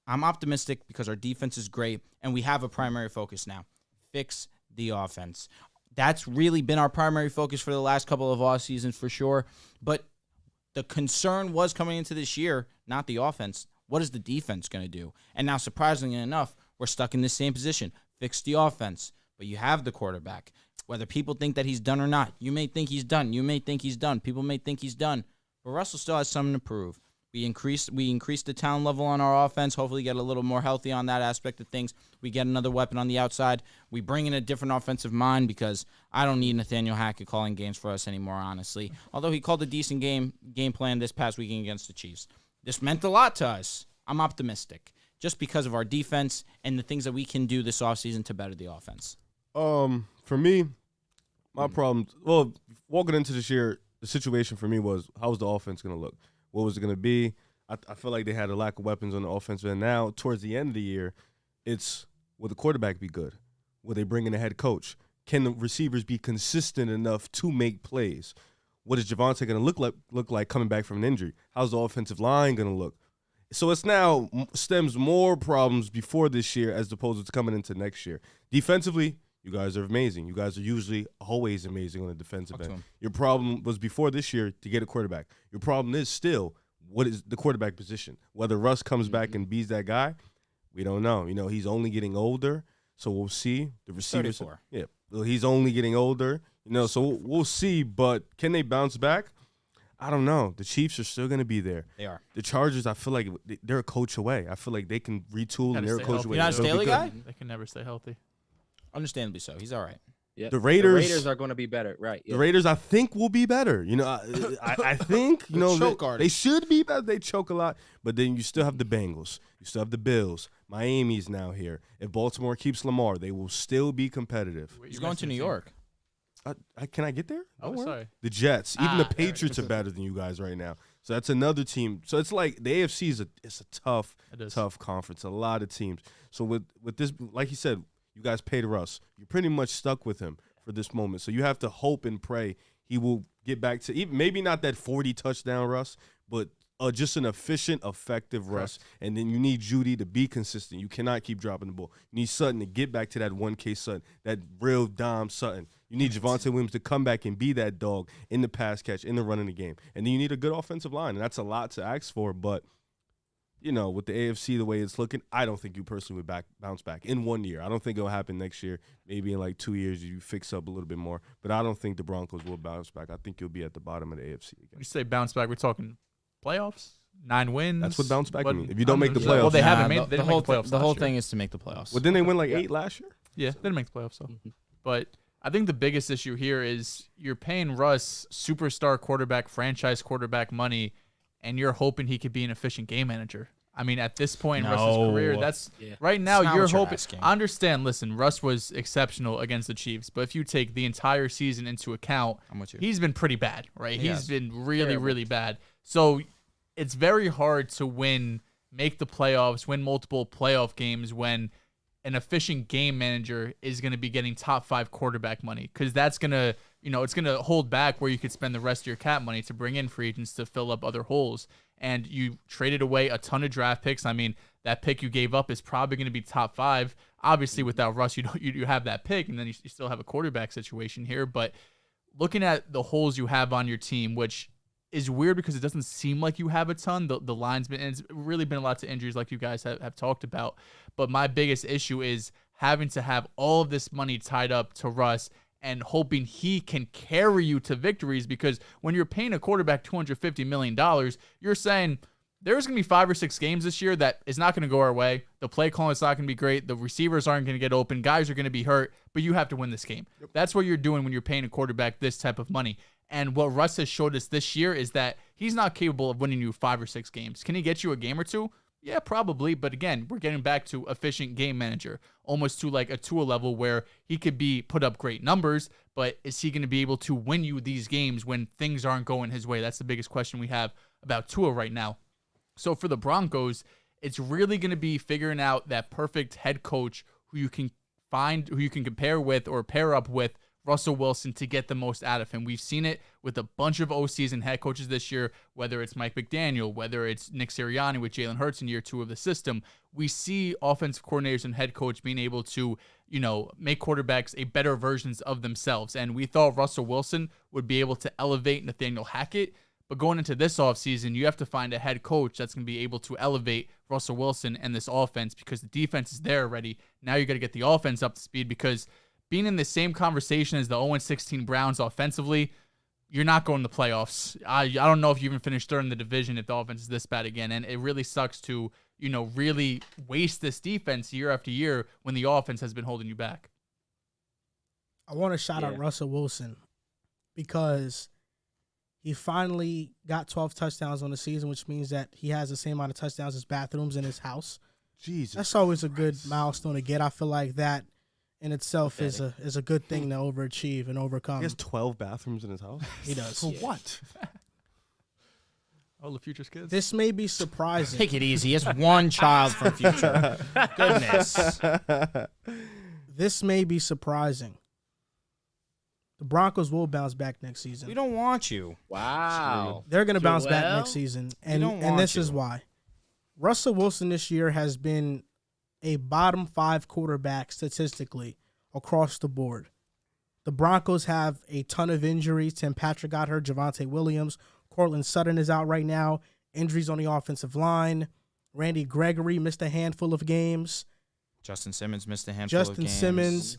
I'm optimistic because our defense is great, and we have a primary focus now. Fix the offense. That's really been our primary focus for the last couple of off seasons for sure. But the concern was coming into this year, not the offense. What is the defense going to do? And now, surprisingly enough, we're stuck in the same position. Fix the offense. But you have the quarterback. Whether people think that he's done or not, you may think he's done. You may think he's done. People may think he's done. But Russell still has something to prove. We increased the talent level on our offense, hopefully get a little more healthy on that aspect of things. We get another weapon on the outside. We bring in a different offensive mind because I don't need Nathaniel Hackett calling games for us anymore, honestly. Although he called a decent game plan this past weekend against the Chiefs. This meant a lot to us. I'm optimistic just because of our defense and the things that we can do this offseason to better the offense. For me, my problem, walking into this year, the situation for me was, how was the offense going to look? What was it going to be? I feel like they had a lack of weapons on the offense. And now, towards the end of the year, it's, will the quarterback be good? Will they bring in a head coach? Can the receivers be consistent enough to make plays? What is Javonte going to look like coming back from an injury? How's the offensive line going to look? So it's now stems more problems before this year as opposed to coming into next year. Defensively, you guys are amazing. You guys are usually always amazing on the defensive end. Your problem was before this year to get a quarterback. Your problem is still, what is the quarterback position? Whether Russ comes back and beats that guy, we don't know. You know, he's only getting older, so we'll see. The receivers, 34. Yeah, well, he's only getting older. You know, so we'll see. But can they bounce back? I don't know. The Chiefs are still going to be there. They are. The Chargers, I feel like they're a coach away. I feel like they can retool and they're a coach away. You're not a Staley guy? They can never stay healthy. Understandably so. He's all right. Yeah. The Raiders are going to be better, right? Yeah. The Raiders, I think, will be better. You know, I think, you know, they should be better. They choke a lot. But then you still have the Bengals. You still have the Bills. Miami's now here. If Baltimore keeps Lamar, they will still be competitive. He's going to New York. Can I get there? Oh, sorry. The Jets. Even the Patriots are better than you guys right now. So that's another team. So it's like the AFC is a tough conference. A lot of teams. So with this, like you said, you guys paid Russ. You're pretty much stuck with him for this moment. So you have to hope and pray he will get back to even maybe not that 40 touchdown Russ, but just an efficient, effective Russ. And then you need Jeudy to be consistent. You cannot keep dropping the ball. You need Sutton to get back to that 1K Sutton, that real Dom Sutton. You need Javonte Williams to come back and be that dog in the pass catch, in the running the game. And then you need a good offensive line. And that's a lot to ask for. But, you know, with the AFC the way it's looking, I don't think you personally would bounce back in 1 year. I don't think it'll happen next year. Maybe in like 2 years you fix up a little bit more. But I don't think the Broncos will bounce back. I think you'll be at the bottom of the AFC again. When you say bounce back, we're talking playoffs? 9 wins? That's what bounce back means. If you don't make the playoffs. Well, they haven't made the whole playoffs. The whole thing is to make the playoffs. Well, didn't they win like 8 last year? Yeah, they didn't make the playoffs, so. But I think the biggest issue here is you're paying Russ superstar quarterback, franchise quarterback money, and you're hoping he could be an efficient game manager. I mean, at this point in Russ's career, right now you're hoping. I understand. Listen, Russ was exceptional against the Chiefs, but if you take the entire season into account, he's been pretty bad, right? He's been really, really bad. So it's very hard to win make the playoffs, win multiple playoff games when an efficient game manager is going to be getting top 5 quarterback money, because that's going to, it's going to hold back where you could spend the rest of your cap money to bring in free agents to fill up other holes. And you traded away a ton of draft picks. I mean, that pick you gave up is probably going to be top 5. Obviously, without Russ, you have that pick, and then you still have a quarterback situation here. But looking at the holes you have on your team, which is weird because it doesn't seem like you have a ton. The line's been, and it's really been a lot of injuries like you guys have talked about. But my biggest issue is having to have all of this money tied up to Russ and hoping he can carry you to victories, because when you're paying a quarterback $250 million, you're saying there's going to be 5 or 6 games this year that is not going to go our way. The play calling is not going to be great. The receivers aren't going to get open. Guys are going to be hurt, but you have to win this game. Yep. That's what you're doing when you're paying a quarterback this type of money. And what Russ has showed us this year is that he's not capable of winning you 5 or 6 games. Can he get you a game or 2? Yeah, probably. But again, we're getting back to efficient game manager, almost to like a Tua level where he could put up great numbers, but is he going to be able to win you these games when things aren't going his way? That's the biggest question we have about Tua right now. So for the Broncos, it's really going to be figuring out that perfect head coach who you can compare with or pair up with Russell Wilson to get the most out of him. We've seen it with a bunch of OCs and head coaches this year, whether it's Mike McDaniel, whether it's Nick Sirianni with Jalen Hurts in year 2 of the system. We see offensive coordinators and head coach being able to, make quarterbacks a better versions of themselves. And we thought Russell Wilson would be able to elevate Nathaniel Hackett. But going into this offseason, you have to find a head coach that's going to be able to elevate Russell Wilson and this offense, because the defense is there already. Now you got to get the offense up to speed, because being in the same conversation as the 0-16 Browns offensively, you're not going to the playoffs. I don't know if you even finish third in the division if the offense is this bad again. And it really sucks to, really waste this defense year after year when the offense has been holding you back. I want to shout out Russell Wilson because he finally got 12 touchdowns on the season, which means that he has the same amount of touchdowns as bathrooms in his house. Jesus, that's always a good milestone to get. I feel like that in itself is a good thing to overachieve and overcome. He has 12 bathrooms in his house? He does. For what? Oh, the future's kids. This may be surprising. Take it easy. It's one child from future. Goodness. This may be surprising. The Broncos will bounce back next season. We don't want you. Wow. They're going to bounce back next season. And this is why. Russell Wilson this year has been a bottom 5 quarterback statistically across the board. The Broncos have a ton of injuries. Tim Patrick got hurt. Javonte Williams. Cortland Sutton is out right now. Injuries on the offensive line. Randy Gregory missed a handful of games. Justin Simmons missed a handful of games. Justin Simmons.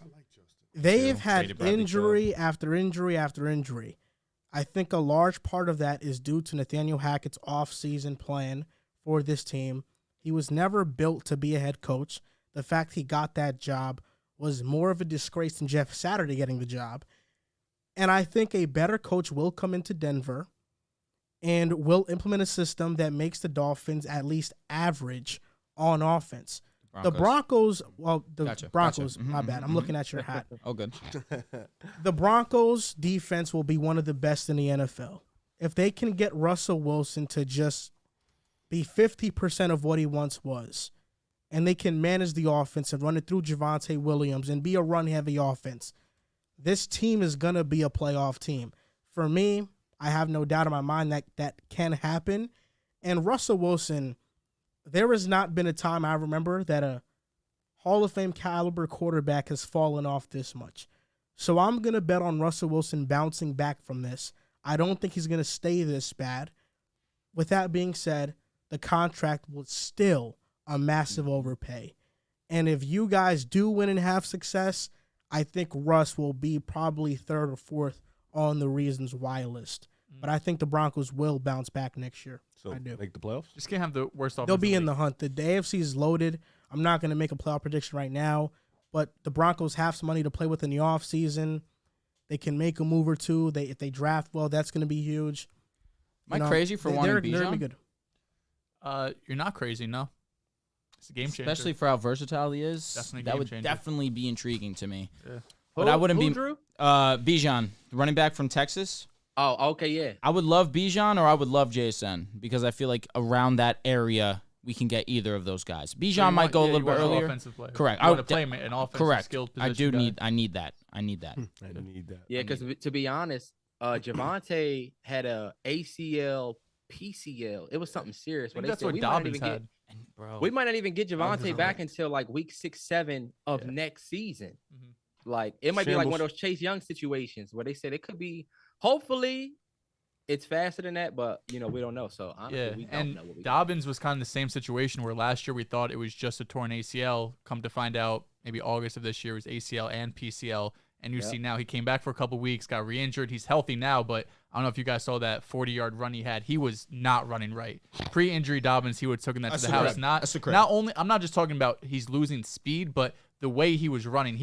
They've had injury after injury after injury. I think a large part of that is due to Nathaniel Hackett's off-season plan for this team. He was never built to be a head coach. The fact he got that job was more of a disgrace than Jeff Saturday getting the job. And I think a better coach will come into Denver and will implement a system that makes the Dolphins at least average on offense. The Broncos, my bad. I'm looking at your hat. Oh, good. The Broncos defense will be one of the best in the NFL. If they can get Russell Wilson to just be 50% of what he once was, and they can manage the offense and run it through Javonte Williams and be a run-heavy offense, this team is going to be a playoff team. For me, I have no doubt in my mind that that can happen. And Russell Wilson, there has not been a time I remember that a Hall of Fame caliber quarterback has fallen off this much. So I'm going to bet on Russell Wilson bouncing back from this. I don't think he's going to stay this bad. With that being said, the contract was still a massive overpay. And if you guys do win and have success, I think Russ will be probably 3rd or 4th on the reasons why list. But I think the Broncos will bounce back next year. So I do. Make the playoffs? Just can't have the worst offense. They'll be in the hunt. The AFC is loaded. I'm not going to make a playoff prediction right now, but the Broncos have some money to play with in the offseason. They can make a move or two. If they draft well, that's going to be huge. Am I crazy for wanting Bijan? They're good. You're not crazy, no. It's a game changer. Especially for how versatile he is. Definitely that would changer. definitely be intriguing to me. Yeah. But I wouldn't be Drew? Bijan, the running back from Texas. Oh, okay, yeah. I would love Bijan or I would love JSN because I feel like around that area we can get either of those guys. Bijan might go a little bit earlier. Offensive player. Correct. I want to play an offensive correct. skilled I position do guy. need. I need that. I need that. Yeah, because to be honest, Javonte had a ACL, PCL. It was something serious. I think They that's said what we might not Dobbins even had. Bro, we might not even get Javonte was back until like week 6, 7 of next season. Mhm. Like it might be like one Shambles. of those Chase Young situations where they said it could be. Hopefully, it's faster than that, but we don't know. So honestly, we don't know what we got. Dobbins was kind of the same situation where last year we thought it was just a torn ACL. Come to find out, maybe August of this year was ACL and PCL. And you see now he came back for a couple weeks, got re-injured. He's healthy now, but I don't know if you guys saw that 40-yard run he had. He was not running right. Pre-injury Dobbins, he would have taken that to the house. Not only, I'm not just talking about he's losing speed, but the way he was running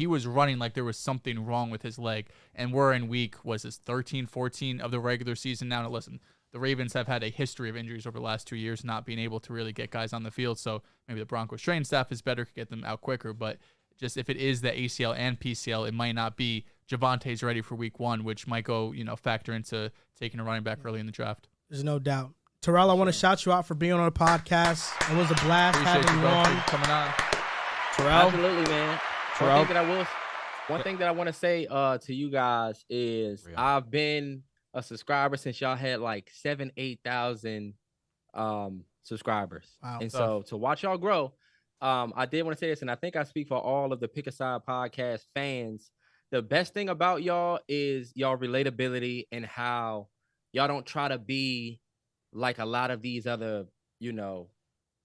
like there was something wrong with his leg. And we're in week, was this 13, 14 of the regular season now? Now listen, the Ravens have had a history of injuries over the last 2 years, not being able to really get guys on the field. So maybe the Broncos training staff is better, could get them out quicker, but just if it is the ACL and PCL, it might not be Javonte's ready for week 1, which might go, factor into taking a running back early in the draft. There's no doubt. Terrell, I want to shout you out for being on the podcast. It was a blast having you on. Coming on. Terrell, Absolutely, man. One thing that I want to say to you guys is I've been a subscriber since y'all had like 7,000-8,000 subscribers. Wow. And so to watch y'all grow, I did want to say this, and I think I speak for all of the Pick a Side podcast fans. The best thing about y'all is y'all relatability and how y'all don't try to be like a lot of these other,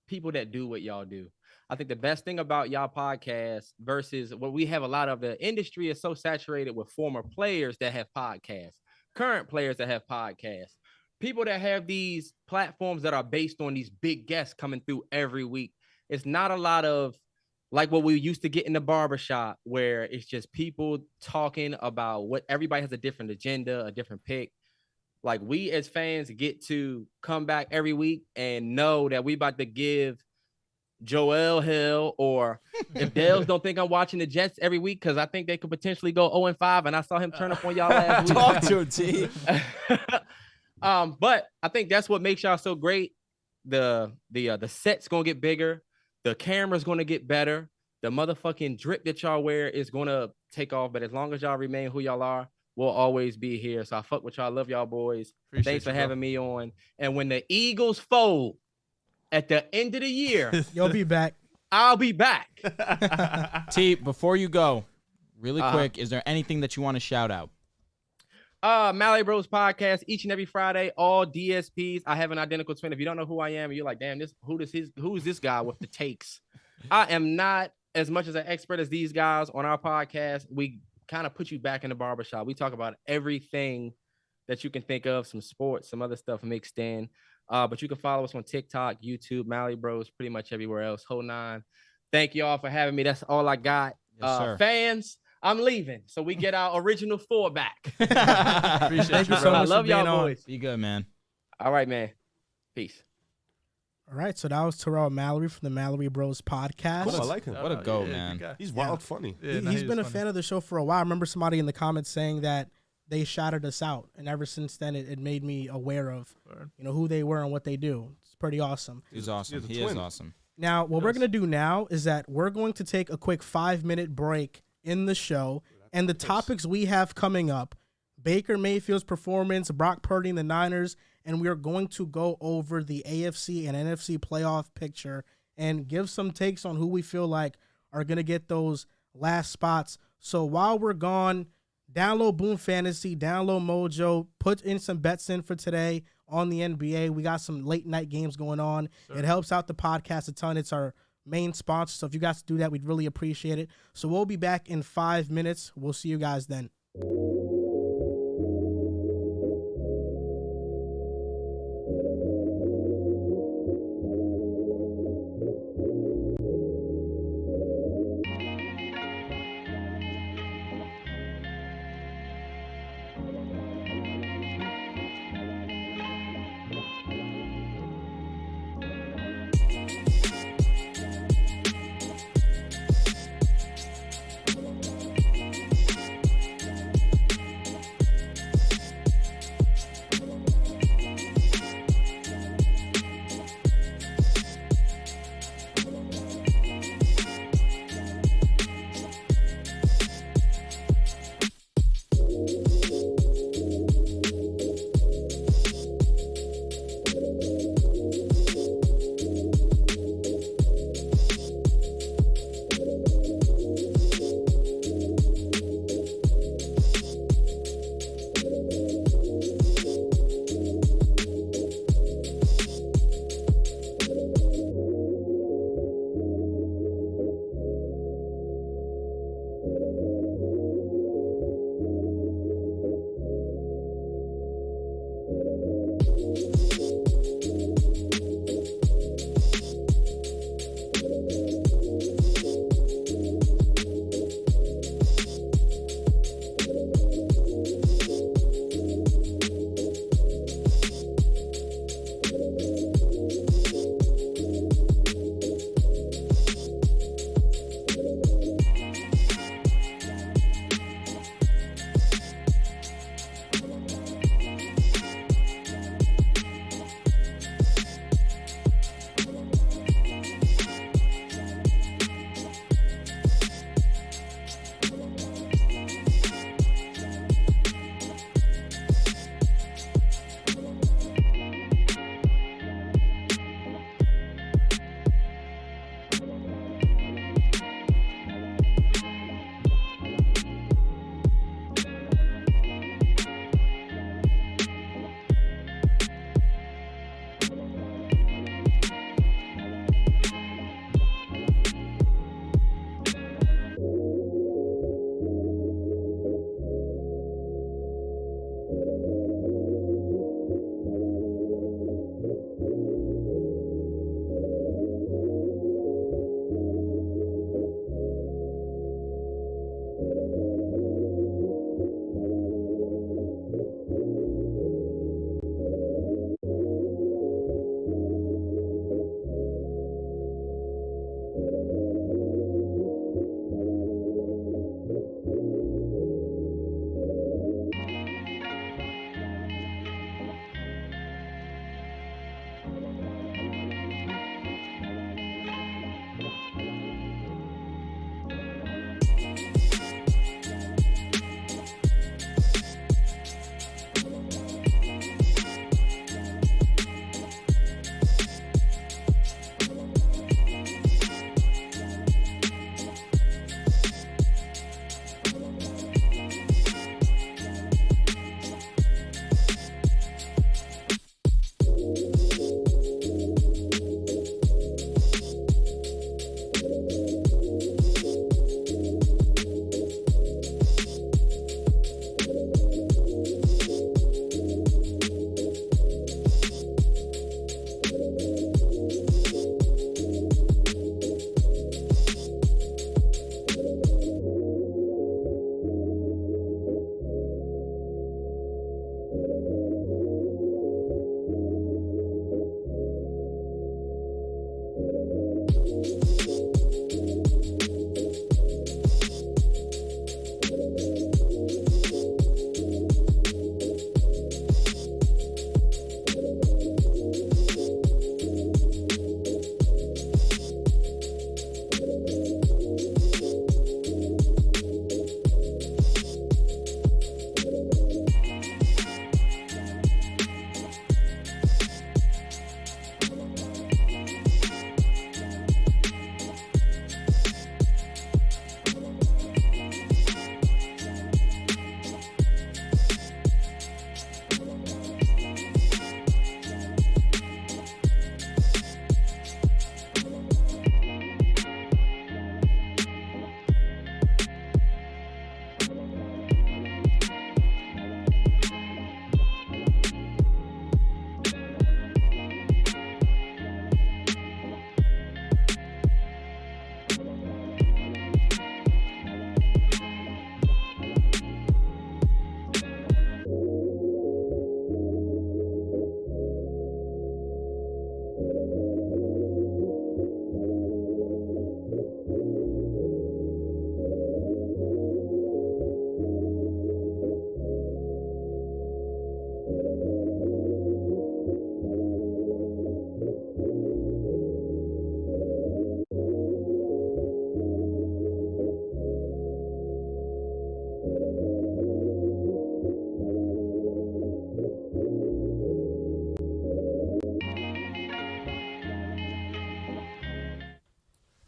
people that do what y'all do. I think the best thing about y'all podcast versus what we have a lot of, the industry is so saturated with former players that have podcasts, current players that have podcasts, people that have these platforms that are based on these big guests coming through every week. It's not a lot of like what we used to get in the barbershop where it's just people talking about what everybody has a different agenda, a different pick. Like we as fans get to come back every week and know that we about to give Joel hell, or if Dehls don't think I'm watching the Jets every week because I think they could potentially go 0-5, and I saw him turn up on y'all last week. talk to him, T. But I think that's what makes y'all so great. The set's gonna get bigger, the camera's gonna get better, the motherfucking drip that y'all wear is gonna take off. But as long as y'all remain who y'all are, we'll always be here. So I fuck with y'all. Love y'all boys. Thanks for having me on. And when the Eagles fold at the end of the year, You'll be back. I'll be back. T, before you go, really quick, is there anything that you want to shout out? Mallory Bros Podcast, each and every Friday, all DSPs. I have an identical twin. If you don't know who I am, you're like, damn, who's this guy with the takes? I am not as much as an expert as these guys on our podcast. We kind of put you back in the barbershop. We talk about everything that you can think of, some sports, some other stuff mixed in. But you can follow us on TikTok, YouTube, Mallory Bros, pretty much everywhere else. Whole nine. Thank you all for having me. That's all I got. Yes, sir. Fans, I'm leaving, so we get our original 4 back. Appreciate you, so bro. much I love for being y'all on. boys. Be good, man. All right, man. Peace. All right, so that was Terrell Mallory from the Mallory Bros Podcast. Cool, I like him. What a go, man. He's wild funny. Yeah, He's been a fan of the show for a while. I remember somebody in the comments saying that they shouted us out, and ever since then, it made me aware of who they were and what they do. It's pretty awesome. He's awesome. He's a He is twin. awesome. Now, what we're going to do now is that we're going to take a quick 5-minute break in the show, and the topics we have coming up, Baker Mayfield's performance, Brock Purdy and the Niners, and we are going to go over the AFC and NFC playoff picture and give some takes on who we feel like are going to get those last spots. So while we're gone, download Boom Fantasy, download Mojo, put in some bets in for today on the NBA. We got some late night games going on. Sure. It helps out the podcast a ton. It's our main sponsor. So if you guys do that, we'd really appreciate it. So we'll be back in 5 minutes. We'll see you guys then.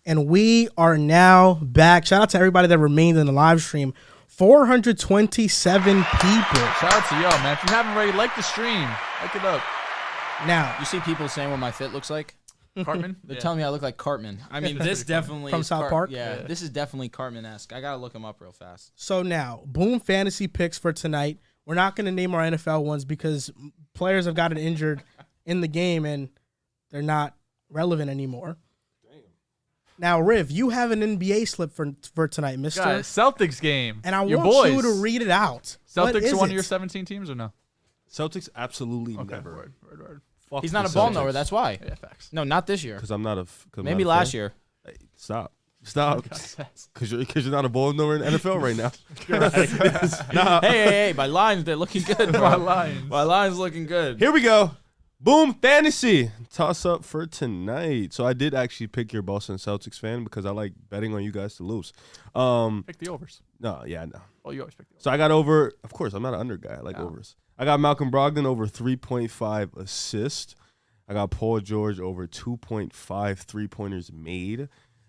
And we are now back. Shout out to everybody that remained in the live stream. 427 people. Shout out to y'all, man. If you haven't already, like the stream. Like it up. Now, You see people saying what my fit looks like? Cartman? They're telling me I look like Cartman. I mean, this definitely From is South Park? Yeah, this is definitely Cartman-esque. I gotta look him up real fast. so now, boom fantasy picks for tonight. We're not going to name our NFL ones because players have gotten injured in the game and they're not relevant anymore. Now, Riv, you have an NBA slip for tonight, mister. Guys, Celtics game. And I your want boys. you to read it out. What Celtics is are one of it? your 17 teams or no? Celtics absolutely Okay, never. word. Fuck He's not the a ball Celtics. knower. That's why. Yeah, facts. No, not this year. Because I'm not a. Maybe last year. Hey, stop. Because you're not a ball knower in NFL right now. Nah. Hey, my lines, they're looking good. Bro. My lines looking good. Here we go. Boom fantasy toss up for tonight. So I did actually pick your Boston Celtics fan because I like betting on you guys to lose. Pick the overs. No. Well, you always pick the overs. So I got over. Of course, I'm not an under guy. I like No. overs. I got Malcolm Brogdon over 3.5 assists. I got Paul George over 2.5 3-pointers made.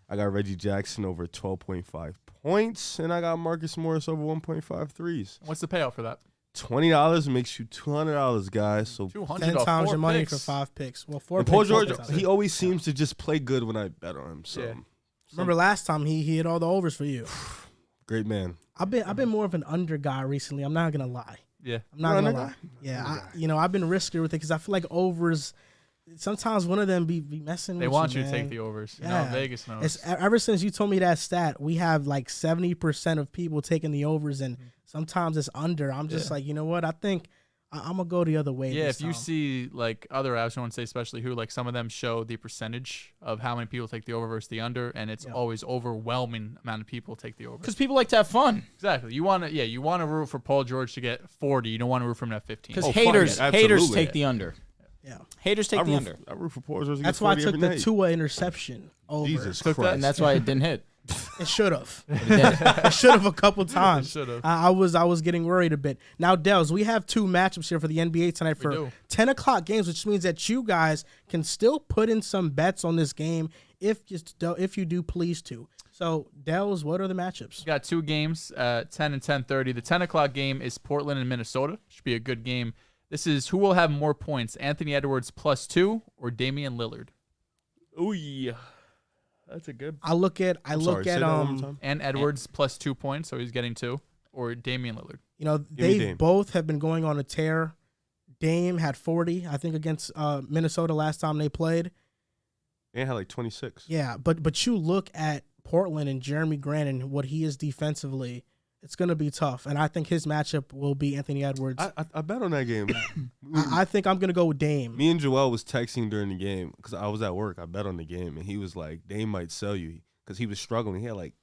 I got Reggie Jackson over 12.5 points, and I got Marcus Morris over 1.5 threes. What's the payout for that? $20 makes you $200, guys. So 200 10 off times 4 your money picks. for 5 picks. Well, 4 and picks. Paul 4 George, picks. he always seems to just play good when I bet on him. So Yeah. Remember last time he hit all the overs for you. great man. I've been more of an under guy recently. I'm not gonna lie. Yeah. I'm not You're gonna under lie. guy? Yeah, I've been riskier with it because I feel like overs. Sometimes one of them be messing. They with want you man. to take the overs. You know, Yeah. Vegas knows. It's ever since you told me that stat, we have like 70% of people taking the overs, and sometimes it's under. I'm just like, you know what? I think I'm gonna go the other way. Yeah, this if you time. see like other apps, I won't say especially who, like some of them show the percentage of how many people take the over versus the under, and it's always overwhelming amount of people take the over. Because people like to have fun. Exactly. You want to root for Paul George to get 40. You don't want to root for him at 15. Because Oh, fuck haters yeah, haters absolutely. take the under. yeah, Haters take the under. I root for Paul George. to that's get why I 40 took every the night. Tua interception over. Jesus Took that- Christ. And that's why it didn't hit. It should have. It did. It should have a couple times. should've. I was getting worried a bit. Now, Dehls, we have 2 matchups here for the NBA tonight for do. 10 o'clock games, which means that you guys can still put in some bets on this game if you do please to. So, Dehls, what are the matchups? Got 2 games, 10 and 10:30. The 10 o'clock game is Portland and Minnesota. Should be a good game. This is who will have more points, Anthony Edwards +2 or Damian Lillard. Ooh, yeah. That's a good. I look at Say that one more time. And Edwards +2 points, so he's getting 2, or Damian Lillard. you know, me they Dame. both have been going on a tear. Dame had 40, I think, against Minnesota last time they played. And had like 26. Yeah, but you look at Portland and Jeremy Grant and what he is defensively, it's going to be tough. And I think his matchup will be Anthony Edwards. I bet on that game. I think I'm going to go with Dame. Me and Joel was texting during the game because I was at work. I bet on the game, and he was like, Dame might sell you because he was struggling. He had like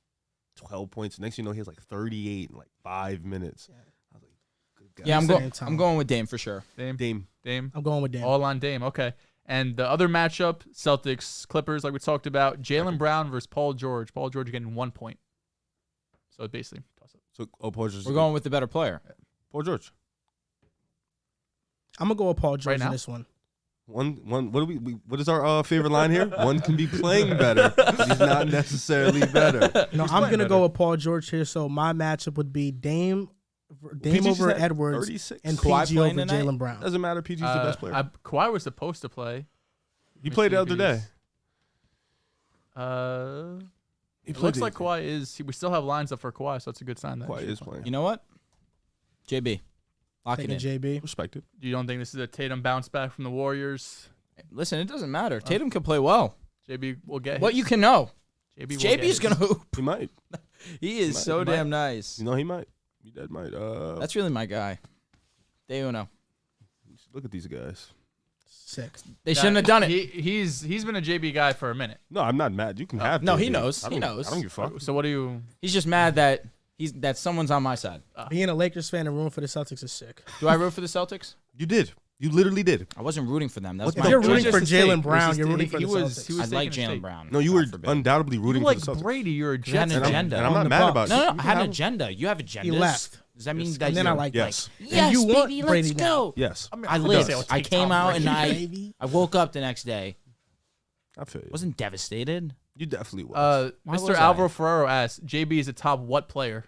12 points. Next thing you know, he has like 38 in like 5 minutes. Yeah. I was like, good guy. Yeah, Same time. I'm going with Dame for sure. Dame. I'm going with Dame. All on Dame. Okay. And the other matchup, Celtics Clippers, like we talked about, Jaylen Brown versus Paul George. Paul George getting 1 point. So basically, toss up. So, Paul George. We're going with the better player. Paul George. I'm going to go with Paul George Right now? in this one. One. What do we? What is our favorite line here? One can be playing better. He's not necessarily better. No, I'm going to go with Paul George here. So my matchup would be Dame PG over just had Edwards 36. and Kawhi PG playing over tonight? Jaylen Brown. Doesn't matter. PG's the best player. Kawhi was supposed to play. He played the other day. It looks like Kawhi is. We still have lines up for Kawhi, so it's a good sign that Kawhi he is should play. playing. You know what? JB. Lock it Taking in. JB. Respect it. You don't think this is a Tatum bounce back from the Warriors? Listen, it doesn't matter. Tatum can play well. JB will get What his. you can know. JB will get JB's his. going to hoop. He might. He is so He might. damn nice. You know, he might. He dead might. That's really my guy. They uno. Look at these guys. Sick. They shouldn't have done it. He's been a JB guy for a minute. No, I'm not mad. You can have. no, JB. he knows. I He don't- knows. I don't give a fuck. So what do you? He's just mad that someone's on my side. Being a Lakers fan and rooting for the Celtics is sick. Do I root for the Celtics? You did. You literally did. I wasn't rooting for them. That was What my If you're the- rooting for Just a Jaylen mistake. Brown, It was you're just- rooting for he the was- Celtics. he was I like taking a Jalen mistake. Brown. No, you God were forbid. undoubtedly rooting You for like the Celtics. Brady. You're a You had Jets an And I'm, fan. agenda. and I'm On not the mad Bucks. about No, it. no, I had an have- agenda. You have agendas. He left. Does that mean that And then I you're- like Yes. that. Yes, you want baby, Brady let's now. go. Yes. I lived. I came out and Baby. I woke up the next day. I feel you. Wasn't devastated. You definitely was. Why Mr. was Alvaro I? Ferrero asks, JB is a top what player?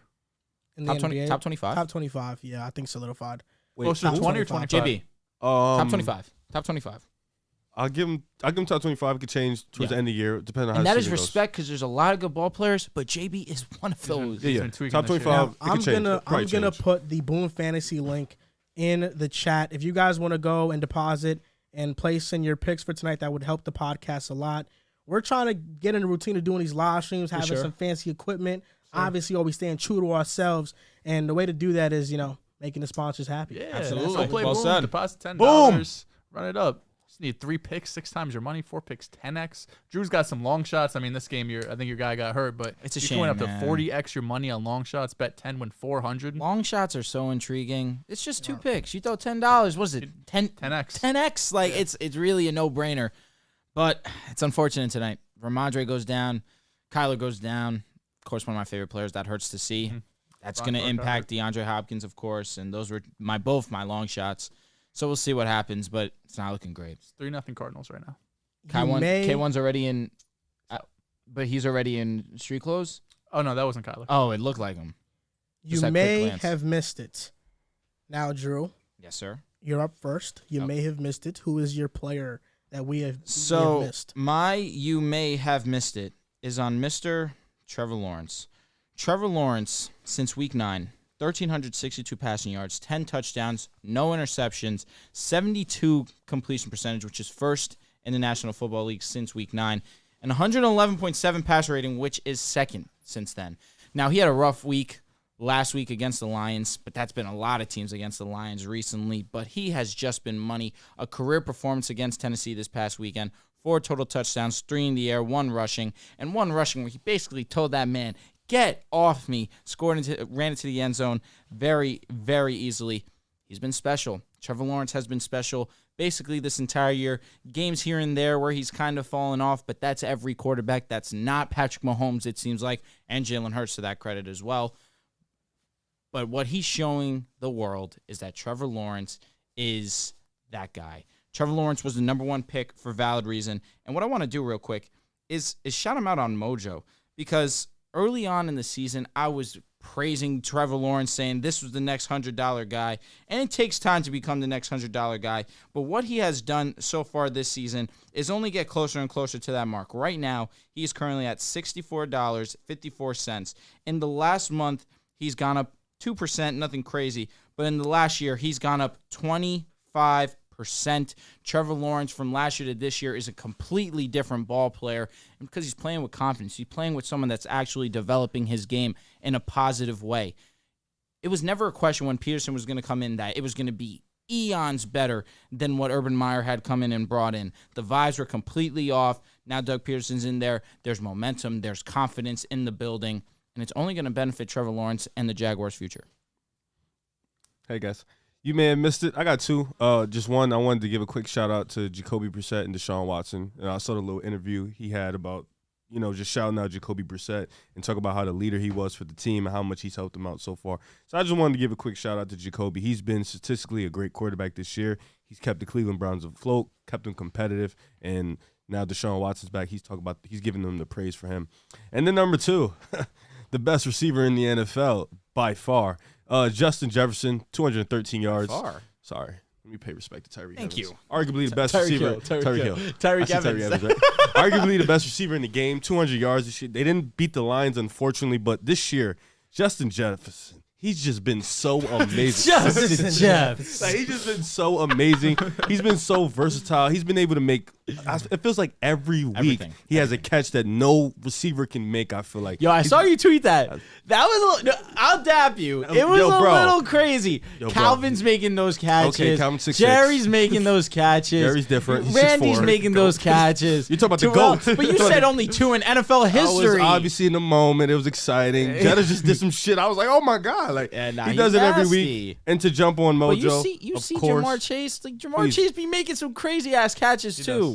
In the Top 20, NBA? top 25? Top 25. Yeah, I think solidified. Closer to top 20 or 25. 25? JB. Top 25. Top 25. I'll give him top 25. It could change towards the end of the year, depending on how And the that is season goes. respect because there's a lot of good ball players, but JB is one of those. He's Yeah, been tweaking top this year. 25. Now, It could change. It'll probably I'm gonna change. put the Boom Fantasy link in the chat. If you guys want to go and deposit and place in your picks for tonight, that would help the podcast a lot. We're trying to get in the routine of doing these live streams, having sure. some fancy equipment. Obviously, always staying true to ourselves, and the way to do that is, making the sponsors happy. Yeah, Absolutely. Go play Well Boom. said. Deposit $10. Boom. Run it up. Just need 3 picks, 6 times your money, 4 picks, 10x. Drew's got some long shots. I mean, this game, I think your guy got hurt, but It's a you shame, can win up man. to 40x your money on long shots. Bet 10, win 400. Long shots are so intriguing. It's just 2 picks. You throw $10. What is it? 10x. 10x. Like it's really a no-brainer. But it's unfortunate tonight. Ramondre goes down. Kyler goes down. Of course, one of my favorite players. That hurts to see. That's going to Brock impact DeAndre Hopkins, of course, and those were both my long shots. So we'll see what happens, but it's not looking great. It's 3-0 Cardinals right now. K1's already in, but he's already in street clothes. Oh, no, that wasn't Kyler. Oh, it looked like him. You Just that quick may glance. have missed it. Now, Drew, Yes, sir. you're up first. You may have missed it. Who is your player that we have So missed? you may have missed it is on Mr. Trevor Lawrence. Trevor Lawrence, since week 9, 1,362 passing yards, 10 touchdowns, no interceptions, 72 completion percentage, which is first in the National Football League since week 9, and 111.7 passer rating, which is second since then. Now, he had a rough week last week against the Lions, but that's been a lot of teams against the Lions recently, but he has just been money. A career performance against Tennessee this past weekend, 4 total touchdowns, 3 in the air, 1 rushing, and 1 rushing where he basically told that man, get off me, ran into the end zone very, very easily. He's been special. Trevor Lawrence has been special basically this entire year. Games here and there where he's kind of fallen off, but that's every quarterback. That's not Patrick Mahomes, it seems like, and Jalen Hurts to that credit as well. But what he's showing the world is that Trevor Lawrence is that guy. Trevor Lawrence was the number 1 pick for valid reason. And what I want to do real quick is shout him out on Mojo, because early on in the season, I was praising Trevor Lawrence, saying this was the next $100 guy. And it takes time to become the next $100 guy. But what he has done so far this season is only get closer and closer to that mark. Right now, he is currently at $64.54. In the last month, he's gone up 2%, nothing crazy. But in the last year, he's gone up 25%. Trevor Lawrence from last year to this year is a completely different ball player, and because he's playing with confidence. He's playing with someone that's actually developing his game in a positive way. It was never a question when Peterson was going to come in that it was going to be eons better than what Urban Meyer had come in and brought in. The vibes were completely off. Now Doug Peterson's in there. There's momentum. There's confidence in the building, and it's only going to benefit Trevor Lawrence and the Jaguars' future. Hey, guys. You may have missed it. I got 2. Just one, I wanted to give a quick shout-out to Jacoby Brissett and Deshaun Watson. And I saw the little interview he had about, just shouting out Jacoby Brissett and talk about how the leader he was for the team and how much he's helped them out so far. So I just wanted to give a quick shout-out to Jacoby. He's been statistically a great quarterback this year. He's kept the Cleveland Browns afloat, kept them competitive, and now Deshaun Watson's back. He's giving them the praise for him. And then number 2, the best receiver in the NFL by far, Justin Jefferson, 213 yards. Far. Sorry. Let me pay respect to Tyreek Thank Evans. you. Arguably the best Tyreek receiver. Hill, Tyreek Hill. Tyreek I said Evans. right? Arguably the best receiver in the game, 200 yards. They didn't beat the Lions, unfortunately, but this year, Justin Jefferson, he's just been so amazing. Justin Jeff. Like, he's just been so amazing. He's been so versatile. He's been able to make, it feels like every week Everything. he has a catch that no receiver can make, I feel like. Yo, I saw you tweet that. That was a little, I'll dap you. It was Yo, a bro. little crazy. Yo, bro. Calvin's making those catches. Okay, Calvin's 6'6". Jerry's making those catches. Jerry's different. He's Randy's 6'4". making those catches. You're talking about the Terrell, GOAT. But you said only 2 in NFL history. I was obviously in the moment. It was exciting. Jetta just did some shit. I was like, oh my God. Like, Yeah, nah, he does he's it every nasty. week. And to jump on Mojo, But you see of course. Jamar Chase. Like Jamar Please. Chase be making some crazy ass catches too.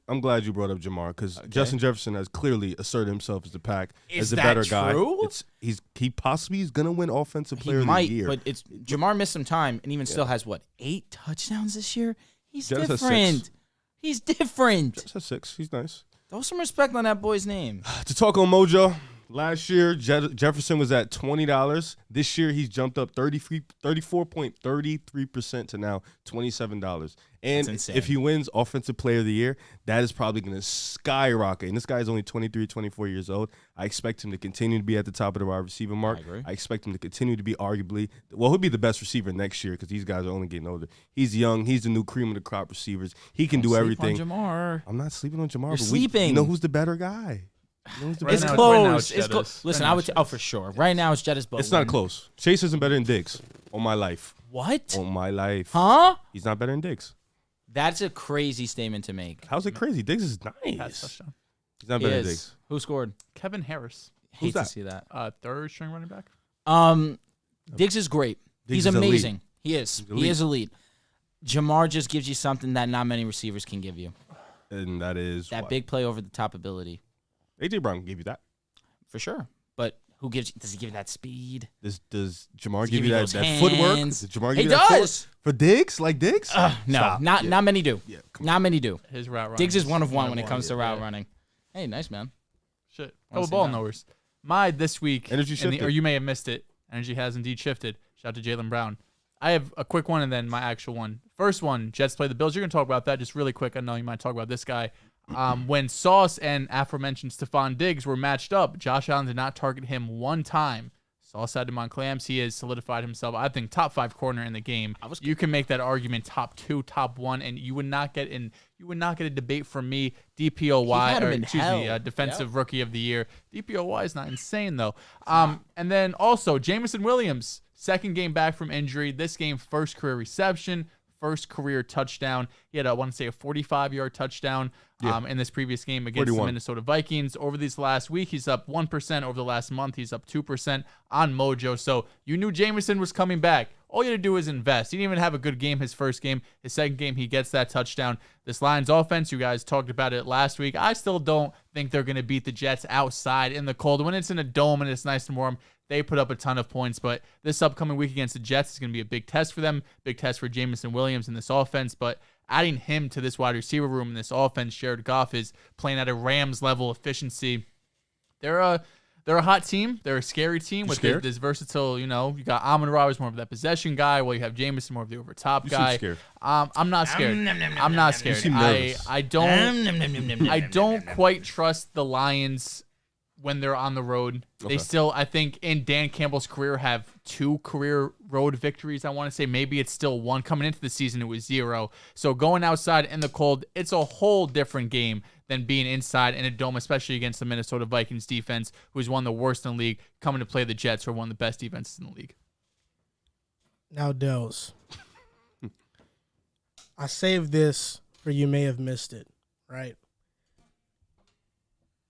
I'm glad you brought up Jamar because Justin Jefferson has clearly asserted himself as the pack, Is as the that better guy. true? He possibly is gonna win Offensive He Player might, of the Year. but it's Jamar missed some time and even still has what 8 touchdowns this year. He's Jettis has different. 6. He's different. Just has 6. He's nice. Throw some respect on that boy's name. To talk on Mojo, last year Jefferson was at $20. This year he's jumped up 34.33% to now $27. And if he wins Offensive Player of the Year, that is probably going to skyrocket. And this guy's only 23, 24 years old. I expect him to continue to be at the top of the wide receiver mark. I agree. I expect him to continue to be arguably, well, he'll be the best receiver next year because these guys are only getting older. He's young. He's the new cream of the crop receivers. He can do everything. On Jamar. I'm not sleeping on Jamar. You're but sleeping. You know who's the better guy? Right now Close. it's It's close. Listen, I would. For sure. Right now it's Jettis. It's not close. Chase isn't better than Diggs. On my life. What? On my life. Huh? He's not better than Diggs. That's a crazy statement to make. How's it crazy? Diggs is Pass nice. touchdown. He's not He better than is. Diggs. Who scored? Kevin Harris, Hate that? to see that. third string running back. Diggs is great. Diggs He's is elite. amazing. He is. elite. He is elite. Jamar just gives you something that not many receivers can give you. And that is That what? big play over the top ability. AJ Brown gave you that. For sure. But who gives? Does he give you that speed? Does Jamar Does he give you those that footwork? hands? Does Jamar He give you that footwork? does. For Diggs? Like Diggs? No, Stop. not Yeah. not many do. Yeah, come Not many do. His route running. Diggs is one of one when it comes to yeah. route running. Hey, nice man. Shit. Wanna Couple see ball that? knowers. My this week, Energy in the- shifted. or you may have missed it. Energy has indeed shifted. Shout out to Jaylen Brown. I have a quick one and then my actual one. First one, Jets play the Bills. You're going to talk about that just really quick. I know you might talk about this guy. When Sauce and aforementioned Stephon Diggs were matched up, Josh Allen did not target him one time. Sauce had him on clams. He has solidified himself, I think, top 5 corner in the game. You can make that argument top 2, top 1, and you would not get a debate from me. DPOY, had him or in excuse hell. me, defensive rookie of the year. DPOY is not insane though. And then also Jamison Williams, second game back from injury. This game, first career reception, first career touchdown. He had, I want to say, a 45-yard touchdown in this previous game against 41. the Minnesota Vikings. Over this last week, he's up 1%. Over the last month, he's up 2% on Mojo. So you knew Jamison was coming back. All you had to do is invest. He didn't even have a good game his first game. His second game, he gets that touchdown. This Lions offense, you guys talked about it last week. I still don't think they're going to beat the Jets outside in the cold. When it's in a dome and it's nice and warm, they put up a ton of points. But this upcoming week against the Jets is going to be a big test for them, big test for Jamison Williams in this offense. But adding him to this wide receiver room in this offense, Jared Goff is playing at a Rams level efficiency. They're a hot team. They're a scary team with this versatile, you got Amon-Ra is more of that possession guy, while you have Jamison more of the over top guy. Seem scared. I'm not scared. I'm not scared. You seem nervous. I don't quite trust the Lions when they're on the road. Okay. They still, I think, in Dan Campbell's career, have 2 career road victories. I want to say maybe it's still 1. Coming into the season, it was 0. So going outside in the cold, it's a whole different game than being inside in a dome, especially against the Minnesota Vikings defense, who's one of the worst in the league, coming to play the Jets, who are one of the best defenses in the league. Now, Dehls, I saved this for you may have missed it, right?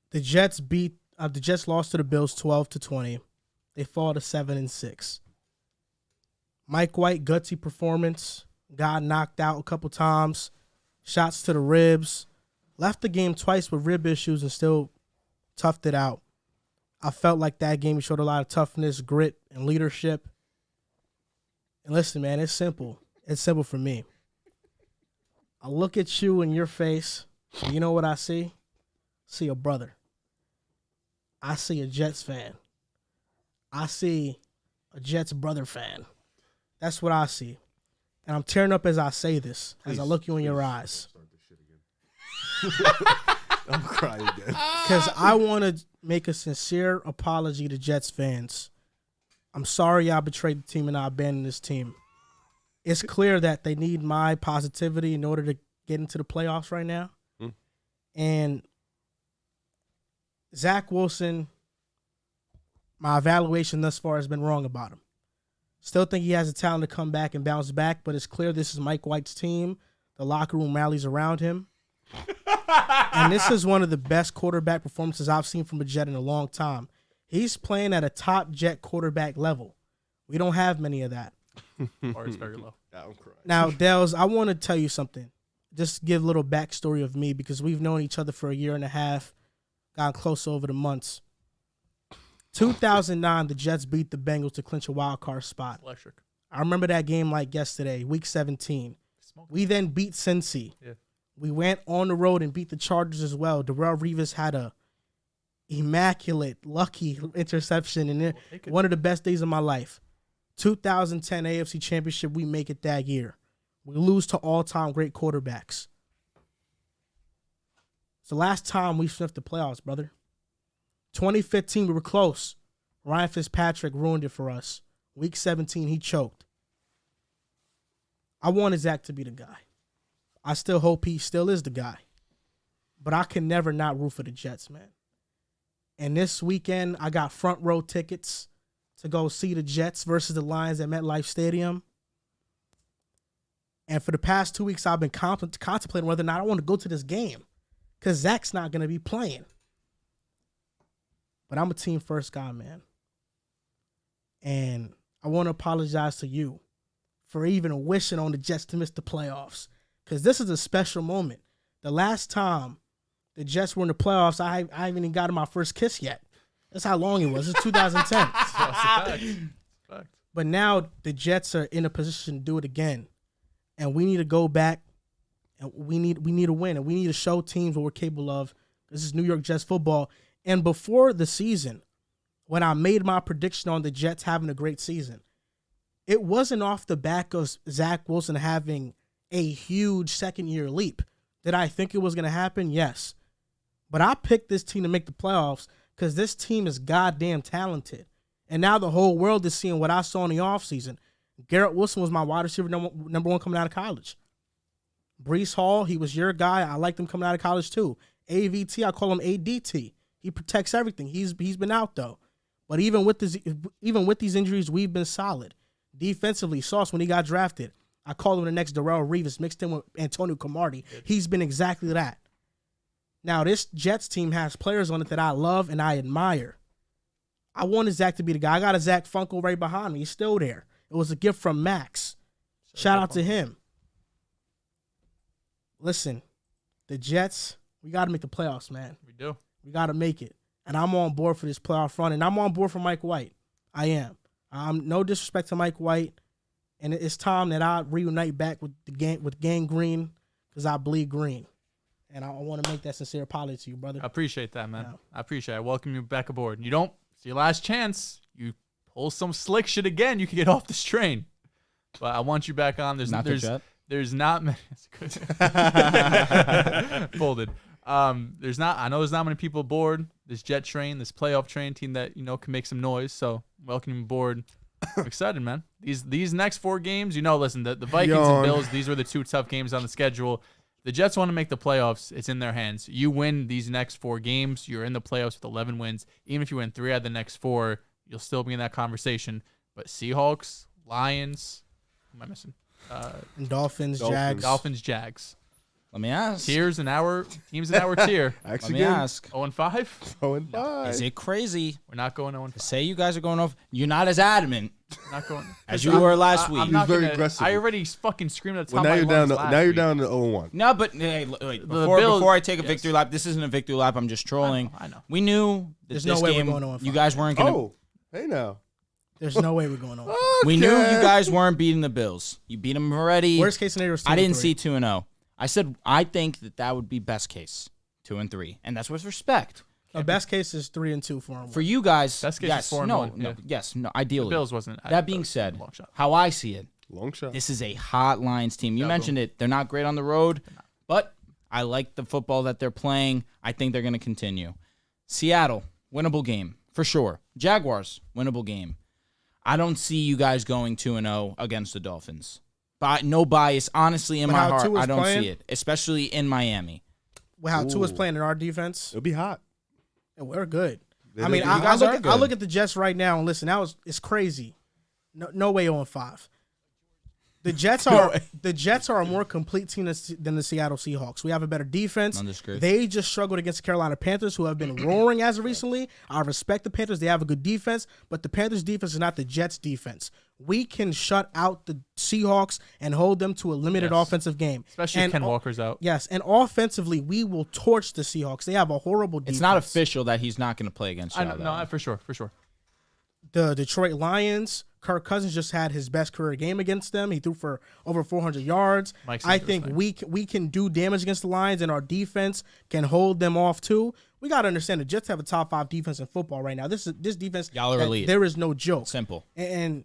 The Jets lost to the Bills 12-20. They fall to 7-6. Mike White, gutsy performance. Got knocked out a couple times. Shots to the ribs. Left the game twice with rib issues and still toughed it out. I felt like that game showed a lot of toughness, grit, and leadership. And listen, man, it's simple. It's simple for me. I look at you in your face, and you know what I see? I see a brother. I see a Jets fan. I see a Jets brother fan. That's what I see. And I'm tearing up as I say this, as I look you in your eyes. I'm crying again. Because I want to make a sincere apology to Jets fans. I'm sorry I betrayed the team and I abandoned this team. It's clear that they need my positivity in order to get into the playoffs right now. And Zach Wilson, my evaluation thus far has been wrong about him. Still think he has the talent to come back and bounce back, but it's clear this is Mike White's team. The locker room rallies around him. And this is one of the best quarterback performances I've seen from a Jet in a long time. He's playing at a top Jet quarterback level. We don't have many of that. Or it's very low. I'm crying. Now, Dehls, I want to tell you something. Just give a little backstory of me because we've known each other for a year and a half, gotten close over the months. 2009, the Jets beat the Bengals to clinch a wild card spot. Electric. I remember that game like yesterday, week 17. We then beat Cincy. Yeah. We went on the road and beat the Chargers as well. Terrell Revis had a immaculate, lucky interception, and one of the best days of my life. 2010 AFC Championship, we make it that year. We lose to all-time great quarterbacks. It's the last time we sniffed the playoffs, brother. 2015, we were close. Ryan Fitzpatrick ruined it for us. Week 17, he choked. I wanted Zach to be the guy. I still hope he still is the guy. But I can never not root for the Jets, man. And this weekend, I got front row tickets to go see the Jets versus the Lions at MetLife Stadium. And for the past 2 weeks, I've been contemplating whether or not I want to go to this game because Zach's not going to be playing. But I'm a team first guy, man. And I want to apologize to you for even wishing on the Jets to miss the playoffs because this is a special moment. The last time the Jets were in the playoffs, I haven't even gotten my first kiss yet. That's how long it was. It's 2010. But now the Jets are in a position to do it again. And we need to go back and we need to win. And we need to show teams what we're capable of. This is New York Jets football. And before the season, when I made my prediction on the Jets having a great season, it wasn't off the back of Zach Wilson having a huge second-year leap. Did I think it was going to happen? Yes. But I picked this team to make the playoffs because this team is goddamn talented. And now the whole world is seeing what I saw in the offseason. Garrett Wilson was my wide receiver number one coming out of college. Breece Hall, he was your guy. I liked him coming out of college too. AVT, I call him ADT. He protects everything. He's been out though. But even with these injuries, we've been solid. Defensively, Sauce, when he got drafted, I called him the next Terrell Revis, mixed in with Antonio Cromartie. He's been exactly that. Now, this Jets team has players on it that I love and I admire. I wanted Zach to be the guy. I got a Zach Funko right behind me. He's still there. It was a gift from Max. Shout out to him. Listen, the Jets, we got to make the playoffs, man. We do. We got to make it. And I'm on board for this playoff run. And I'm on board for Mike White. I am. No disrespect to Mike White. And it's time that I reunite back with Gang Green because I bleed green. And I want to make that sincere apology to you, brother. I appreciate that, man. Yeah. I appreciate it. I welcome you back aboard. You don't, it's your last chance. You pull some slick shit again, you can get off this train. But I want you back on. There's not many. Folded. I know there's not many people aboard this jet train, this playoff train team that, can make some noise. So welcome you aboard. I'm excited, man. These next 4 games, listen, the Vikings and Bills, these were the 2 tough games on the schedule. The Jets want to make the playoffs. It's in their hands. You win these next 4 games, you're in the playoffs with 11 wins. Even if you win 3 out of the next 4, you'll still be in that conversation. But Seahawks, Lions, who am I missing? And Dolphins, Jags. Dolphins, Jags. Let me ask. Teams in our tier. Let me ask. 0-5? 0-5. Is it crazy? We're not going 0-5. Say you guys are going off. You're not as adamant Not going as you were last week. I'm not very gonna, aggressive. I already fucking screamed at the top Well, of my lungs last now you're week. down to 0-1. No, but hey, wait, Bills- before I take a yes. victory lap, this isn't a victory lap. I'm just trolling. I know. We knew that There's this no way we're game, going 0-5. you guys weren't going to. Oh, hey now. There's no way we're going on. We knew you guys weren't beating the Bills. You beat them already. Worst case scenario is 2-3. I didn't see 2-0. I said I think that would be best case, 2-3, and that's with respect. The best case is 3-2 for him. For you guys, Best case yes, is 4-1, no, yeah. yes, no, ideally. The Bills wasn't. That being said, long shot. how I see it, Long shot. this is a hot Lions team. You Yeah, mentioned it. They're not great on the road, but I like the football that they're playing. I think they're going to continue. Seattle, winnable game, for sure. Jaguars, winnable game. I don't see you guys going 2-0 against the Dolphins. But no bias. Honestly, in But my how heart, Tua's I don't playing? see it, especially in Miami. Well, how Tua's Ooh. playing in our defense, It'll be hot. and we're good. They I mean, look- I you guys are I good. look at the Jets right now and listen. It's crazy. No way 0-5. The Jets are a more complete team than the Seattle Seahawks. We have a better defense. Understood. They just struggled against the Carolina Panthers, who have been roaring as of recently. I respect the Panthers. They have a good defense, but the Panthers' defense is not the Jets' defense. We can shut out the Seahawks and hold them to a limited offensive game. Especially if Ken Walker's out. Yes, and offensively, we will torch the Seahawks. They have a horrible defense. It's not official that he's not going to play against I you. know, no, for sure. the Detroit Lions, Kirk Cousins just had his best career game against them. He threw for over 400 yards. I think we can do damage against the Lions, and our defense can hold them off too. We got to understand the Jets have a top 5 defense in football right now. This defense, y'all are elite. There is no joke. Simple. And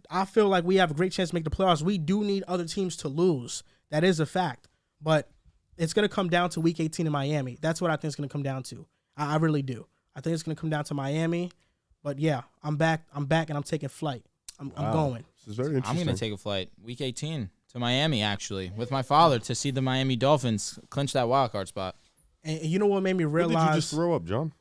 I feel like we have a great chance to make the playoffs. We do need other teams to lose. That is a fact. But it's going to come down to Week 18 in Miami. That's what I think it's going to come down to. I really do. I think it's going to come down to Miami. But, yeah, I'm back, and I'm taking flight. I'm going. This is very interesting. I'm going to take a flight Week 18 to Miami, actually, with my father to see the Miami Dolphins clinch that wild card spot. And you know what made me realize? What did you just throw up, John?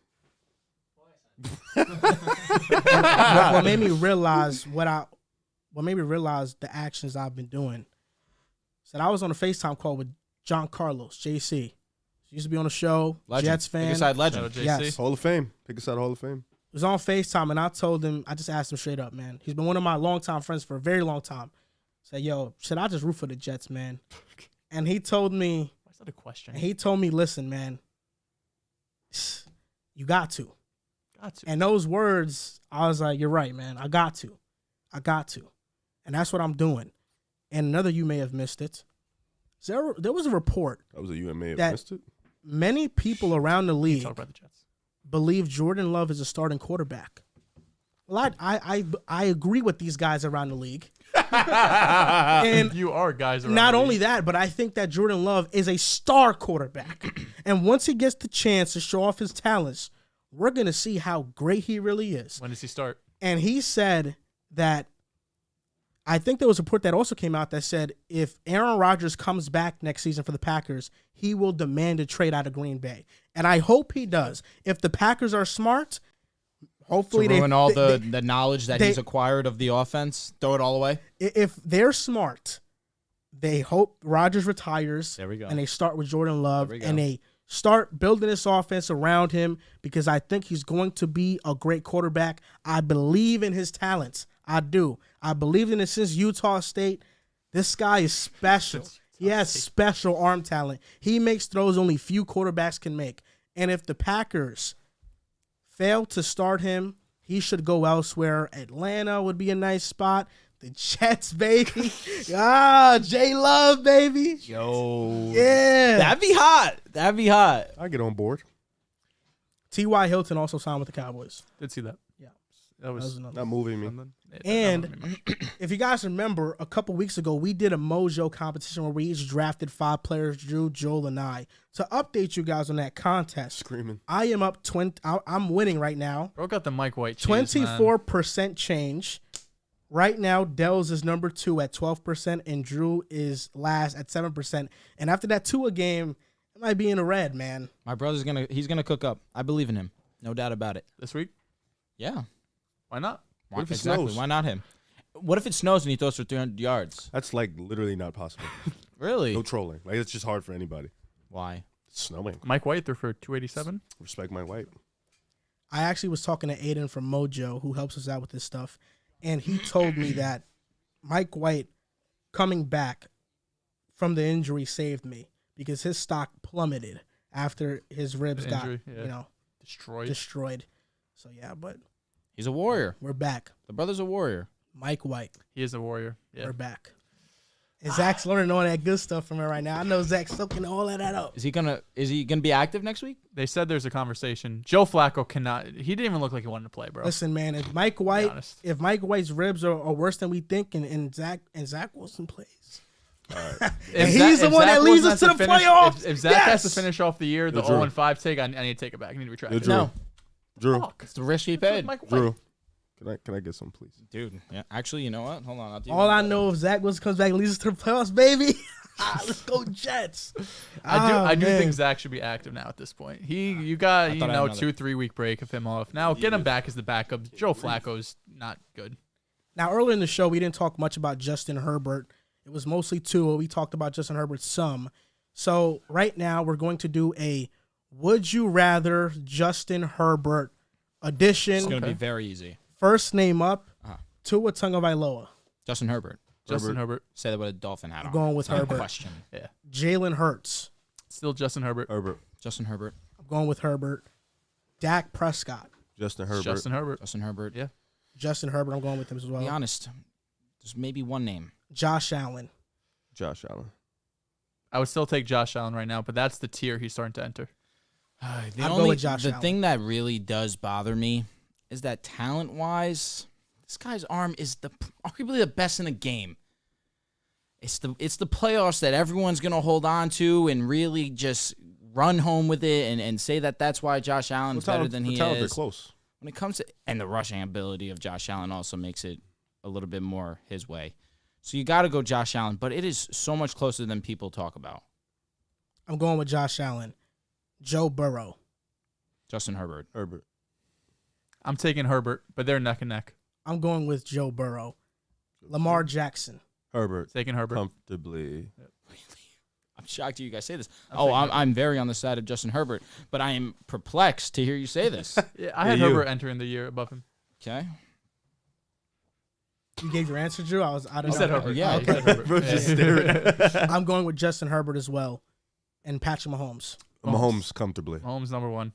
what made me realize the actions I've been doing. Said I was on a FaceTime call with John Carlos, JC. He used to be on the show, legend. Jets fan. Big side legend. Yes. Hall of Fame. Pick us out Hall of Fame. He was on FaceTime, and I told him, I just asked him straight up, man. He's been one of my longtime friends for a very long time. Said, yo, should I just root for the Jets, man? And he told me, what's that a question? He told me, listen, man, you got to. Got to. And those words, I was like, you're right, man. I got to. And that's what I'm doing. And another, you may have missed it. There was a report. That was a you may have missed it. Many people around the league Talk about the Jets. believe Jordan Love is a starting quarterback. Well, I agree with these guys around the league. And you are guys around not the only league. that, but I think that Jordan Love is a star quarterback. And once he gets the chance to show off his talents, we're going to see how great he really is. When does he start? And he said that, I think there was a report that also came out that said if Aaron Rodgers comes back next season for the Packers, he will demand a trade out of Green Bay. And I hope he does. If the Packers are smart, hopefully to ruin all the knowledge that he's acquired of the offense, throw it all away. If they're smart, they hope Rodgers retires. There we go. And they start with Jordan Love, and they start building this offense around him because I think he's going to be a great quarterback. I believe in his talents. I do. I believe in it since Utah State. This guy is special. He has special arm talent. He makes throws only few quarterbacks can make. And if the Packers fail to start him, he should go elsewhere. Atlanta would be a nice spot. The Jets, baby. J-Love, baby. Yo. Yeah. That'd be hot. I get on board. T.Y. Hilton also signed with the Cowboys. Did see that. Yeah. That was another. Not moving me. And if you guys remember, a couple weeks ago, we did a Mojo competition where we each drafted 5 players, Drew, Joel, and I. To update you guys on that contest, Screaming. I am up 20. I'm winning right now. Bro got the Mike White cheese, 24% change. Right now, Dehls is number 2 at 12%, and Drew is last at 7%. And after that Tua game, it might be in the red, man. My brother's he's gonna cook up. I believe in him. No doubt about it. This week? Yeah. Why not? What if it exactly. snows? Why not him? What if it snows and he throws for 300 yards? That's like literally not possible. Really? No trolling. Like it's just hard for anybody. Why? It's snowing. Mike White threw for 287. Respect my white. I actually was talking to Aiden from Mojo, who helps us out with this stuff, and he told me that Mike White coming back from the injury saved me because his stock plummeted after his ribs got destroyed. So yeah, but he's a warrior. We're back. The brother's a warrior. Mike White. He is a warrior. Yeah. We're back. And Zach's learning all that good stuff from it right now. I know Zach's soaking all of that up. Is he gonna be active next week? They said there's a conversation. Joe Flacco cannot. He didn't even look like he wanted to play, bro. Listen, man, if Mike White's ribs are worse than we think, and Zach Wilson plays, all right. and he's the one that leads us to the playoffs. If Zach has to finish off the year, the 0-5 take, I need to take it back. I need to retract it. No, Drew. Fuck. It's the risk he paid. Drew. Can I get some, please? Dude, yeah. Actually, you know what? Hold on. I'll do all I know if Zach Wilson comes back and leads us to the playoffs, baby. Let's go Jets. I do think Zach should be active now at this point. You got 2-3 week break of him off. Now get him back as the backup. Joe Flacco's not good. Now earlier in the show we didn't talk much about Justin Herbert. It was mostly Tua. We talked about Justin Herbert some. So right now we're going to do a Would You Rather Justin Herbert edition. It's going to be very easy. First name up, Tua Tagovailoa. Justin Herbert. Justin Herbert. Say that with a dolphin hat on. I'm going with Herbert. Question. Yeah. Jalen Hurts. Still Justin Herbert. Justin Herbert. I'm going with Herbert. Dak Prescott. Justin Herbert. Justin Herbert. Justin Herbert. Yeah. Justin Herbert, I'm going with him as well. Be honest. There's maybe one name. Josh Allen. Josh Allen. I would still take Josh Allen right now, but that's the tier he's starting to enter. I'll go with Josh Allen. The thing that really does bother me is that talent-wise, this guy's arm is arguably the best in the game. It's the playoffs that everyone's going to hold on to and really just run home with it and say that that's why Josh Allen's better than he is. Close. When it comes to and the rushing ability of Josh Allen also makes it a little bit more his way. So you got to go Josh Allen, but it is so much closer than people talk about. I'm going with Josh Allen. Joe Burrow. Justin Herbert. I'm taking Herbert, but they're neck and neck. I'm going with Joe Burrow. Lamar Jackson. Herbert. Taking Herbert. Comfortably. I'm shocked you guys say this. I'm very on the side of Justin Herbert, but I am perplexed to hear you say this. Yeah, I had Herbert entering the year above him. Okay. You gave your answer, Drew? I don't know. Said Herbert. Yeah. He said Herbert. Bro, just staring. I'm going with Justin Herbert as well. And Patrick Mahomes. Mahomes comfortably. Mahomes number one.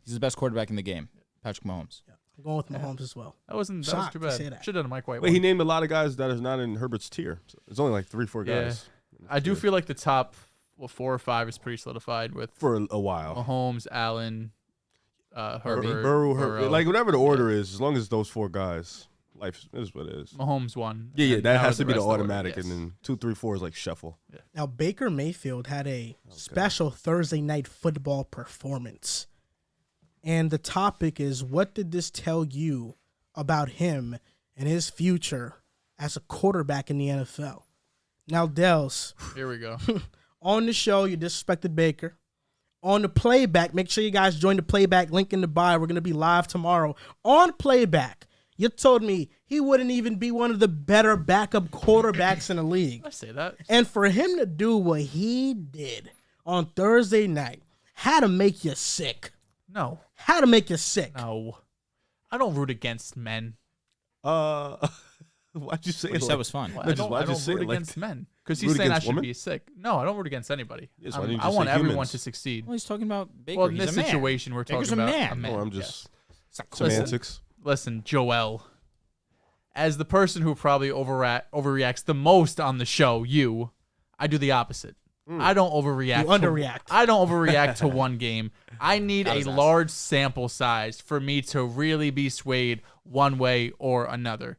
He's the best quarterback in the game. Patrick Mahomes. Yeah. I'm going with Mahomes as well. That was too Shocked to bad. say that. Should have done a Mike White Wait, one. he named a lot of guys that is not in Herbert's tier. So it's only like 3-4 guys. I do feel like the top 4 or 5 is pretty solidified with for a while. Mahomes, Allen, Herbert, Burrow. Like whatever the order is, as long as those 4 guys, life is what it is. Mahomes won. Yeah, and that now has to be the rest of order, automatic, yes. and then 2, 3, 4 is like shuffle. Yeah. Now, Baker Mayfield had a special Thursday night football performance. And the topic is, what did this tell you about him and his future as a quarterback in the NFL? Now, Dehls, Here we go. on the show, you disrespected Baker. On the playback, make sure you guys join the playback link in the bio. We're going to be live tomorrow. On playback, you told me he wouldn't even be one of the better backup quarterbacks in the league. I say that. And for him to do what he did on Thursday night had to make you sick. No. Had to make you sick. No. I don't root against men. Why'd you say What it? you said was fun. I don't root against men. Because he's saying I should be sick. No, I don't root against anybody. Yes, why didn't you I want say everyone humans? to succeed. Well, he's talking about Baker. Well, in He's this a man. situation, we're Baker's talking a about man. a man. I'm just Listen. semantics. Listen, Joel, as the person who probably overreacts the most on the show, I do the opposite. I don't overreact. You underreact. I don't overreact to one game. I need a was awesome. large sample size for me to really be swayed one way or another.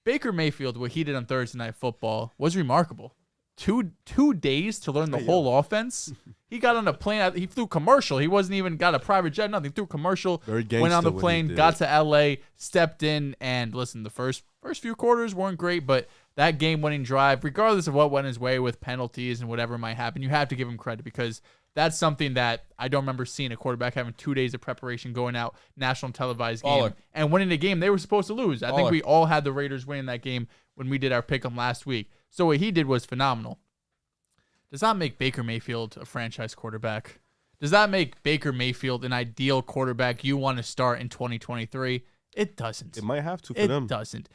Baker Mayfield, what he did on Thursday Night Football was remarkable. Two days to learn the whole offense. He got on a plane. He flew commercial. He wasn't even got a private jet. Nothing. He flew commercial. Very Went on the gangsta what he plane. did. Got to L.A. Stepped in and listen. The first few quarters weren't great, but that game-winning drive, regardless of what went his way with penalties and whatever might happen, you have to give him credit because that's something that I don't remember seeing a quarterback having 2 days of preparation, going out national televised game Baller. and winning a game they were supposed to lose. I think Baller. we all had the Raiders winning that game when we did our pick 'em last week. So what he did was phenomenal. Does that make Baker Mayfield a franchise quarterback? Does that make Baker Mayfield an ideal quarterback you want to start in 2023? It doesn't. It might have to for It them. doesn't.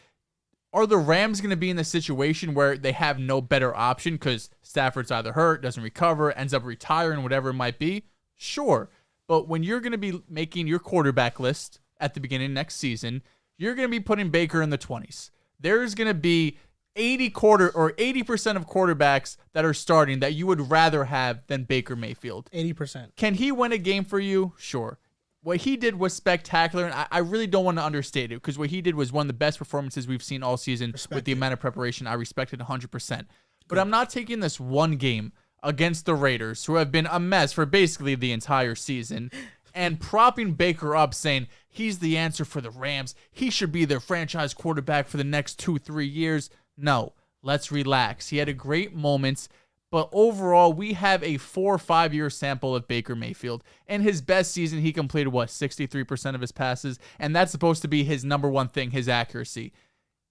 Are the Rams going to be in the situation where they have no better option because Stafford's either hurt, doesn't recover, ends up retiring, whatever it might be? Sure. But when you're going to be making your quarterback list at the beginning of next season, you're going to be putting Baker in the 20s. There's going to be 80% of quarterbacks that are starting that you would rather have than Baker Mayfield. 80%. Can he win a game for you? Sure. What he did was spectacular, and I really don't want to understate it because what he did was one of the best performances we've seen all season with the amount of preparation. I respect it 100%. But I'm not taking this one game against the Raiders, who have been a mess for basically the entire season, and propping Baker up saying he's the answer for the Rams. He should be their franchise quarterback for the next 2-3 years. No, let's relax. He had a great moments. But overall, we have a 4 or 5 year sample of Baker Mayfield. In his best season, he completed, 63% of his passes? And that's supposed to be his number one thing, his accuracy.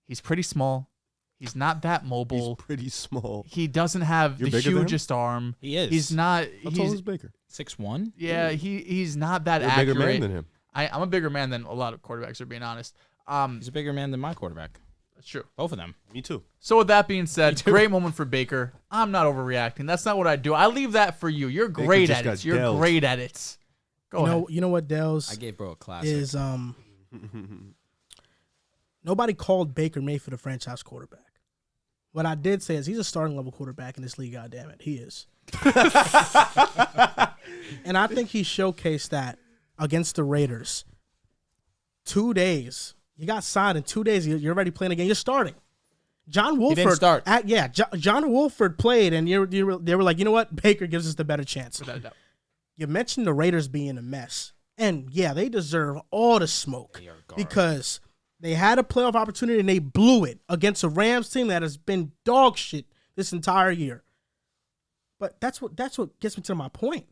He's pretty small. He's not that mobile. He's pretty small. He doesn't have You're the bigger than him? hugest arm. He is. He's not. How tall He's, is Baker? 6'1"? yeah, he's not that You're a accurate. bigger man than him. I'm a bigger man than a lot of quarterbacks, are being honest. He's a bigger man than my quarterback. That's true. Both of them. Me too. So with that being said, great moment for Baker. I'm not overreacting. That's not what I do. I leave that for you. You're Baker great just at got it. You're Dehls. great at it. Go ahead. You know what, Dehls, I gave bro a classic. is Nobody called Baker Mayfield a franchise quarterback. What I did say is he's a starting level quarterback in this league, goddammit. He is. And I think he showcased that against the Raiders. 2 days. You got signed in 2 days. You're already playing again. You're starting. John Wolford. He didn't start. John Wolford played, and they were like, you know what? Baker gives us the better chance. Without a doubt. You mentioned the Raiders being a mess. And, yeah, they deserve all the smoke because they had a playoff opportunity and they blew it against a Rams team that has been dog shit this entire year. But that's what gets me to my point.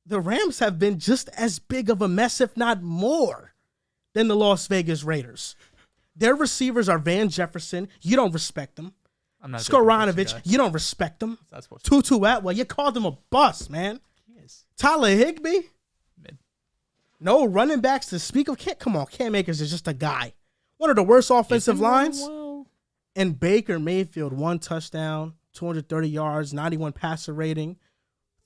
The Rams have been just as big of a mess, if not more, than the Las Vegas Raiders. Their receivers are Van Jefferson. You don't respect them. I'm not Skoronovich, you don't respect them. Tutu Atwell, you called them a bust, man. Yes. Tyler Higbee. Mid. No running backs to speak of. Come on, Cam Akers is just a guy. One of the worst offensive lines. Well. And Baker Mayfield, 1 touchdown, 230 yards, 91 passer rating,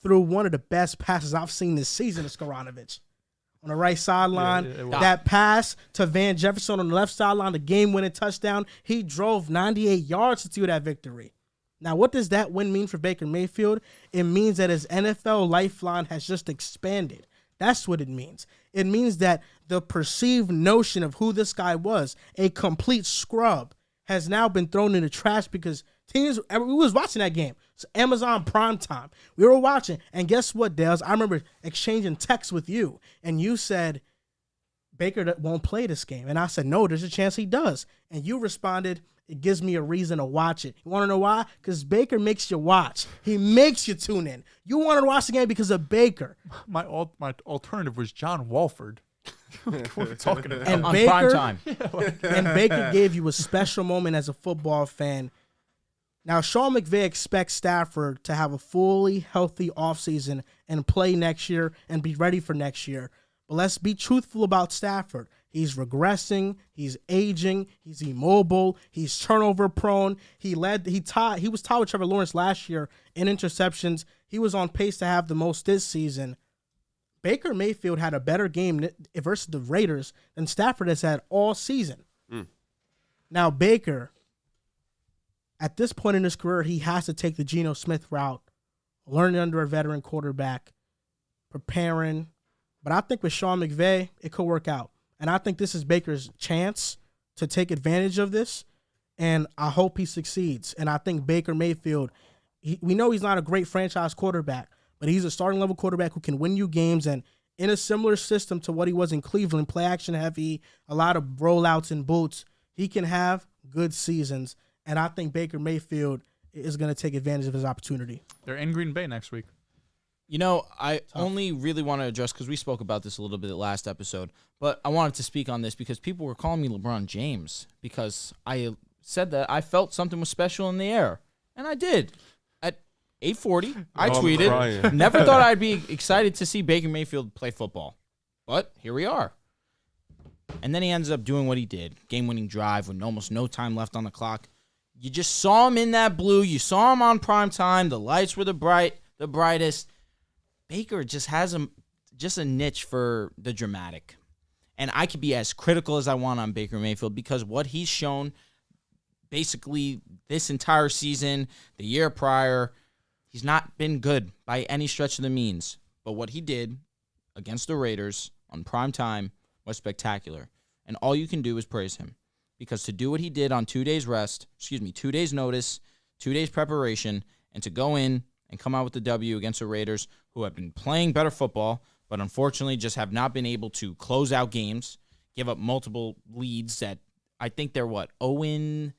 threw one of the best passes I've seen this season to Skoronovich. On the right sideline, that pass to Van Jefferson on the left sideline, the game-winning touchdown, he drove 98 yards to that victory. Now, what does that win mean for Baker Mayfield? It means that his NFL lifeline has just expanded. That's what it means. It means that the perceived notion of who this guy was, a complete scrub, has now been thrown in the trash because teams, we was watching that game. It's Amazon Prime Time. We were watching, and guess what, Dehls? I remember exchanging texts with you, and you said, Baker won't play this game. And I said, no, there's a chance he does. And you responded, it gives me a reason to watch it. You want to know why? Because Baker makes you watch. He makes you tune in. You want to watch the game because of Baker. My alternative was John Wolford. What are we talking about? And On Baker, prime time. And Baker gave you a special moment as a football fan. Now, Sean McVay expects Stafford to have a fully healthy offseason and play next year and be ready for next year. But let's be truthful about Stafford. He's regressing. He's aging. He's immobile. He's turnover prone. He was tied with Trevor Lawrence last year in interceptions. He was on pace to have the most this season. Baker Mayfield had a better game versus the Raiders than Stafford has had all season. Now, Baker, at this point in his career, he has to take the Geno Smith route, learning under a veteran quarterback, preparing. But I think with Sean McVay, it could work out. And I think this is Baker's chance to take advantage of this, and I hope he succeeds. And I think Baker Mayfield, we know he's not a great franchise quarterback, but he's a starting level quarterback who can win you games, and in a similar system to what he was in Cleveland, play action heavy, a lot of rollouts and boots, he can have good seasons. And I think Baker Mayfield is going to take advantage of his opportunity. They're in Green Bay next week. You know, I only really want to address, because we spoke about this a little bit last episode, but I wanted to speak on this because people were calling me LeBron James because I said that I felt something was special in the air. And I did. At 8:40, I tweeted, never thought I'd be excited to see Baker Mayfield play football. But here we are. And then he ends up doing what he did. Game-winning drive with almost no time left on the clock. You just saw him in that blue. You saw him on prime time. The lights were the brightest. Baker just has a niche for the dramatic. And I could be as critical as I want on Baker Mayfield because what he's shown basically this entire season, the year prior, he's not been good by any stretch of the means. But what he did against the Raiders on prime time was spectacular. And all you can do is praise him. Because to do what he did on 2 days notice, 2 days preparation, and to go in and come out with the W against the Raiders, who have been playing better football, but unfortunately just have not been able to close out games, give up multiple leads that I think they're 0-6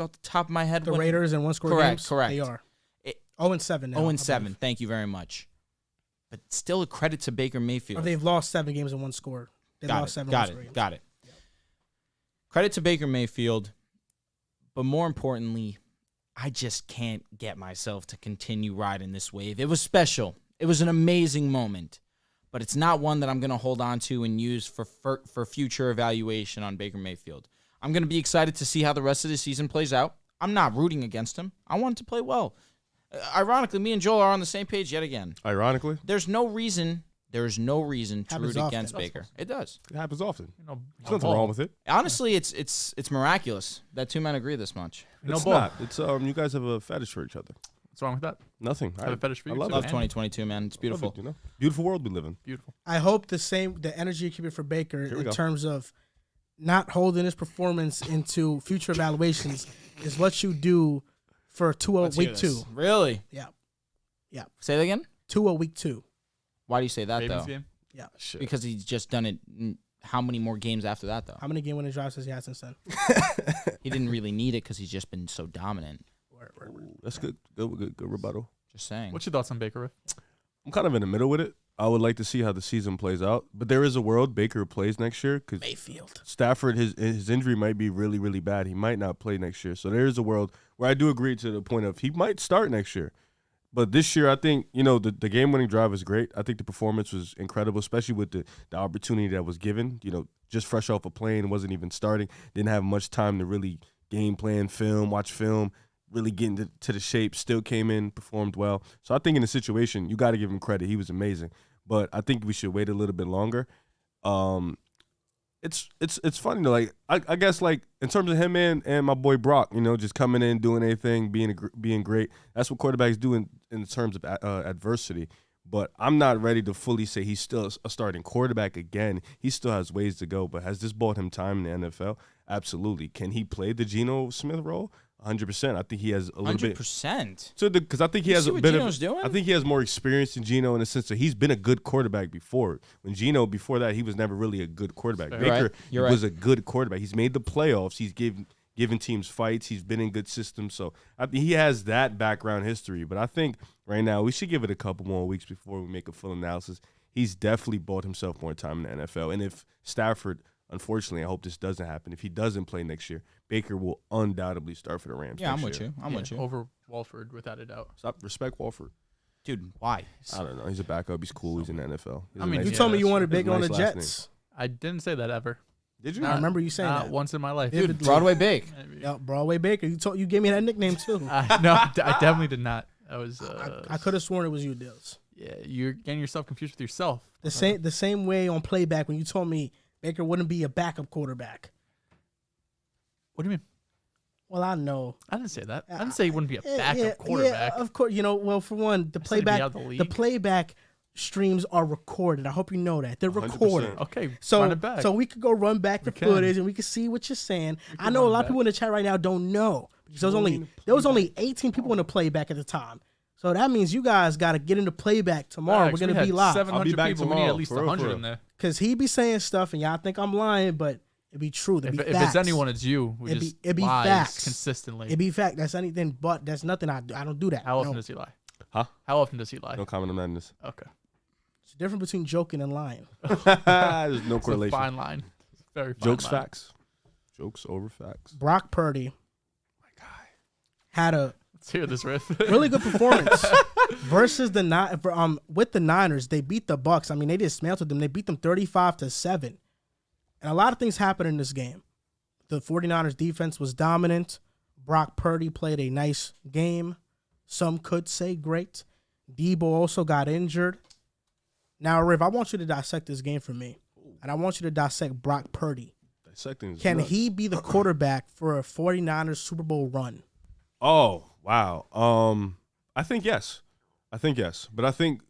off the top of my head. The Raiders and one-score games? Correct. They are. 0-7 now. 0-7. Thank you very much. But still a credit to Baker Mayfield. Or they've lost 7 games in one score. They lost 7 Got games. it. Credit to Baker Mayfield. But more importantly, I just can't get myself to continue riding this wave. It was special. It was an amazing moment. But it's not one that I'm going to hold on to and use for future evaluation on Baker Mayfield. I'm going to be excited to see how the rest of the season plays out. I'm not rooting against him. I want him to play well. Ironically, me and Joel are on the same page yet again. Ironically? There's no reason There is no reason to Happens root often. against Baker. It does. It happens often. No, There's nothing wrong with it. Honestly, it's miraculous that two men agree this much. No It's ball. not. It's you guys have a fetish for each other. What's wrong with that? Nothing. I have a fetish for you. I love too, Love man. 2022, man. It's beautiful. Love it, you know? Beautiful world we live in. Beautiful. I hope the energy you keep it for Baker Here we in go. terms of not holding his performance into future evaluations is what you do for Let's hear week this. 2. Really? Yeah. Say that again? Week 2. Why do you say that, Ravens though? game. Shit. Because he's just done it. How many more games after that, though? How many game winning drives has he had since then? He didn't really need it because he's just been so dominant. That's good. Good rebuttal. Just saying. What's your thoughts on Baker? Riff? I'm kind of in the middle with it. I would like to see how the season plays out, but there is a world Baker plays next year because Mayfield. Stafford, his injury might be really, really bad. He might not play next year. So there is a world where I do agree to the point of he might start next year. But this year, I think, the game-winning drive was great. I think the performance was incredible, especially with the opportunity that was given. Just fresh off a plane, wasn't even starting, didn't have much time to really game plan, watch film, really get into the shape, still came in, performed well. So I think in the situation, you got to give him credit. He was amazing. But I think we should wait a little bit longer. It's funny though. Like I guess like in terms of him and my boy Brock, just coming in, doing anything, being great. That's what quarterbacks do in terms of adversity. But I'm not ready to fully say he's still a starting quarterback again. He still has ways to go. But has this bought him time in the NFL? Absolutely. Can he play the Geno Smith role? 100%. I think he has a little bit. 100%. So because I think he has see a what bit Geno's doing? I think he has more experience than Geno in the sense that he's been a good quarterback before. When Geno before that, he was never really a good quarterback. Fair. Baker You're right. was a good quarterback. He's made the playoffs. He's given teams fights. He's been in good systems. So I think he has that background history. But I think right now we should give it a couple more weeks before we make a full analysis. He's definitely bought himself more time in the NFL. And if Stafford, unfortunately, I hope this doesn't happen. If he doesn't play next year, Baker will undoubtedly start for the Rams. Yeah, next I'm with year. you. I'm with you. Over Walford, without a doubt. Stop. Respect Walford. Dude, why? I don't know. He's a backup. He's cool. He's in the NFL. He's I a mean, nice You Yeah, told me you that's wanted true. Baker on the Nice last Jets. I didn't say that ever. Did you? I remember you saying Not that. once in my life. Dude, Broadway Bake. Maybe. Yeah, Broadway Baker. You gave me that nickname too. No, I definitely did not. That was. I could have sworn it was you, Dehls. Yeah, you're getting yourself confused with yourself. The same way on playback when you told me Baker wouldn't be a backup quarterback. What do you mean? Well, I know. I didn't say that. I didn't say he wouldn't be a backup quarterback. Yeah, of course. Well, for one, the I said he'd be playback, out of the league. the playback streams are recorded. I hope you know that they're 100%. recorded. Okay, So, run it back. so we could go run back the We can. footage and we can see what you're saying. I can know a run lot of back. people in the chat right now don't know. Because there was only 18 people in the playback at the time. So that means you guys got to get into playback tomorrow. Facts, We're we gonna be had live. 700 I'll be back people. We need tomorrow, at least for real, 100 for in there. Cause he be saying stuff and y'all think I'm lying, but it be true. If Be it's facts. anyone, it's you. We It be- just it be lies facts. consistently. It be fact. That's anything but that's nothing I do. I don't do that. How often No. does he lie? Huh? How often does he lie? No comment on that. Okay. It's the difference between joking and lying. There's no It's a correlation. fine line. Very fine Jokes, line. facts. Jokes over facts. Brock Purdy had a Let's hear this riff. really good performance versus with the Niners. They beat the Bucks. I mean, they dismantled them. They beat them 35-7. And a lot of things happened in this game. The 49ers defense was dominant. Brock Purdy played a nice game. Some could say great. Debo also got injured. Now, Riv, I want you to dissect this game for me. And I want you to dissect Brock Purdy. Dissecting is Can nuts. he be the quarterback for a 49ers Super Bowl run? Oh, wow. I think yes. But I think,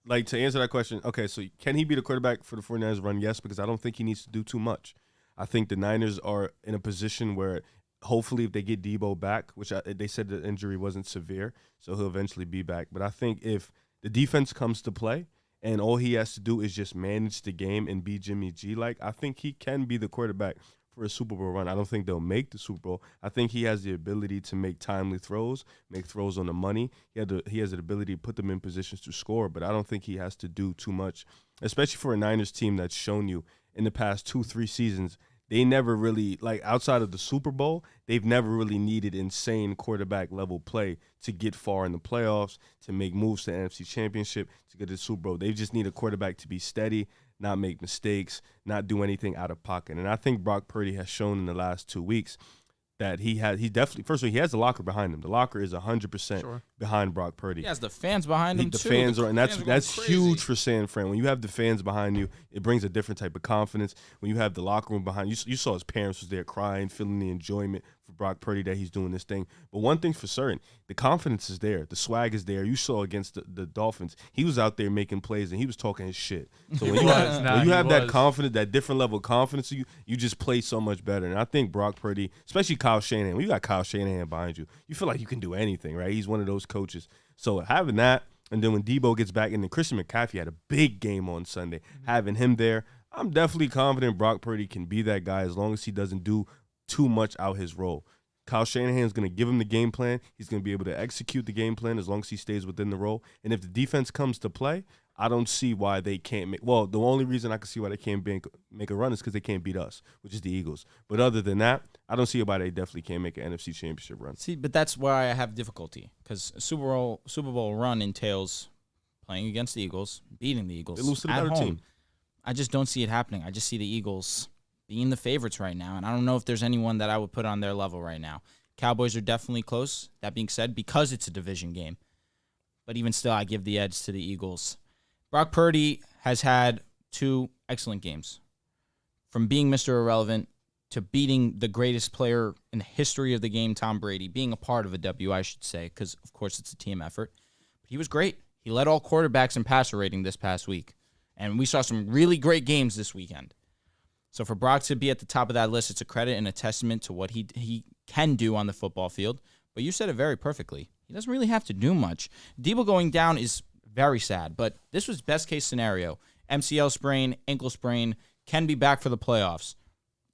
like, to answer that question, okay, so can he be the quarterback for the 49ers run? Yes, because I don't think he needs to do too much. I think the Niners are in a position where hopefully if they get Debo back, which they said the injury wasn't severe, so he'll eventually be back. But I think if the defense comes to play and all he has to do is just manage the game and be Jimmy G, like, I think he can be the quarterback for a Super Bowl run. I don't think they'll make the Super Bowl. I think he has the ability to make timely throws, make throws on the money. He has the ability to put them in positions to score, but I don't think he has to do too much, especially for a Niners team that's shown you in the past 2-3 seasons, they never really, like, outside of the Super Bowl, they've never really needed insane quarterback level play to get far in the playoffs, to make moves to the NFC Championship, to get to the Super Bowl. They just need a quarterback to be steady, not make mistakes, not do anything out of pocket. And I think Brock Purdy has shown in the last 2 weeks that he definitely, first of all, he has the locker behind him. The locker is 100% behind Brock Purdy. He has the fans behind him, the too. Fans are, and that's crazy. huge for San Fran. When you have the fans behind you, it brings a different type of confidence. When you have the locker room behind you, you saw his parents was there crying, feeling the enjoyment for Brock Purdy that he's doing this thing. But one thing's for certain, the confidence is there. The swag is there. You saw against the Dolphins, he was out there making plays, and he was talking his shit. So when you have that confidence, that different level of confidence, you just play so much better. And I think Brock Purdy, especially Kyle Shanahan, when you got Kyle Shanahan behind you, you feel like you can do anything, right? He's one of those coaches. So having that, and then when Debo gets back, and then Christian McCaffrey had a big game on Sunday, having him there, I'm definitely confident Brock Purdy can be that guy as long as he doesn't do too much out his role. Kyle Shanahan's going to give him the game plan. He's going to be able to execute the game plan as long as he stays within the role. And if the defense comes to play, I don't see why they can't make – well, the only reason I can see why they can't make a run is because they can't beat us, which is the Eagles. But other than that, I don't see why they definitely can't make an NFC Championship run. See, but that's why I have difficulty, because a Super Bowl run entails playing against the Eagles, beating the Eagles They lose to the at better home. team. I just don't see it happening. I just see the Eagles being the favorites right now, and I don't know if there's anyone that I would put on their level right now. Cowboys are definitely close, that being said, because it's a division game. But even still, I give the edge to the Eagles. Brock Purdy has had 2 excellent games. From being Mr. Irrelevant to beating the greatest player in the history of the game, Tom Brady, being a part of a W, I should say, because, of course, it's a team effort. But he was great. He led all quarterbacks in passer rating this past week. And we saw some really great games this weekend. So for Brock to be at the top of that list, it's a credit and a testament to what he can do on the football field. But you said it very perfectly. He doesn't really have to do much. Debo going down is very sad, but this was best case scenario. MCL sprain, ankle sprain, can be back for the playoffs.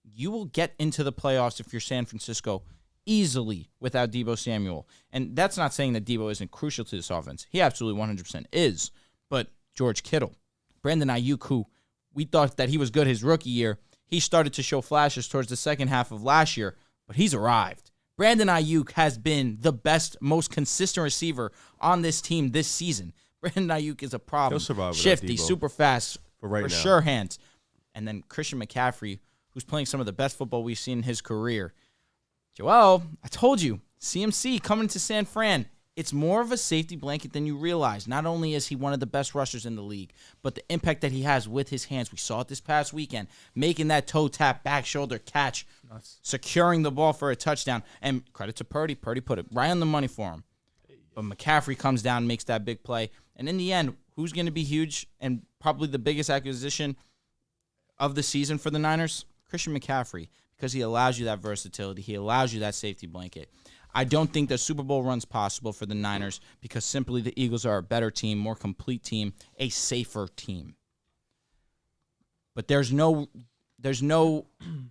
You will get into the playoffs if you're San Francisco easily without Debo Samuel. And that's not saying that Debo isn't crucial to this offense. He absolutely 100% is. But George Kittle, Brandon Ayuk, who we thought that he was good his rookie year, he started to show flashes towards the second half of last year, but he's arrived. Brandon Ayuk has been the best, most consistent receiver on this team this season. Brandon Ayuk is a problem. He'll survive Shifty, without Debo. super fast, for sure hands. And then Christian McCaffrey, who's playing some of the best football we've seen in his career. Joel, I told you, CMC coming to San Fran. It's more of a safety blanket than you realize. Not only is he one of the best rushers in the league, but the impact that he has with his hands. We saw it this past weekend, making that toe tap, back shoulder catch, securing the ball for a touchdown. And credit to Purdy. Purdy put it right on the money for him. But McCaffrey comes down and makes that big play. And in the end, who's going to be huge and probably the biggest acquisition of the season for the Niners? Christian McCaffrey, because he allows you that versatility. He allows you that safety blanket. I don't think the Super Bowl run's possible for the Niners because simply the Eagles are a better team, more complete team, a safer team. But there's no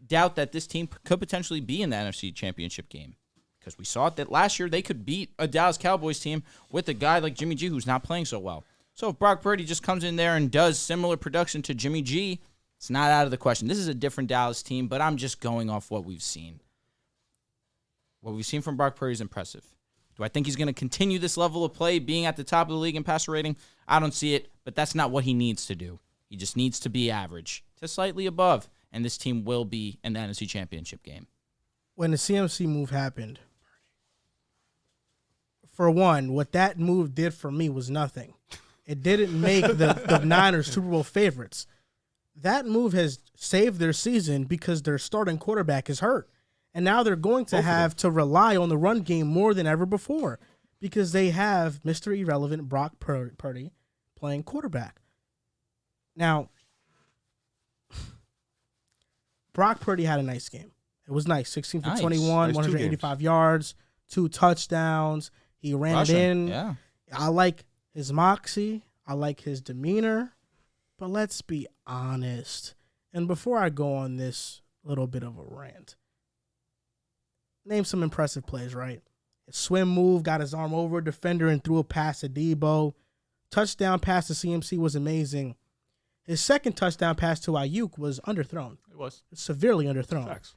doubt that this team could potentially be in the NFC Championship game because we saw it that last year they could beat a Dallas Cowboys team with a guy like Jimmy G who's not playing so well. So if Brock Purdy just comes in there and does similar production to Jimmy G, it's not out of the question. This is a different Dallas team, but I'm just going off what we've seen. What we've seen from Brock Purdy is impressive. Do I think he's going to continue this level of play, being at the top of the league in passer rating? I don't see it, but that's not what he needs to do. He just needs to be average to slightly above, and this team will be in the NFC Championship game. When the CMC move happened, for one, what that move did for me was nothing. It didn't make the Niners Super Bowl favorites. That move has saved their season because their starting quarterback is hurt. And now they're going to have to rely on the run game more than ever before because they have Mr. Irrelevant Brock Purdy playing quarterback. Now, Brock Purdy had a nice game. It was nice. 16 for 21, 185 yards, 2 touchdowns. He ran it in. Yeah. I like his moxie. I like his demeanor. But let's be honest. And before I go on this little bit of a rant, name some impressive plays, right? His swim move, got his arm over a defender and threw a pass to Debo. Touchdown pass to CMC was amazing. His second touchdown pass to Ayuk was underthrown. It was. Severely underthrown. Facts.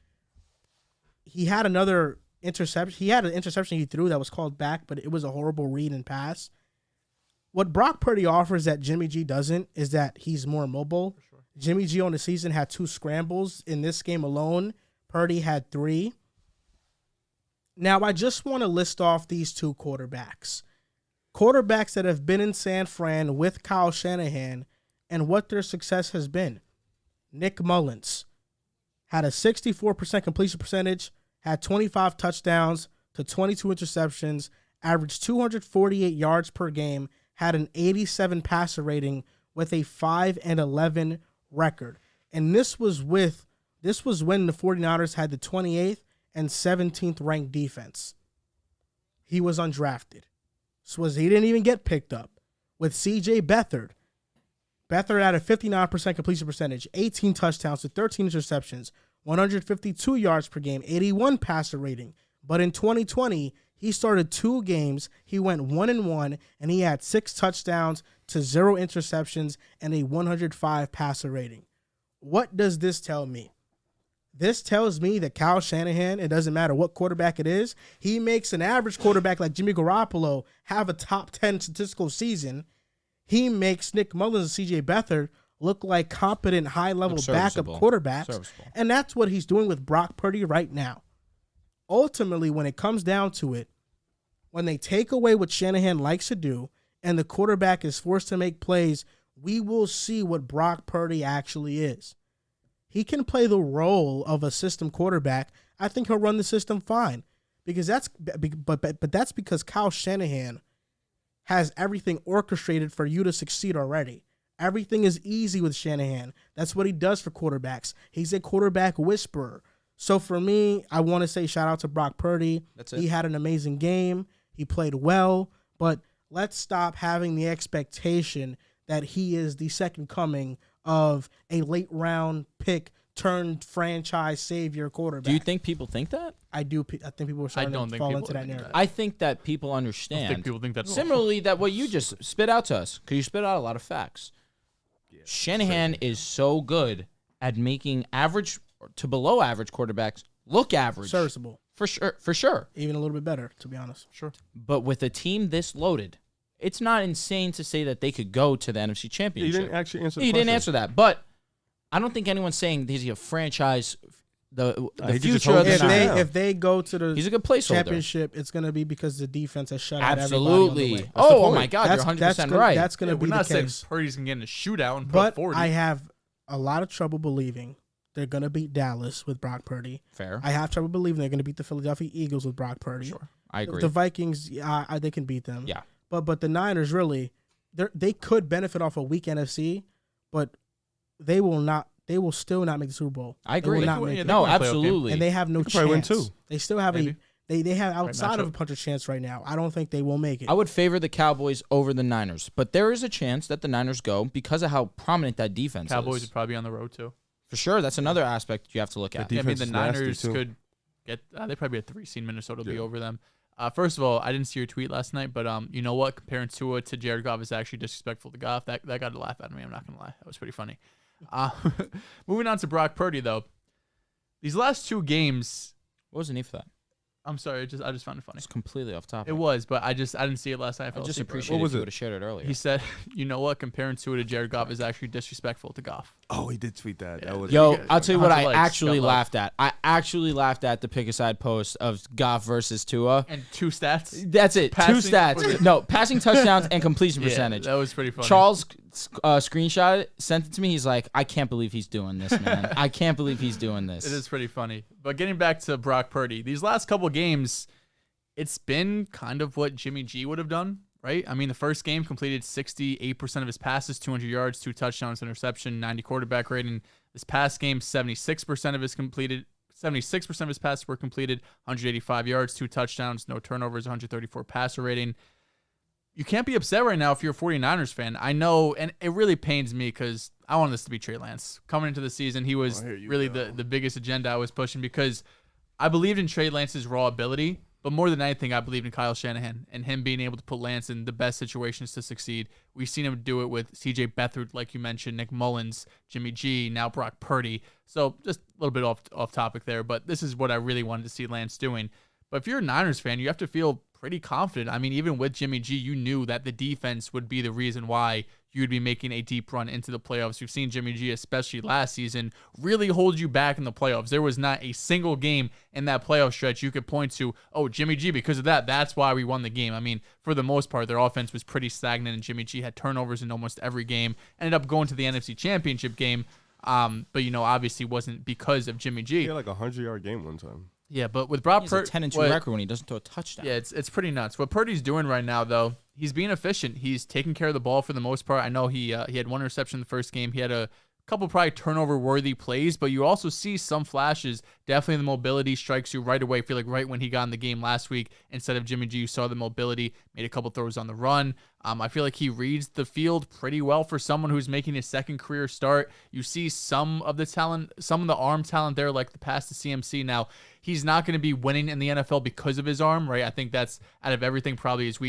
He had another interception. He had an interception he threw that was called back, but it was a horrible read and pass. What Brock Purdy offers that Jimmy G doesn't is that he's more mobile. Sure. Jimmy G on the season had 2 scrambles. In this game alone, Purdy had 3. Now, I just want to list off these two quarterbacks. Quarterbacks that have been in San Fran with Kyle Shanahan and what their success has been. Nick Mullins had a 64% completion percentage, had 25 touchdowns to 22 interceptions, averaged 248 yards per game, had an 87 passer rating with a 5-11 record. And this was when the 49ers had the 28th and 17th ranked defense. He was undrafted. He didn't even get picked up. With CJ Beathard had a 59% completion percentage, 18 touchdowns to 13 interceptions, 152 yards per game, 81 passer rating. But in 2020, he started 2 games. He went 1-1, and he had 6 touchdowns to 0 interceptions and a 105 passer rating. What does this tell me? This tells me that Kyle Shanahan, it doesn't matter what quarterback it is, he makes an average quarterback like Jimmy Garoppolo have a top 10 statistical season. He makes Nick Mullins and CJ Beathard look like competent, high-level backup quarterbacks. And that's what he's doing with Brock Purdy right now. Ultimately, when it comes down to it, when they take away what Shanahan likes to do and the quarterback is forced to make plays, we will see what Brock Purdy actually is. He can play the role of a system quarterback. I think he'll run the system fine, because that's because Kyle Shanahan has everything orchestrated for you to succeed already. Everything is easy with Shanahan. That's what he does for quarterbacks. He's a quarterback whisperer. So for me, I want to say shout out to Brock Purdy. That's it. He had an amazing game. He played well, but let's stop having the expectation that he is the second coming of a late round pick turned franchise savior quarterback. Do you think people think that? I do. I think people are starting to fall into that narrative. I think that people understand. I think people think that Similarly, that what you just spit out to us, because you spit out a lot of facts. Yeah, Shanahan is so good at making average to below average quarterbacks look average. Serviceable. For sure. Even a little bit better, to be honest. Sure. But with a team this loaded, it's not insane to say that they could go to the NFC Championship. You didn't actually answer the You question. didn't answer that. But I don't think anyone's saying he's a franchise, the He just future of told the you Niners. now. If they go to the He's a good placeholder. championship, it's going to be because the defense has shut out everybody on Absolutely. the way. Oh my God, you're 100% right. That's going to be we're the not saying case. Purdy's going to get in a shootout and put But 40. I have a lot of trouble believing they're going to beat Dallas with Brock Purdy. Fair. I have trouble believing they're going to beat the Philadelphia Eagles with Brock Purdy. Sure. I agree. The Vikings, they can beat them. Yeah. But the Niners really, they could benefit off a weak NFC, but they will not. They will still not make the Super Bowl. I agree. They will not make it. No, absolutely. And they have no They could probably win chance. too. They still have Maybe. they have outside of a matchup. puncher's chance right now. I don't think they will make it. I would favor the Cowboys over the Niners, but there is a chance that the Niners go because of how prominent that defense Cowboys is. would probably be on the road too. For sure, that's another aspect you have to look at. The Yeah, I mean, defense the is nasty, Niners too. could get. They probably had 3 seed. Minnesota will be over them. First of all, I didn't see your tweet last night, but you know what? Comparing Tua to Jared Goff is actually disrespectful to Goff. That got a laugh out of me. I'm not gonna lie. That was pretty funny. Moving on to Brock Purdy though. These last 2 games. What was the need for that? I'm sorry. I just found it funny. It's completely off topic. It was, but I didn't see it last night. I just asleep early. appreciate was if you it? would have shared it earlier. He said, "You know what? Comparing Tua to Jared Goff is actually disrespectful to Goff." Oh, he did tweet that. Yeah. That was Yo, I'll tell you what Hunter I likes, actually got love. laughed at. I actually laughed at the pick aside post of Goff versus Tua. And 2 stats. That's it. Passing- 2 stats. No, passing touchdowns and completion Yeah, percentage. that was pretty funny. Charles screenshot it, sent it to me. He's like, I can't believe he's doing this, man. I can't believe he's doing this. It is pretty funny. But getting back to Brock Purdy, these last couple games, it's been kind of what Jimmy G would have done, right? I mean, the first game completed 68% of his passes, 200 yards, 2 touchdowns, interception, 90 quarterback rating. This past game, 76% of his passes were completed, 185 yards, 2 touchdowns, no turnovers, 134 passer rating. You can't be upset right now if you're a 49ers fan. I know, and it really pains me because I wanted this to be Trey Lance. Coming into the season, he was really the biggest agenda I was pushing because I believed in Trey Lance's raw ability, but more than anything, I believed in Kyle Shanahan and him being able to put Lance in the best situations to succeed. We've seen him do it with CJ Beathard, like you mentioned, Nick Mullins, Jimmy G, now Brock Purdy. So just a little bit off topic there, but this is what I really wanted to see Lance doing. But if you're a Niners fan, you have to feel pretty confident. I mean, even with Jimmy G, you knew that the defense would be the reason why you'd be making a deep run into the playoffs. We've seen Jimmy G, especially last season, really hold you back in the playoffs. There was not a single game in that playoff stretch you could point to, oh, Jimmy G, because of that, that's why we won the game. I mean, for the most part, their offense was pretty stagnant, and Jimmy G had turnovers in almost every game. Ended up going to the NFC Championship game, but, obviously wasn't because of Jimmy G. He had like a 100-yard game one time. Yeah, but with Brock Purdy, 10-2 record when he doesn't throw a touchdown. Yeah, it's pretty nuts. What Purdy's doing right now, though, he's being efficient. He's taking care of the ball for the most part. I know he had one interception in the first game. He had a couple probably turnover-worthy plays, but you also see some flashes. Definitely the mobility strikes you right away. I feel like right when he got in the game last week, instead of Jimmy G, you saw the mobility, made a couple throws on the run. I feel like he reads the field pretty well for someone who's making his second career start. You see some of the talent, some of the arm talent there, like the pass to CMC. Now, he's not going to be winning in the NFL because of his arm, right? I think that's, out of everything, probably his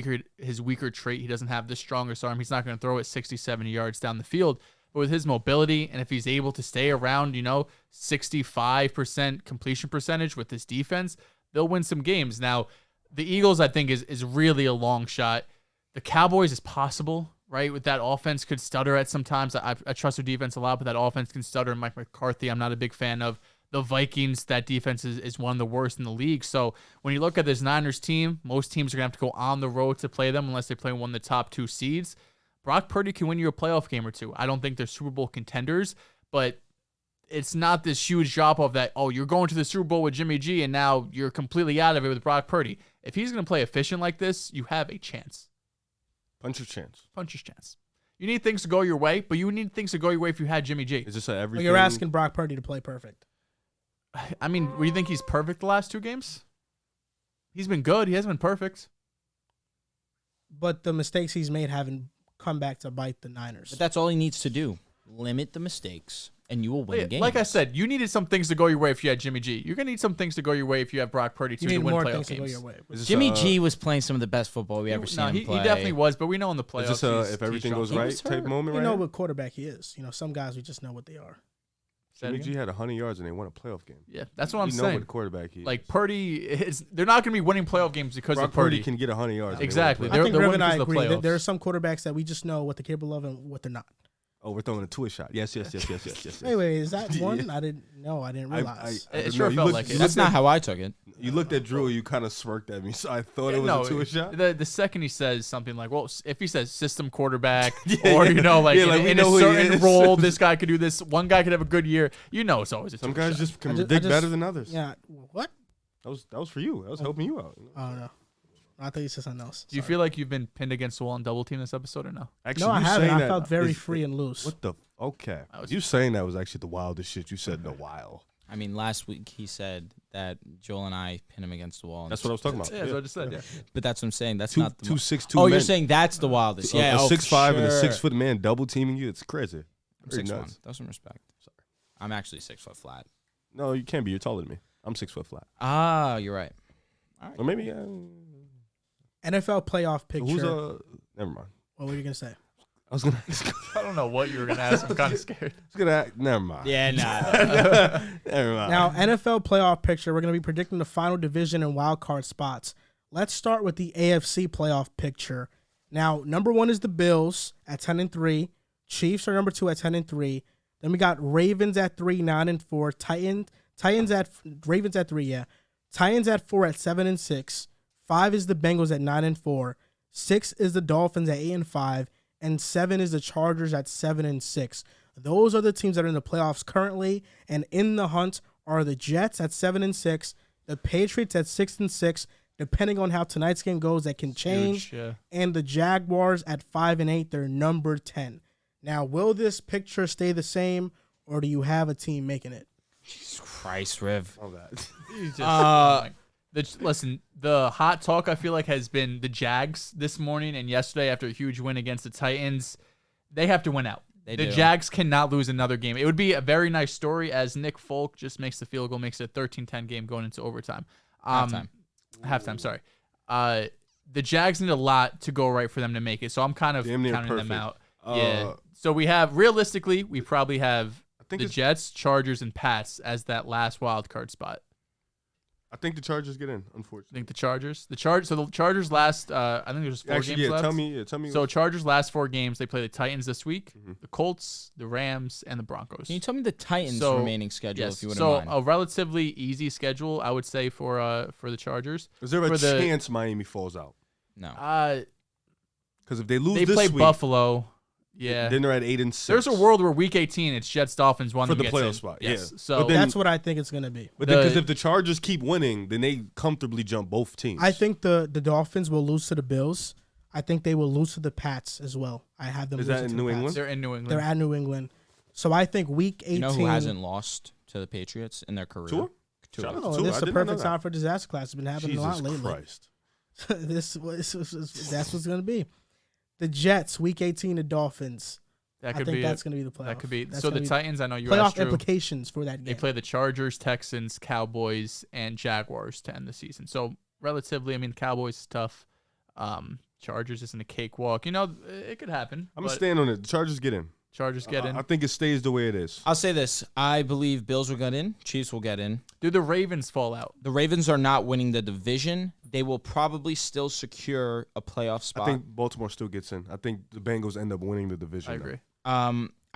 weaker trait. He doesn't have the strongest arm. He's not going to throw it 60, 70 yards down the field. But with his mobility, and if he's able to stay around, 65% completion percentage with this defense, they'll win some games. Now, the Eagles, I think, is really a long shot. The Cowboys is possible, right? With that offense could stutter at some times. I trust their defense a lot, but that offense can stutter. Mike McCarthy, I'm not a big fan of. The Vikings, that defense is one of the worst in the league. So when you look at this Niners team, most teams are going to have to go on the road to play them unless they play one of the top 2 seeds. Brock Purdy can win you a playoff game or two. I don't think they're Super Bowl contenders, but it's not this huge drop-off that, oh, you're going to the Super Bowl with Jimmy G and now you're completely out of it with Brock Purdy. If he's going to play efficient like this, you have a chance. Punch your chance. Punch your chance. You need things to go your way, but you need things to go your way if you had Jimmy G. Is this everything? Well, you're asking Brock Purdy to play perfect. I mean, do you think he's perfect the last 2 games? He's been good. He hasn't been perfect. But the mistakes he's made haven't come back to bite the Niners. But that's all he needs to do. Limit the mistakes, and you will win games. Like I said, you needed some things to go your way if you had Jimmy G. You're going to need some things to go your way if you have Brock Purdy you to need win more playoff things games. to go your way. Jimmy G was playing some of the best football we ever seen him play. He definitely was, but we know in the playoffs. Is this if everything goes right type moment, We right? know what quarterback he is. Some guys, we just know what they are. Jimmy G had 100 yards and they won a playoff game. Yeah, that's what I'm you saying. know what quarterback he is. Like Purdy, they're not going to be winning playoff games because Brock of Purdy. Purdy can get 100 yards. Exactly. I think they're Riv winning and I because of the agree that playoffs. there are some quarterbacks that we just know what they're capable of and what they're not. Oh, we're throwing a Tua shot. Yes. Anyway, is that one? I didn't realize. It sure felt like it. That's not how I took it. You looked at Drew, you kind of smirked at me, so I thought it was a Tua shot. The second he says something like, well, if he says system quarterback Yeah, or, yeah. in a certain role, this guy could do this, one guy could have a good year, it's always a Some Tua guys shot. just can predict better than others. Yeah. What? That was for you. That was helping you out. I don't know. I thought you said something else. Do you feel like you've been pinned against the wall and double teamed this episode or no? Actually, No, I you haven't. saying I that felt very is- free and loose. What the? Okay. was- You saying that was actually the wildest shit you said in a while. I mean, last week he said that Joel and I pin him against the wall. That's what I was talking about. Yeah, that's what I just said, yeah. But that's what I'm saying. That's Two, not the 2'6", Oh, men. you're saying that's the wildest. Yeah, a 6'5" and a sure. 6 foot man double teaming you. It's crazy. I'm Very 6'1". nuts. Throw some respect. Sorry. I'm actually 6 foot flat. No, you can't be. You're taller than me. I'm 6 foot flat. Ah, you're right. Or maybe. NFL playoff picture. Who's Never mind. What were you gonna say? I was gonna. I don't know what you were going to ask. I'm kind of scared. Never mind. Yeah, nah. Never mind. Now, NFL playoff picture. We're gonna be predicting the final division and wild card spots. Let's start with the AFC playoff picture. Now, number 1 is the Bills at 10-3. Chiefs are number 2 at 10-3. Then we got Ravens at 3, 9-4. Ravens at 3, yeah. Titans at 4 at 7-6. 5 is the Bengals at 9-4. 6 is the Dolphins at 8-5. And 7 is the Chargers at 7-6. Those are the teams that are in the playoffs currently. And in the hunt are the Jets at 7-6, the Patriots at 6-6. Depending on how tonight's game goes, that can change. Huge, yeah. And the Jaguars at 5-8, they're number 10. Now, will this picture stay the same, or do you have a team making it? Jesus Christ, Riv. All that. He's just, listen, the hot talk I feel like has been the Jags this morning and yesterday after a huge win against the Titans. They have to win out. The Jags cannot lose another game. It would be a very nice story as Nick Folk just makes the field goal, makes it a 13-10 game going into overtime. Halftime, sorry. The Jags need a lot to go right for them to make it, so I'm kind of counting them out. Yeah. So we have, realistically, we probably have the Jets, Chargers, and Pats as that last wild card spot. I think the Chargers get in, unfortunately. I think the Chargers. So the Chargers last. I think there's 4 games left. Tell me. So Chargers last 4 games. They play the Titans this week, the Colts, the Rams, and the Broncos. Can you tell me the Titans' remaining schedule, if you wouldn't mind? So a relatively easy schedule, I would say, for the Chargers. Is there a chance Miami falls out? No. Because if they lose they this play week, Buffalo. Yeah. Then they're at 8-6. There's a world where Week 18, it's Jets-Dolphins, one for of the them playoff gets in. spot. Yes. Yeah. So But then- That's what I think it's going to be. But because if the Chargers keep winning, then they comfortably jump both teams. I think the Dolphins will lose to the Bills. I think they will lose to the Pats as well. I have them. Is losing that in to New the Pats. England? they're in New England. They're at New England. So I think Week 18. You know who hasn't lost to the Patriots in their career? Tua? Tua. Shout out to Oh, Tua. this is I the did not know perfect that. time for disaster class. It's been happening a lot Jesus lately. Christ. That's what it's going to be. The Jets, Week 18, the Dolphins. That I could think be that's going to be the playoff. That could be. That's So gonna the be Titans, I know you playoff asked Drew, implications for that game. they play the Chargers, Texans, Cowboys, and Jaguars to end the season. So relatively, I mean, Cowboys is tough. Chargers isn't a cakewalk. You know, it could happen. I'm going to stand on it. The Chargers get in. Chargers get in. I think it stays the way it is. I'll say this. I believe Bills will get in. Chiefs will get in. Do the Ravens fall out? The Ravens are not winning the division. They will probably still secure a playoff spot. I think Baltimore still gets in. I think the Bengals end up winning the division. I agree.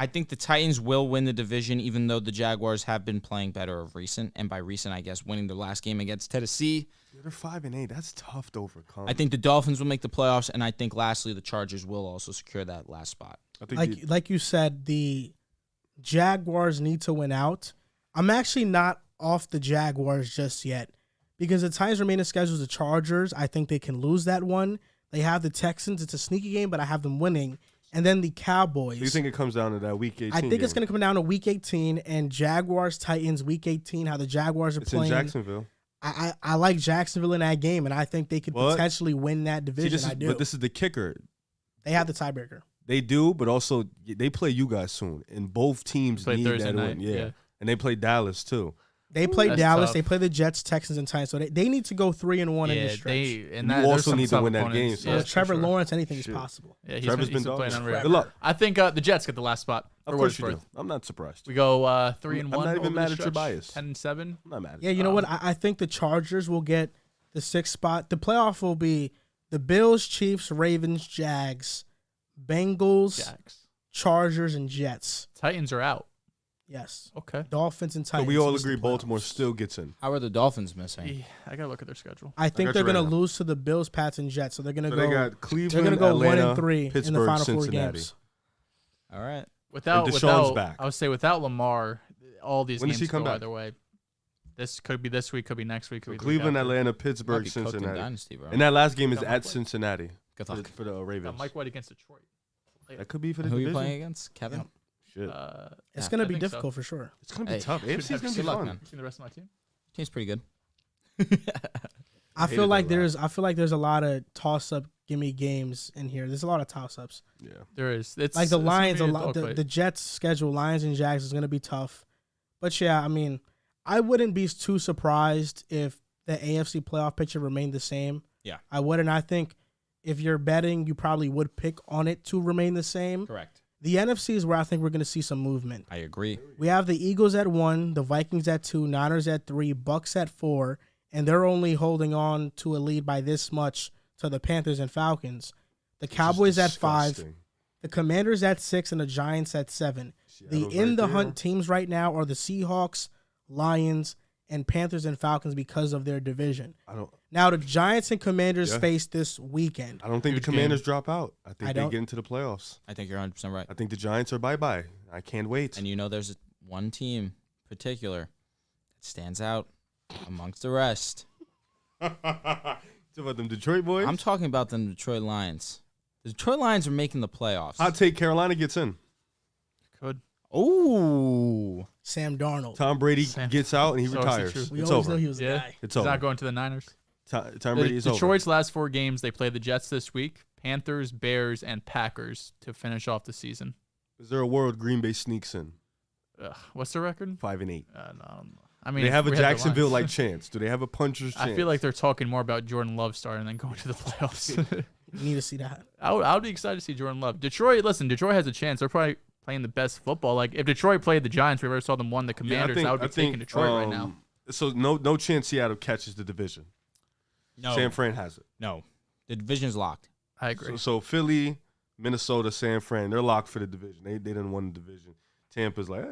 I think the Titans will win the division, even though the Jaguars have been playing better of recent. And by recent, I guess winning their last game against Tennessee. Yeah, they're 5-8. That's tough to overcome. I think the Dolphins will make the playoffs, and I think lastly the Chargers will also secure that last spot. I think like you said, the Jaguars need to win out. I'm actually not off the Jaguars just yet because the Titans remaining schedule is the Chargers. I think they can lose that one. They have the Texans. It's a sneaky game, but I have them winning. And then the Cowboys. So you think it comes down to that Week 18 I think it's going to come down to Week 18 and Jaguars-Titans Week 18, how the Jaguars are It's playing. in Jacksonville. I like Jacksonville in that game, and I think they could potentially win that division. But this is the kicker. They have the tiebreaker. They do, but also they play you guys soon, and both teams Play need Thursday that night, win. yeah. And they play Dallas too. They play That's Dallas. tough. They play the Jets, Texans, and Titans. So they need to go 3-1 in this stretch. You also need to win that game, so With that's Trevor sure. Lawrence, anything Shit. is possible. Yeah, he's Trevor's been been playing dogging. unreal. Good luck. I think the Jets get the last spot. Of for what course it's you worth. do. I'm not surprised. We go 3-1. I'm not even over mad the at your stretch, bias. 10-7. I'm not mad at Yeah, you know what? I think the Chargers will get the 6th spot. The playoff will be the Bills, Chiefs, Ravens, Jags, Bengals, Jags. Chargers, and Jets. Titans are out. Yes. Okay. Dolphins and So Titans. we all is the agree Baltimore playoffs. still gets in. How are the Dolphins missing? Yeah, I gotta look at their schedule. I think got they're you going right to now. lose to the Bills, Pats, and Jets. So they're going to So go. they got They're Cleveland, going to go Atlanta, 1-3 in Pittsburgh, the final 4 Cincinnati. games. All right. Deshaun's back. I would say without Lamar, all these When does games he come go back? either way. This could be this week, could be next week, could be the week Cleveland, after. Atlanta, Might Pittsburgh, be cooked in Cincinnati. Dynasty, bro. And that last game is Got at Mike White. Cincinnati Good for, luck. for the Ravens. Mike White against Detroit. That could be for the Who are you division. playing against? Kevin? Shit. It's Yeah, going I to be think so. difficult for sure. It's gonna be Hey, tough. AFC is gonna be good luck, fun. man. You seen the rest of my team? Team's pretty good. I Hated feel like that there's a lot of toss-up gimme games in here. There's a lot of toss-ups. Yeah. There is. It's Like the it's gonna Lions, be a a lot. dogfight. The Jets' schedule, Lions and Jags, is going to be tough. But yeah, I mean, I wouldn't be too surprised if the AFC playoff picture remained the same. Yeah. I wouldn't. I think if you're betting, you probably would pick on it to remain the same. Correct. The NFC is where I think we're going to see some movement. I agree. We have the Eagles at 1, the Vikings at 2, Niners at 3, Bucks at 4, and they're only holding on to a lead by this much to the Panthers and Falcons. The Cowboys at 5, Disgusting. the Commanders at 6, and the Giants at 7. The Seattle's in right the there. hunt teams right now are the Seahawks, Lions, and Panthers and Falcons because of their division. Now the Giants and Commanders Yeah. face this weekend. I don't think Huge the Commanders drop out. I think I they don't- get into the playoffs. I think you're 100% right. I think the Giants are bye-bye. I can't wait. And you know there's one team in particular that stands out amongst the rest. It's about them Detroit boys. I'm talking about the Detroit Lions. The Detroit Lions are making the playoffs. Hot take: Carolina gets in. Could. Ooh. Sam Darnold. Tom Brady Sam- gets out and he So is it retires. true? We It's always over. knew he was a Yeah. guy. It's He's over. not going to the Niners. Tom Brady is over. Detroit's last 4 games, they play the Jets this week, Panthers, Bears, and Packers to finish off the season. Is there a world Green Bay sneaks in? What's the record? 5-8. No. I mean, Do they have a we had the Jacksonville-like Lions. chance? Do they have a puncher's chance? I feel like they're talking more about Jordan Love starting than going to the playoffs. You need to see that. I would be excited to see Jordan Love. Detroit has a chance. They're probably playing the best football. Like, if Detroit played the Giants, we already saw them won the Commanders. I would be taking Detroit right now. So no chance Seattle catches the division. No. San Fran has it. No. The division's locked. I agree. So Philly, Minnesota, San Fran, they're locked for the division. They didn't win the division. Tampa's like,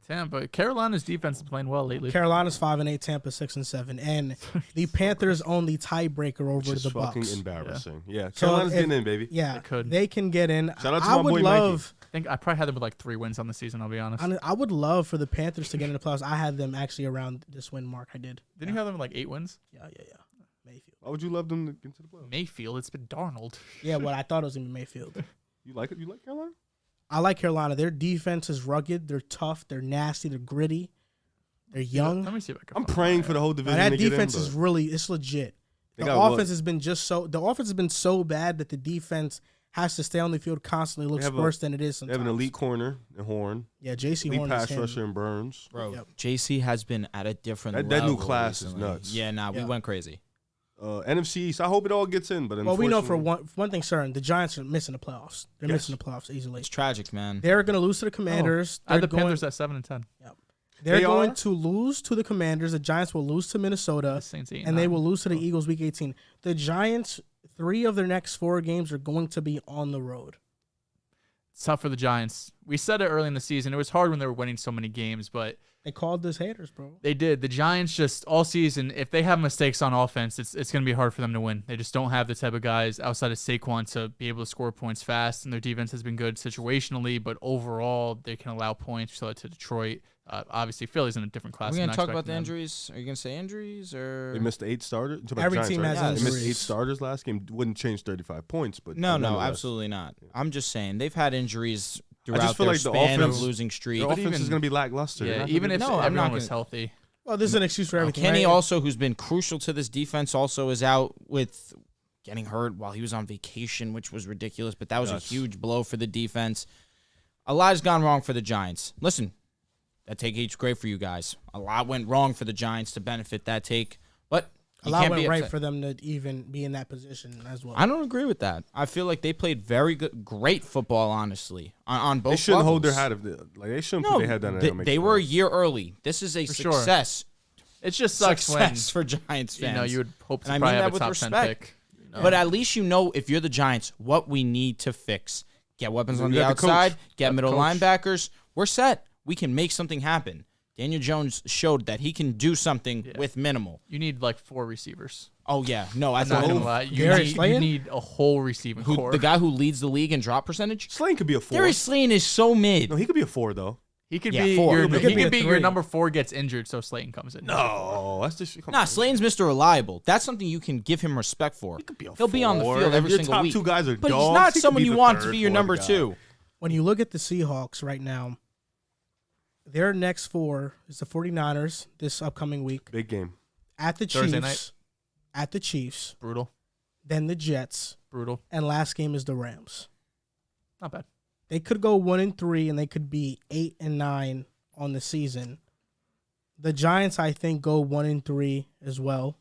Tampa. Carolina's defense is playing well lately. Carolina's 5-8, Tampa 6-7, and the Panthers own the tiebreaker over just the fucking Bucks. embarrassing. Yeah, So Carolina's getting in, baby. Yeah, They could. they can get in. Shout out to I my would boy love. I think I probably had them with like 3 wins on the season. I'll be honest. I would love for the Panthers to get in the playoffs. I had them actually around this win mark. I did. Didn't you have them with like 8 wins? Yeah. Mayfield. Why would you love them to get into the playoffs? Mayfield. It's been Darnold. Yeah, well, I thought it was gonna be Mayfield. You like it? You like Carolina? I like Carolina. Their defense is rugged. They're tough. They're nasty. They're gritty. They're young. Let me see if I can. I'm find praying that. for the whole Now, division that to get defense in, is but really it's legit. they The got offense has been so bad that the defense has to stay on the field constantly. Looks have worse than it is They sometimes. have an elite corner in Horn. Yeah, JC Elite Horn pass is him. rusher in Burns. Bro, Yep. JC has been at a different That level new class is recently. nuts. Yeah, we Yeah. went crazy. NFC East. I hope it all gets in, but Well, we know for unfortunately- one thing certain, the Giants are missing the playoffs. They're Yes. missing the playoffs easily. It's tragic, man. They're going to lose to the Commanders. I had the They're going- Panthers at 7-10. They're They going are? to lose to the Commanders. The Giants will lose to Minnesota, The Saints 8 and they will lose to the Eagles week 18. The Giants, 3 of their next 4 games are going to be on the road. It's tough for the Giants. We said it early in the season. It was hard when they were winning so many games, but They called this haters, bro. they did. The Giants just all season, if they have mistakes on offense, it's going to be hard for them to win. They just don't have the type of guys outside of Saquon to be able to score points fast, and their defense has been good situationally, but overall they can allow points. We saw it to Detroit. Obviously, Philly's in a different class. Are we I'm going to not talk about the expecting them. injuries? Are you going to say injuries or They missed 8 starters. You talking about Every Giants, team right? has They missed 8 injuries. starters last game. Wouldn't change 35 points, but No, nonetheless. absolutely not. I'm just saying they've had injuries I throughout just feel their like the span offense- of losing streak. The But offense is even- going to be lackluster. They're Yeah, not even gonna if be- No, I'm everyone not was gonna- healthy. Well, this is an excuse for everything. Kenny right? also, who's been crucial to this defense, also is out with getting hurt while he was on vacation, which was ridiculous. But that was Nuts. a huge blow for the defense. A lot has gone wrong for the Giants. Listen, that take each great for you guys. A lot went wrong for the Giants to benefit that take, but A you lot can't went be right upset. for them to even be in that position as well. I don't agree with that. I feel like they played very good, great football, honestly, on both. They shouldn't hold their levels. hat of like they shouldn't No, put their head down. they were a year early. This is a For sure. success. It just sucks Success for Giants fans. you would hope to And I probably mean have that a with top 10 respect. pick. you know? But at least you know, if you're the Giants, what we need to fix. Get weapons on You the got the coach. outside, get Got the middle coach. linebackers. We're set. We can make something happen. Daniel Jones showed that he can do something with minimal. You need like 4 receivers. Oh, yeah. No, I I'm not thought gonna lie. You Darius need, Slayton? a whole receiving core. the guy who leads the league in drop percentage. Slane could be a 4. Darius Slayton is so mid. No, he could be a 4 though. He could Yeah, be 4. your He could he be could a be your 3. number 4 gets injured, so Slayton comes in. No, that's just come Nah, on. Slayton's Mr. Reliable. That's something you can give him respect for. He could be a He'll be on the 4. field If every your single top week. 2 guys are But dogs, he's not he could someone be you the want to third, be your fourth number guy. 2. When you look at the Seahawks right now, their next 4 is the 49ers this upcoming week, Big game. at the Thursday Chiefs, at the Chiefs, Brutal. then the Jets, Brutal. and last game is the Rams. Not bad. They could go 1-3 and they could be 8-9 on the season. The Giants, I think, go 1-3 as well.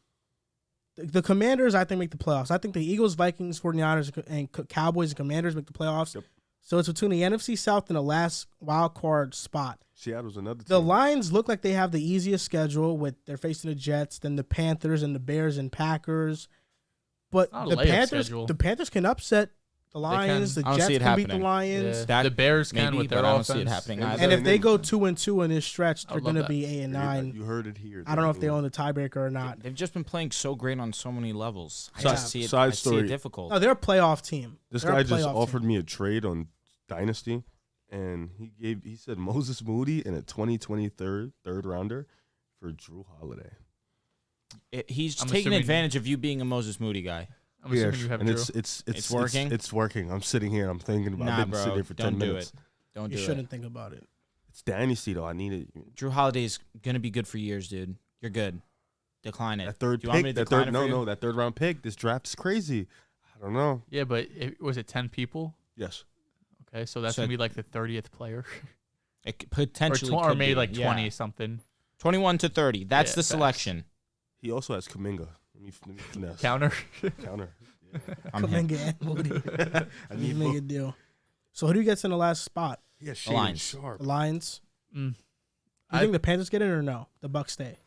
The Commanders, I think, make the playoffs. I think the Eagles, Vikings, 49ers, and Cowboys and Commanders make the playoffs. Yep. So it's between the NFC South and the last wild card spot. Seattle's another team. The Lions look like they have the easiest schedule with they're facing the Jets, then the Panthers and the Bears and Packers. But not a the layup schedule. Panthers can upset the Lions. can. The I don't Jets see it can beat the happening. Lions. Yeah. That The Bears can maybe, with their but I don't offense. see it happening And either. And if they then- go 2-2 in this stretch, they're love going to that. be 8-9. You heard it here. I don't know if they own the tiebreaker or not. They've just been playing so great on so many levels. I Side- just see it, side I see story. it difficult. No, they're a playoff team. This They're a guy just playoff offered team. me a trade on Dynasty, and he said Moses Moody and a 2020 third rounder for Drew Holiday. He's I'm taking assuming- advantage of you being a Moses Moody guy. I'm assuming you have and Drew. it's working? It's working. I'm sitting here. I'm thinking about. Nah, I've been bro, sitting here for 10 don't do minutes. it. Don't You do shouldn't it. think about it. It's Dynasty though. I need it. Drew Holiday's gonna be good for years, dude. You're good. Decline it. That third Do you want me pick. to That decline third it for you? that third round pick. This draft is crazy. I don't know. Yeah, but was it 10 people? Yes. Okay, so that's So- going to be like the 30th player. It potentially or could maybe be, like yeah. 20 something. 21 to 30. That's Yeah, the facts. selection. He also has Kuminga. Let me finesse. Counter. Counter. I'm him. Kuminga and Moody. I Need need to make a deal. So who do you get in the last spot? Yeah, Lions. Sharp. The Lions. Mm. You think the Panthers get in or no? The Bucks stay.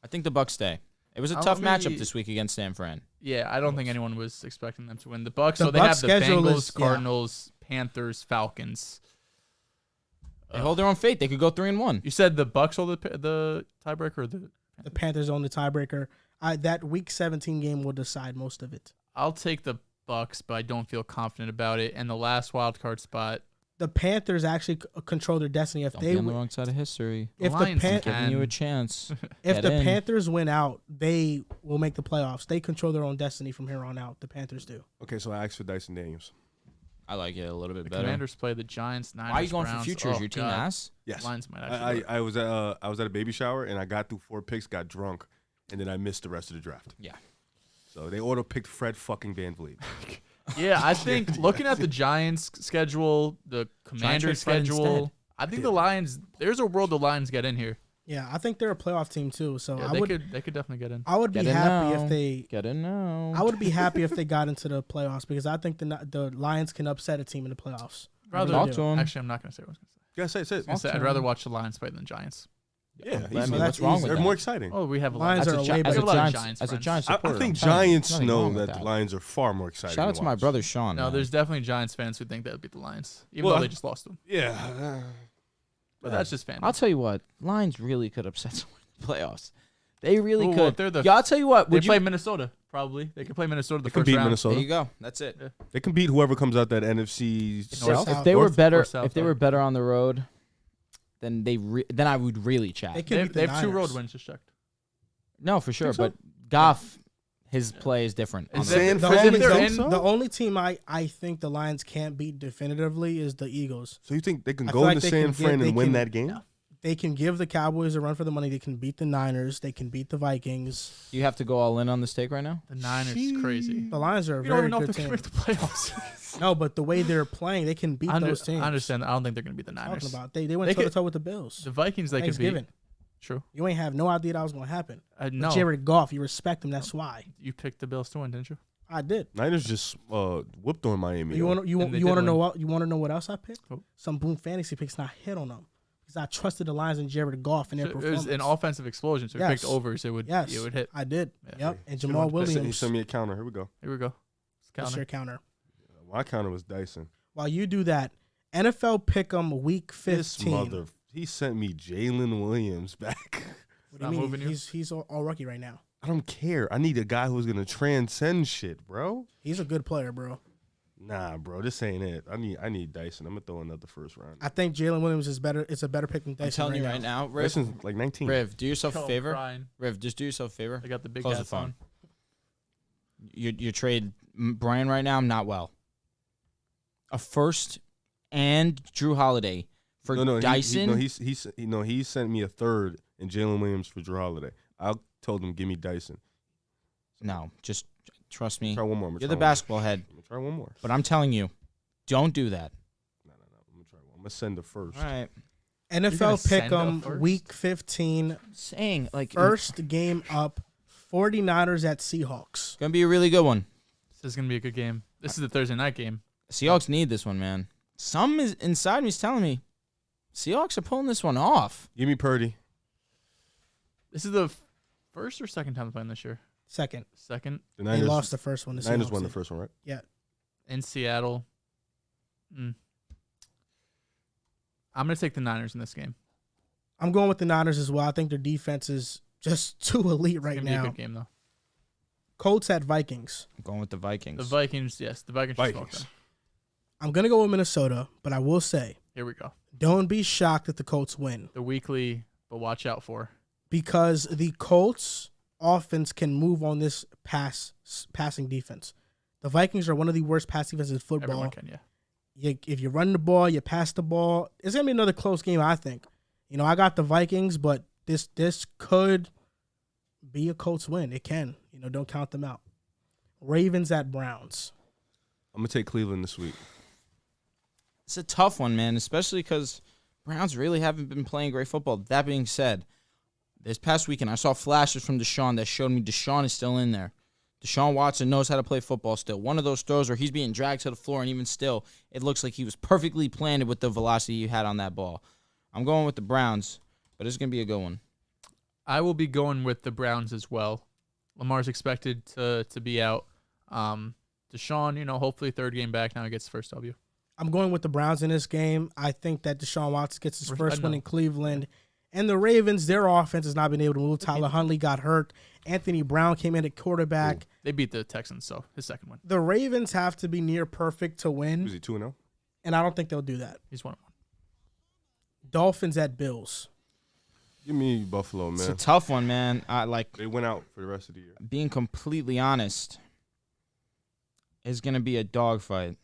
I think the Bucks stay. It was a tough matchup this week against San Fran. Yeah, I don't think anyone was expecting them to win. The Bucks, The so they Bucks have the schedule Bengals, is- Cardinals, Panthers, Falcons. They hold their own fate. They could go 3-1. You said the Bucks hold the tiebreaker, or the Panthers own the tiebreaker. That Week 17 game will decide most of it. I'll take the Bucks, but I don't feel confident about it. And the last wild card spot, The Panthers actually control their destiny. If Don't they be on the wrong side of history. if the Lions Pan- can- Giving you a chance. if Get the in. Panthers win out, they will make the playoffs. They control their own destiny from here on out. The Panthers do. Okay, so I asked for Dyson Daniels. I like it a little bit the better. Commanders play the Giants, Niners, Why are you going Browns. for futures? Oh, Your team God. ass? Yes. Lions might actually. I was at a baby shower and I got through 4 picks, got drunk, and then I missed the rest of the draft. Yeah. So they auto picked Fred fucking VanVleet. Yeah, I think looking at the Giants' schedule, the Commanders' trade Fred schedule, instead. I think the Lions. There's a world the Lions get in here. Yeah, I think they're a playoff team too. So Yeah, I they could definitely get in. I would be Get in happy now. if they. Get in now. I would be happy if they got into the playoffs because I think the Lions can upset a team in the playoffs. I Rather really Talk do. to him. Actually, I'm not gonna say what I was gonna say. Yeah, say I was gonna say, I'd rather watch the Lions play than the Giants. Yeah, I easy. mean, that's what's wrong easy. with They're that? more exciting. Oh, we have a Lions lot. are Of, a way we better. have a lot of Giants, Giants as a friends. Giants I supporter, think I'm telling you, Giants nothing know wrong with that the Lions are far more exciting. Shout out to my watch. brother Sean. No, man. there's definitely Giants fans who think that would beat the Lions, even Well, though they just lost them. Yeah. But that's just fan. I'll tell you what, Lions really could upset someone in the playoffs. They really Ooh, could. if they're the- Yeah, I'll tell you what. They Would play you? Minnesota, probably. They could play Minnesota the They can first beat round. Minnesota. There you go. That's it. They can beat whoever comes out that NFC North, South. South. If they were North? better, or South, if they though. were better on the road, then then I would really chat. They can They beat the have 2 road Niners. wins, just checked. No, for sure. Think so? But Goff, his play is different. on Is the it- road. San The Fran only, they're think in- so? the only team I think the Lions can't beat definitively is the Eagles. So you think they can I go feel like into they San can Fran get- and they win can- that game? No. They can give the Cowboys a run for the money. They can beat the Niners. They can beat the Vikings. You have to go all in on this take right now. The Niners is crazy. The Lions are a You don't very even know if good they can team. make the playoffs. No, but the way they're playing, they can beat I those teams. understand. I don't think they're going to beat the Talking Niners. about they went They toe to could- toe with the Bills. The Vikings, they could beat. Thanksgiving. True. You ain't have no idea that was gonna happen. No. Jared Goff, you respect him. That's why You picked the Bills to win, didn't you? I did. Niners just whooped on Miami. You though. want you And they want to did know win. what you want to know what else I picked? Who? Some boom fantasy picks not hit on them because I trusted the Lions and Jared Goff in their It was performance. an offensive explosion, so Yes. you picked overs. It would hit. I did. Yeah. Yep. And Should've Jamal went to He Williams. sent me a counter. Here we go. Here we go. That's Counter. your counter. My counter was Dyson. While you do that, NFL Pick'em Week This 15. mother, he sent me Jalen Williams back. What do Not you mean? moving you? He's all rookie right now. I don't care. I need a guy who's gonna transcend shit, bro. He's a good player, bro. Nah, bro, this ain't it. I need Dyson. I'm gonna throw another first round. I think Jalen Williams is better. It's a better pick than I'm Dyson telling you right right now. now, Riv. Dyson's like 19. Riv, do yourself a Oh, favor. Brian. Riv, just do yourself a favor. I got the big Close the hats phone. on. Your trade, Brian, right now, I'm not well. A first and Drew Holiday for Dyson. He sent me a third and Jalen Williams for Drew Holiday. I told him give me Dyson. No, just trust me. Try one more. You're the basketball head, I'm gonna try one more. but I'm telling you, don't do that. No. I'm gonna try one. I'm gonna send the first. All right. gonna NFL send a Pick'em first? Week 15. Saying like First game up, 49ers at Seahawks. gonna be a really good one. This is gonna be a good game. This is the Thursday night game. Seahawks need this one, man. Some is inside me is telling me Seahawks are pulling this one off. Give me Purdy. This is the first or second time they're playing this year. Second. Second The They Niners lost the first one. The Niners Seahawks won the did. first one, right? Yeah. in Seattle. I'm gonna take the Niners in this game. I'm going with the Niners as well. I think their defense is just too elite It's right gonna be a now. good game though. Colts at Vikings. I'm going with the Vikings. The Vikings, yes, the Vikings. should smoke Vikings. them. I'm going to go with Minnesota, but I will say, Here we go. don't be shocked if the Colts win The weekly, but watch out for. because the Colts offense can move on this passing defense. The Vikings are one of the worst pass defenses in football. Everyone can, yeah. If you run the ball, you pass the ball. It's going to be another close game, I think. You know, I got the Vikings, but this could be a Colts win. It can. You know, don't count them out. Ravens at Browns. I'm gonna take Cleveland this week. It's a tough one, man, especially because Browns really haven't been playing great football. That being said, this past weekend I saw flashes from Deshaun that showed me Deshaun is still in there. Deshaun Watson knows how to play football still. One of those throws where he's being dragged to the floor, and even still, it looks like he was perfectly planted with the velocity he had on that ball. I'm going with the Browns, but it's going to be a good one. I will be going with the Browns as well. Lamar's expected to be out. Deshaun, hopefully third game back. Now he gets the first W. I'm going with the Browns in this game. I think that Deshaun Watson gets his first win in Cleveland. And the Ravens, their offense has not been able to move. Tyler Huntley got hurt. Anthony Brown came in at quarterback. Ooh, they beat the Texans, so his second win. The Ravens have to be near perfect to win. Was he 2-0? And I don't think they'll do that. He's 1-1. Dolphins at Bills. Give me Buffalo, man. It's a tough one, man. They went out for the rest of the year. Being completely honest, it's going to be a dogfight.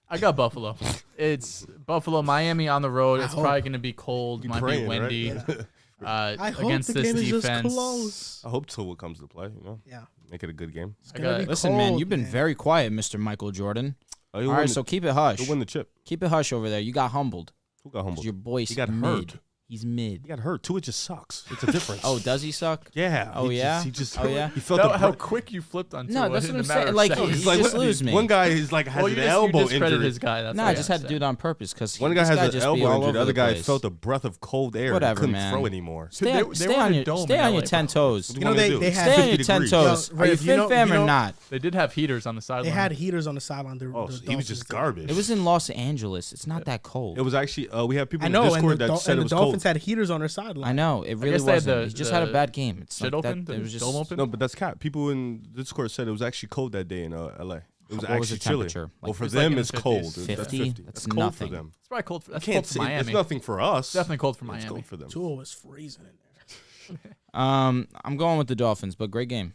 I got Buffalo. It's Buffalo, Miami on the road. It's probably going to be cold. You Might praying, be windy. Right? I hope Against the this game is just defense. close. I hope Tua comes to play, Yeah. Make it a good game. Listen, man, you've been very quiet, Mr. Michael Jordan. Oh, All right, so keep it hush. He'll win the chip. Keep it hush over there. You got humbled. Who got humbled? Your boy's He got mid. hurt. He's mid. He got hurt. Tua just sucks. It's a difference. Oh, does he suck? Yeah. Oh, yeah? He just Oh, yeah? He felt How quick you flipped on No, Tua that's in what a I'm matter saying. of Like, seconds. you just lose me. One guy is like has Well, an you elbow discredited injury. his guy. That's No, all I you just gotta had to say. do it on purpose because One guy has an just elbow be all injury. over The other guy place. felt a breath of cold air. Whatever, and couldn't man. throw anymore. Stay, They stay were on in a your dome stay in on LA, your 10 What toes. do you You know, want me to they do? had- Stay on your 50 10 degrees. toes. Yo, Are you Rafe, fin fam or know- not? They did have heaters on the sideline. They had heaters on the sideline. Oh, The so he was Dolphins just did. garbage. It was in Los Angeles. It's not that cold. It was actually. We have people I in know, the and Discord the, that said it and the was Dolphins cold. had heaters on their sideline. I know. It really guess they had wasn't. the- He just had a the bad game. It's shit like open? that. The It was just dome open? No, but that's cap. People in the Discord said it was actually cold that day in LA. It was What actually was the chilly. temperature? Well, Like, for it's like them, in the it's 50s. cold. That's 50? 50. That's cold nothing. for them. It's probably cold. That's Can't cold for see. Miami. It's nothing for us. Definitely cold for It's Miami. cold for them. Tua was freezing in there. I'm going with the Dolphins, but great game.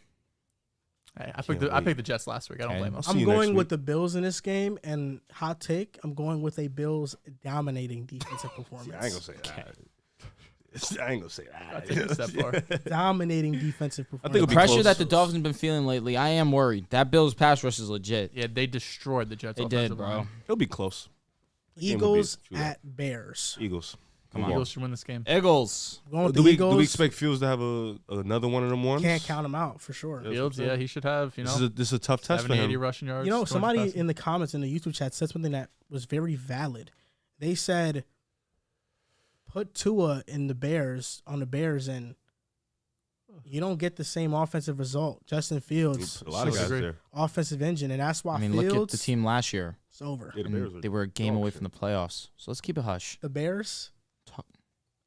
Hey, I picked the Jets last week. I don't Okay. blame them. See I'm you next going with week. the Bills in this game, and hot take, I'm going with a Bills dominating defensive See, performance. I ain't gonna say that. I ain't gonna say I'll that. take it a step far. Dominating defensive performance. it'll The be pressure close. that the Dolphins have been feeling lately, I am worried. That Bills pass rush is legit. Yeah, they destroyed the Jets. They offensive did, bro. line. It'll be close. Eagles Game will be- at Bears. Eagles. Come Come on. Eagles should win this game. Eagles. Going with Do the we Eagles. expect Fields to have another one of them ones? Can't count them out for sure. Yeah. Fields, yeah, he should have, This is a tough test for 70, 80 him. rushing yards. You know, 200 somebody passing. in the comments in the YouTube chat said something that was very valid. They said, put Tua in the Bears, and you don't get the same offensive result. Justin Fields, A lot of guys Agree. there. offensive engine, and that's why I mean, Fields, look at the team last year. it's over. Yeah, the And Bears they were a game away dog from the playoffs. So let's keep it hush. The Bears?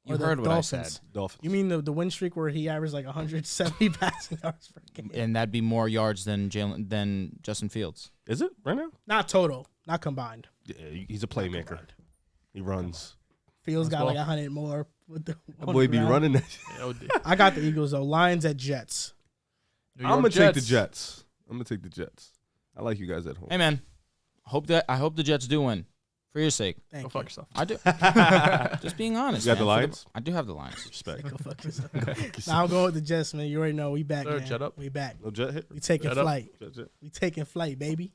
You Or the heard what Dolphins? I said. Dolphins. You mean the win streak where he averaged like 170 passing yards per game? And that'd be more yards than Justin Fields. Is it right now? Not total, not combined. Yeah, he's a playmaker. He runs. Fields got Well. like 100 more. With the That boy be running that. Yeah, OD. I got the Eagles though. Lions at Jets. New I'm York gonna take the Jets. I'm gonna take the Jets. I like you guys at home. Hey man, I hope the Jets do win. For your sake. Go Thank fuck you. yourself. I do. Just being honest. You got the man. Lions? I do have the Lions. Respect. Go fuck yourself. Now I'm going with the Jets, man. You already know we back, Sir, man. jet up. We back. No jet hit. We taking Jet up. flight. Jet. We taking flight, baby.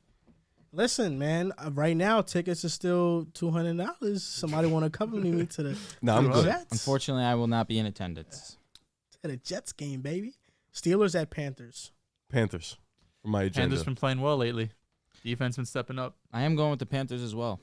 Listen, man. Right now, tickets are still $200. Somebody want to accompany me to the No, I'm good. Jets? Unfortunately, I will not be in attendance. To the Jets game, baby. Steelers at Panthers. Panthers. For my agenda. Panthers been playing well lately. Defense been stepping up. I am going with the Panthers as well.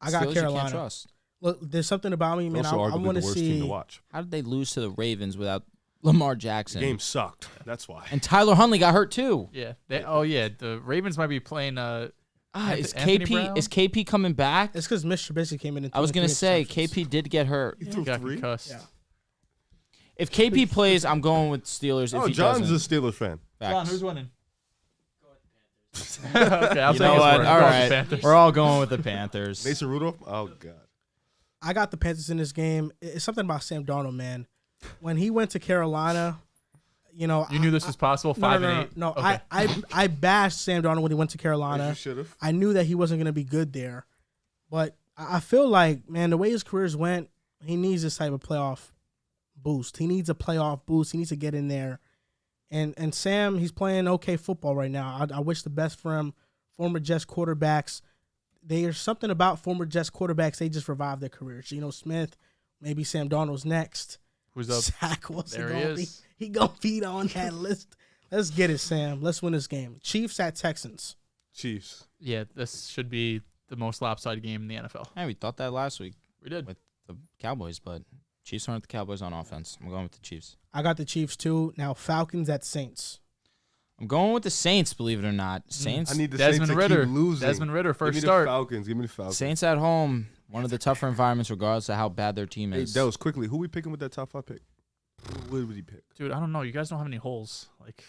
I got Steelers you can't Carolina. trust. Look, there's something about me, man. also I arguably want the to worst team to see. watch. How did they lose to the Ravens without Lamar Jackson? The game sucked. That's why. And Tyler Huntley got hurt too. Yeah. The Ravens might be playing. Is Anthony KP Brown? is KP coming back? It's because Mr. Trubisky came in. I was gonna say interceptions. KP did get hurt. He threw got 3. concussed. Yeah. If KP plays, I'm going with Steelers. If Oh, he John's doesn't, a Steelers fan. facts. winning? Okay, I'll You take know his what? word. All Go with the right, Panthers. we're all going with the Panthers. Mason Rudolph. Oh God. I got the Panthers in this game. It's something about Sam Darnold, man. When he went to Carolina, you know, You knew this was possible. 5-8. No, Okay. I bashed Sam Darnold when he went to Carolina. You should have. I knew that he wasn't going to be good there, but I feel like, man, the way his careers went, he needs this type of playoff boost. He needs a playoff boost. He needs to get in there. And Sam, he's playing okay football right now. I wish the best for him. Former Jets quarterbacks, there's something about former Jets quarterbacks. They just revive their careers. Geno Smith, maybe Sam Darnold's next. Who's up? Zach Wilson There he gonna be, is. he gonna be on that list. Let's get it, Sam. Let's win this game. Chiefs at Texans. Chiefs. Yeah, this should be the most lopsided game in the NFL. Hey, we thought that last week We did. with the Cowboys, but Chiefs aren't the Cowboys on offense. I'm going with the Chiefs. I got the Chiefs too. Now Falcons at Saints. I'm going with the Saints, believe it or not. Saints. I need the Desmond Saints Ritter. to keep losing. Desmond Ritter, first Give me start. the Falcons. Give me the Falcons. Saints at home. One of the tougher environments, regardless of how bad their team Hey, is. Dehls, quickly, who we picking with that top 5 pick? Who would he pick? Dude, I don't know. You guys don't have any holes. Like,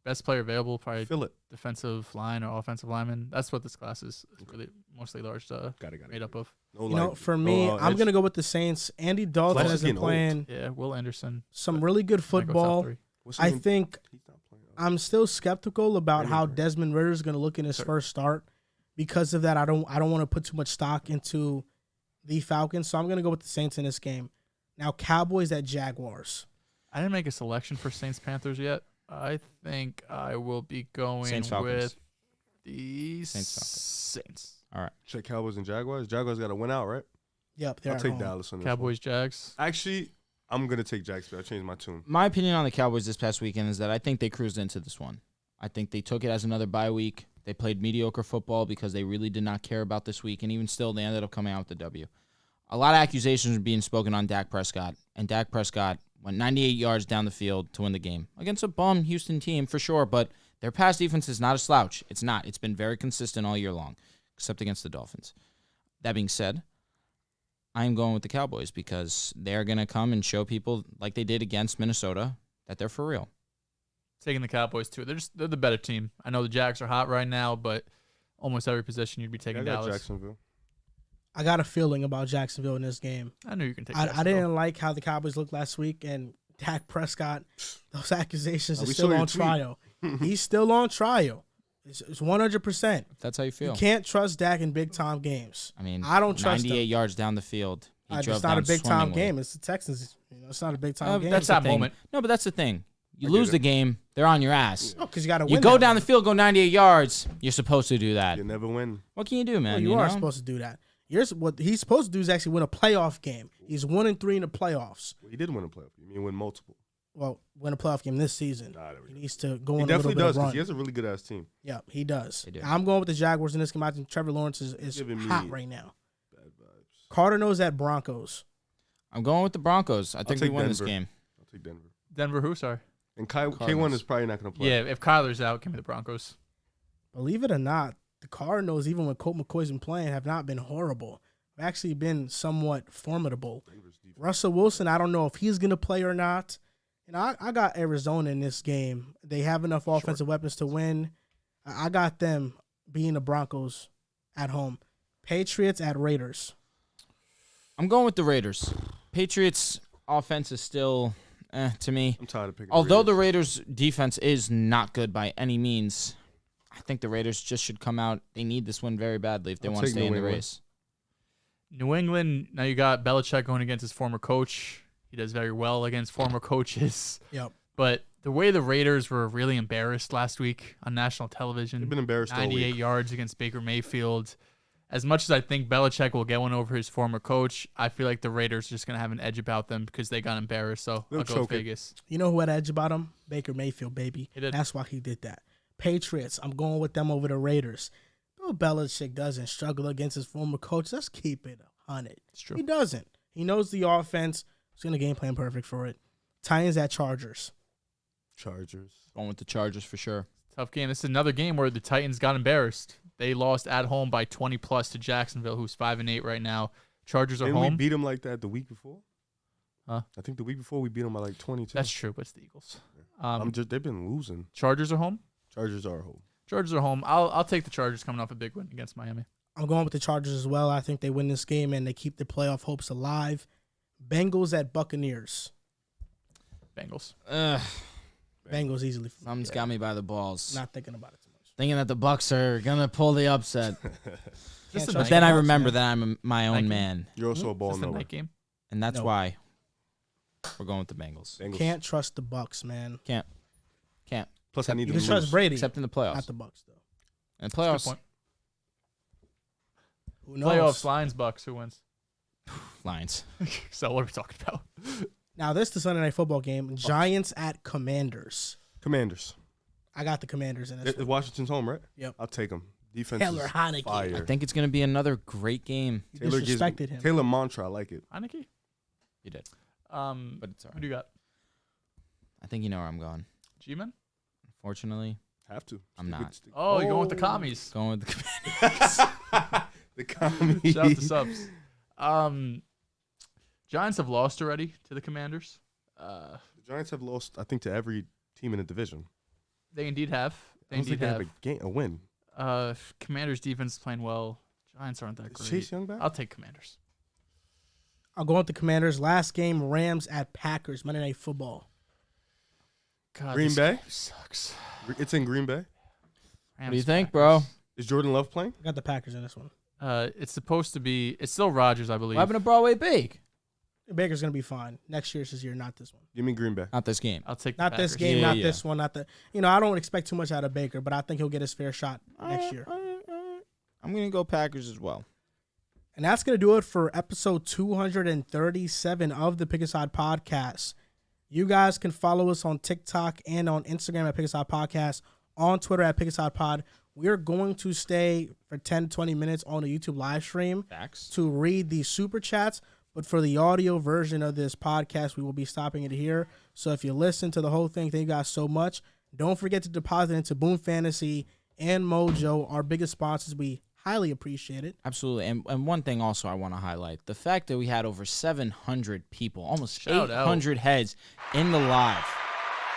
best player available, probably Fill it. defensive line or offensive lineman. That's what this class is really mostly large Got it. made up of. No, For me, I'm going to go with the Saints. Andy Dalton Flex has is been getting playing Yeah, Will Anderson. some really good Might go top football. 3. I think he's not playing. I'm still skeptical about Maybe how okay. Desmond Ritter is going to look in his Sure. first start. Because of that, I don't want to put too much stock into the Falcons, so I'm going to go with the Saints in this game. Now, Cowboys at Jaguars. I didn't make a selection for Saints-Panthers yet. I think I will be going Saints-Falcons. with the Saints-Falcons. Saints. All right. Check Cowboys and Jaguars. Jaguars got to win out, right? Yep, they're I'll at take home. Dallas on this Cowboys, Jags. one. Actually, I'm going to take Jacksonville. I changed my tune. My opinion on the Cowboys this past weekend is that I think they cruised into this one. I think they took it as another bye week. They played mediocre football because they really did not care about this week, and even still, they ended up coming out with the W. A lot of accusations are being spoken on Dak Prescott, and Dak Prescott went 98 yards down the field to win the game against a bum Houston team for sure, but their pass defense is not a slouch. It's not. It's been very consistent all year long, except against the Dolphins. That being said, I am going with the Cowboys because they're going to come and show people, like they did against Minnesota, that they're for real. Taking the Cowboys, too. They're the better team. I know the Jags are hot right now, but almost every position you'd be taking I got Dallas. Jacksonville. I got a feeling about Jacksonville in this game. I knew you can take I Jacksonville. didn't like how the Cowboys looked last week, and Dak Prescott, those accusations are We still saw your on tweet. trial. He's still on trial. It's 100%. If that's how you feel. You can't trust Dak in big-time games. I mean, I don't trust 98 him. yards down the field. He drove It's not a down big-time swimmingly. game. It's the Texans. It's not a big-time game. that's the that thing. moment. No, but that's the thing. You I lose get the it. game, they're on your ass. because you got to win. You go that down way. the field, go 98 yards. You're supposed to do that. You never win. What can you do, man? Well, you are know? supposed to do that. What he's supposed to do is actually win a playoff game. He's 1-3 in the playoffs. Well, he did win a playoff. You mean win multiple? Well, win a playoff game this season. Nah, there we He go. needs to go He on a little definitely bit does of because run. he has a really good ass team. Yeah, he does. He do. I'm going with the Jaguars in this game. I think Trevor Lawrence is Giving me hot right now. Bad vibes. Cardinals at Broncos. I'm going with the Broncos. I think we take win this Denver. game. I'll take Denver. Denver who, sorry? And K1 Cardinals. is probably not going to play. Yeah, if Kyler's out, give me the Broncos. Believe it or not, the Cardinals, even when Colt McCoy's been playing, have not been horrible. They've actually been somewhat formidable. Denver's defense. Russell Wilson, I don't know if he's going to play or not. And I got Arizona in this game. They have enough offensive weapons to win. I got them being the Broncos at home. Patriots at Raiders. I'm going with the Raiders. Patriots offense is still to me. I'm tired of picking. Although the Raiders. Raiders defense is not good by any means, I think the Raiders just should come out. They need this win very badly if they I'll want to take stay in New the England. race. New England, now you got Belichick going against his former coach. He does very well against former coaches. Yep. But the way the Raiders were really embarrassed last week on national television, They've been embarrassed all 98 week. yards against Baker Mayfield. As much as I think Belichick will get one over his former coach, I feel like the Raiders are just going to have an edge about them because they got embarrassed. So They'll I'll go choke with it. Vegas. You know who had edge about him? Baker Mayfield, baby. He did. That's why he did that. Patriots, I'm going with them over the Raiders. Bill Belichick doesn't struggle against his former coach. Let's keep it 100. It's true. He doesn't. He knows the offense. He's going to game plan perfect for it. Titans at Chargers. Chargers. Going with the Chargers for sure. Tough game. This is another game where the Titans got embarrassed. They lost at home by 20+ to Jacksonville, who's 5-8 right now. Chargers are Didn't we home. beat them like that the week before? Huh? I think the week before we beat them by like 22. That's true, but it's the Eagles. They've been losing. Chargers are home. Chargers are home. Chargers are home. I'll take the Chargers coming off a big win against Miami. I'm going with the Chargers as well. I think they win this game and they keep the playoff hopes alive. Bengals at Buccaneers. Bengals. Bengals easily. Something's got me by the balls. Not thinking about it too much. Thinking that the Bucks are gonna pull the upset, This Can't is trust a but night then I game. remember that I'm my own Nike? man, You're also a ball Is this a knower. night game? and that's No. why we're going with the Bengals. Bengals. Can't trust the Bucks, man. Can't. Plus, I need You them can to trust lose. Brady, Except in the not playoffs. the Bucks though. And Good playoffs, point. Who knows? Playoffs, Lions, Bucks. Who wins? Lions. So what are we talking about? Now this is the Sunday Night Football game. Giants at Commanders. Commanders. I got the Commanders in this. one. Washington's home, right? Yep. I'll take them. Defense Taylor is Heineke. fire. I think it's gonna be another great game. You Taylor disrespected him. Taylor Mantra, I like it. Heineke? You did. But it's all Who right. do you got? I think you know where I'm going. G-Man? Unfortunately, Have to. I'm not. Oh, you're going with the commies. Going with the Commanders. The comedy. Shout out to subs. Giants have lost already to the Commanders. The Giants have lost, I think, to every team in the division. They indeed have. I don't think they have a win. Commanders defense is playing well. Giants aren't that Is great. Chase Young back? I'll take Commanders. I'll go with the Commanders. Last game, Rams at Packers, Monday Night Football. God, Green this Bay? game sucks. It's in Green Bay. What do you think, bro? Is Jordan Love playing? I got the Packers in this one. It's supposed to be. It's still Rodgers, I believe. What happened to Broadway Bake? Baker's going to be fine. Next year's his year, not this one. Give me Green Bay. Not this game. I'll take the Not this Packers. game, Yeah, not yeah. this one, not the. I don't expect too much out of Baker, but I think he'll get his fair shot next year. I'm going to go Packers as well. And that's going to do it for episode 237 of the Pick a Side Podcast. You guys can follow us on TikTok and on Instagram at Pick a Side Podcast, on Twitter at Pick a Side Pod. We're going to stay for 10 to 20 minutes on the YouTube live stream Facts. to read the super chats. But for the audio version of this podcast, we will be stopping it here. So if you listen to the whole thing, thank you guys so much. Don't forget to deposit into Boom Fantasy and Mojo, our biggest sponsors. We highly appreciate it. Absolutely. And one thing also I want to highlight, the fact that we had over 700 people, almost Shout out. 800 heads in the live.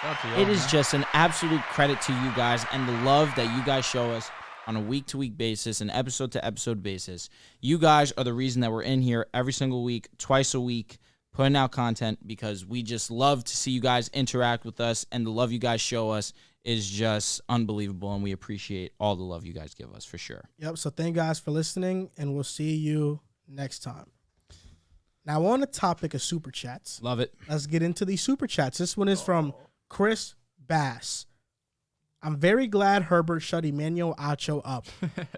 Shout out to y'all, It is man. just an absolute credit to you guys and the love that you guys show us on a week-to-week basis, an episode-to-episode basis. You guys are the reason that we're in here every single week, twice a week, putting out content because we just love to see you guys interact with us, and the love you guys show us is just unbelievable, and we appreciate all the love you guys give us for sure. Yep. So thank you guys for listening, and we'll see you next time. Now, on the topic of super chats, Love it. let's get into the super chats. This one is from Chris Bass. I'm very glad Herbert shut Emmanuel Acho up.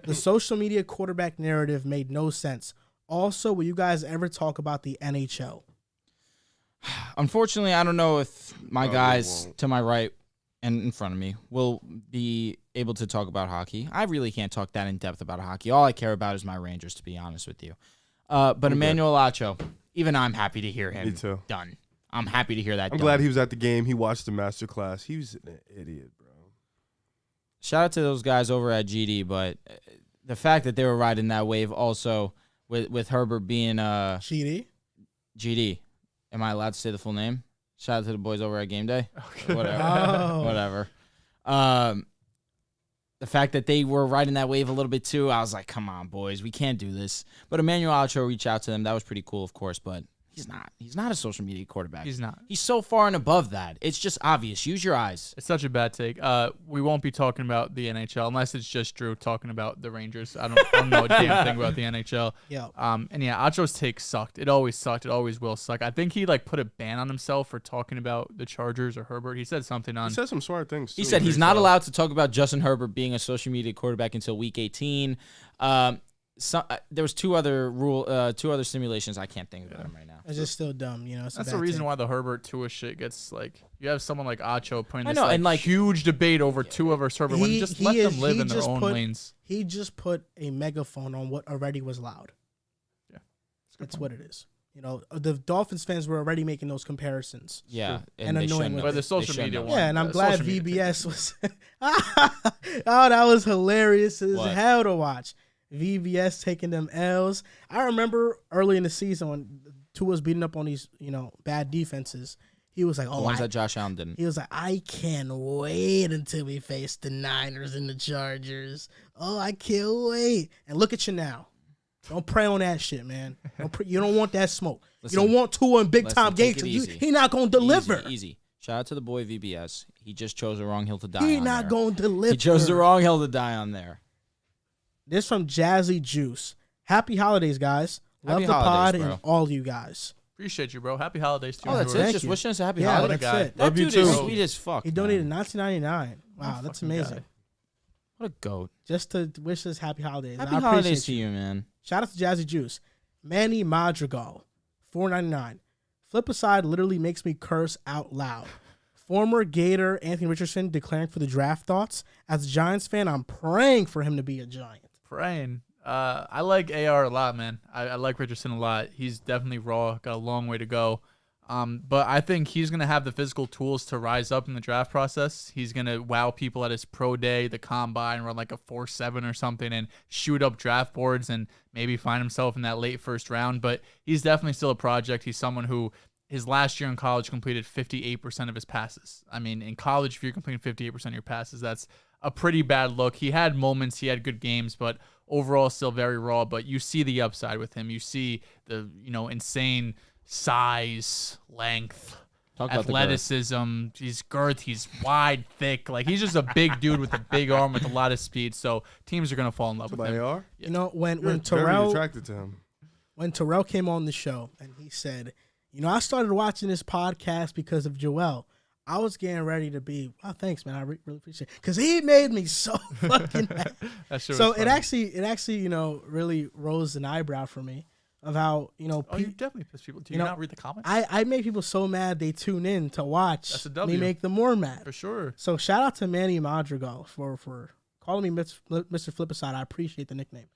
The social media quarterback narrative made no sense. Also, will you guys ever talk about the NHL? Unfortunately, I don't know if my Probably guys won't. to my right and in front of me will be able to talk about hockey. I really can't talk that in depth about hockey. All I care about is my Rangers, to be honest with you. But Emmanuel Acho, even I'm happy to hear him Me too. done. I'm happy to hear that I'm done. glad he was at the game. He watched the master class. He was an idiot, bro. Shout out to those guys over at GD, but the fact that they were riding that wave also with Herbert being GD? GD. Am I allowed to say the full name? Shout out to the boys over at Game Day. Okay. Whatever. Oh. Whatever. The fact that they were riding that wave a little bit too, I was like, come on, boys, we can't do this. But Emmanuel Acho reached out to them. That was pretty cool, of course, but he's not. He's not a social media quarterback. He's not. He's so far and above that. It's just obvious. Use your eyes. It's such a bad take. We won't be talking about the NHL unless it's just Drew talking about the Rangers. I don't know a damn thing about the NHL. Yeah. And yeah, Acho's take sucked. It always sucked. It always will suck. I think he put a ban on himself for talking about the Chargers or Herbert. He said something on. He said some smart things. He too. said he's not allowed to talk about Justin Herbert being a social media quarterback until week 18. There was two other simulations. I can't think of them right now. It's just still dumb, It's That's the reason why the Herbert Tua shit gets you have someone like Acho putting I this know, and, huge debate over Tua versus Herbert when just let them live in their own lanes. He just put a megaphone on what already was loud. Yeah. That's what it is. The Dolphins fans were already making those comparisons. Yeah, And they annoying shouldn't with have. But the They social shouldn't media have. one. Yeah, and I'm The glad social media VBS was. Oh, that was hilarious as What? hell to watch. VBS taking them L's. I remember early in the season when Tua was beating up on these, bad defenses. He was like, The "Oh, ones that Josh Allen didn't. he was like, I can't wait until we face the Niners and the Chargers. Oh, I can't wait." And look at you now. Don't prey on that shit, man. You don't want that smoke. Listen, you don't want Tua in big listen, time take games. it easy. He not gonna deliver. Easy. Shout out to the boy VBS. He just chose the wrong hill to die He on not there. gonna deliver. He chose the wrong hill to die on there. This from Jazzy Juice. Happy holidays, guys. Love Happy the pod holidays, and bro. all you guys. Appreciate you, bro. Happy holidays to you. Oh, that's Drew. it. Thank Just you. wishing us a happy Yeah, holiday. that's it. That Love you dude is too. sweet as fuck. He man. donated $19.99. Wow, that's fucking amazing. guy. What a goat. Just to wish us happy holidays. Happy I appreciate holidays to you. you, man. Shout out to Jazzy Juice. Manny Madrigal, $4.99. Flip aside literally makes me curse out loud. Former Gator Anthony Richardson declaring for the draft thoughts. As a Giants fan, I'm praying for him to be a Giant. Praying. I like AR a lot, man. I like Richardson a lot. He's definitely raw. Got a long way to go. But I think he's going to have the physical tools to rise up in the draft process. He's going to wow people at his pro day, the combine, run like a 4.7 or something and shoot up draft boards and maybe find himself in that late first round. But he's definitely still a project. He's someone who his last year in college completed 58% of his passes. I mean, in college, if you're completing 58% of your passes, that's a pretty bad look. He had moments, he had good games, but overall still very raw. But you see the upside with him. You see the, insane size, length, athleticism. He's girth. He's wide, thick. Like, he's just a big dude with a big arm with a lot of speed. So teams are gonna fall in love with him. They are. Yeah. When Very Terrell attracted to him. When Terrell came on the show and he said, I started watching this podcast because of Joel. I was getting ready to be. Wow, thanks, man. I really appreciate it because he made me so fucking mad. So it actually, really rose an eyebrow for me. Of how, you definitely piss people. Do you not read the comments? I make people so mad they tune in to watch. That's a W. Me make them more mad. For sure. So shout out to Manny Madrigal for calling me Mr. Flipaside. I appreciate the nickname.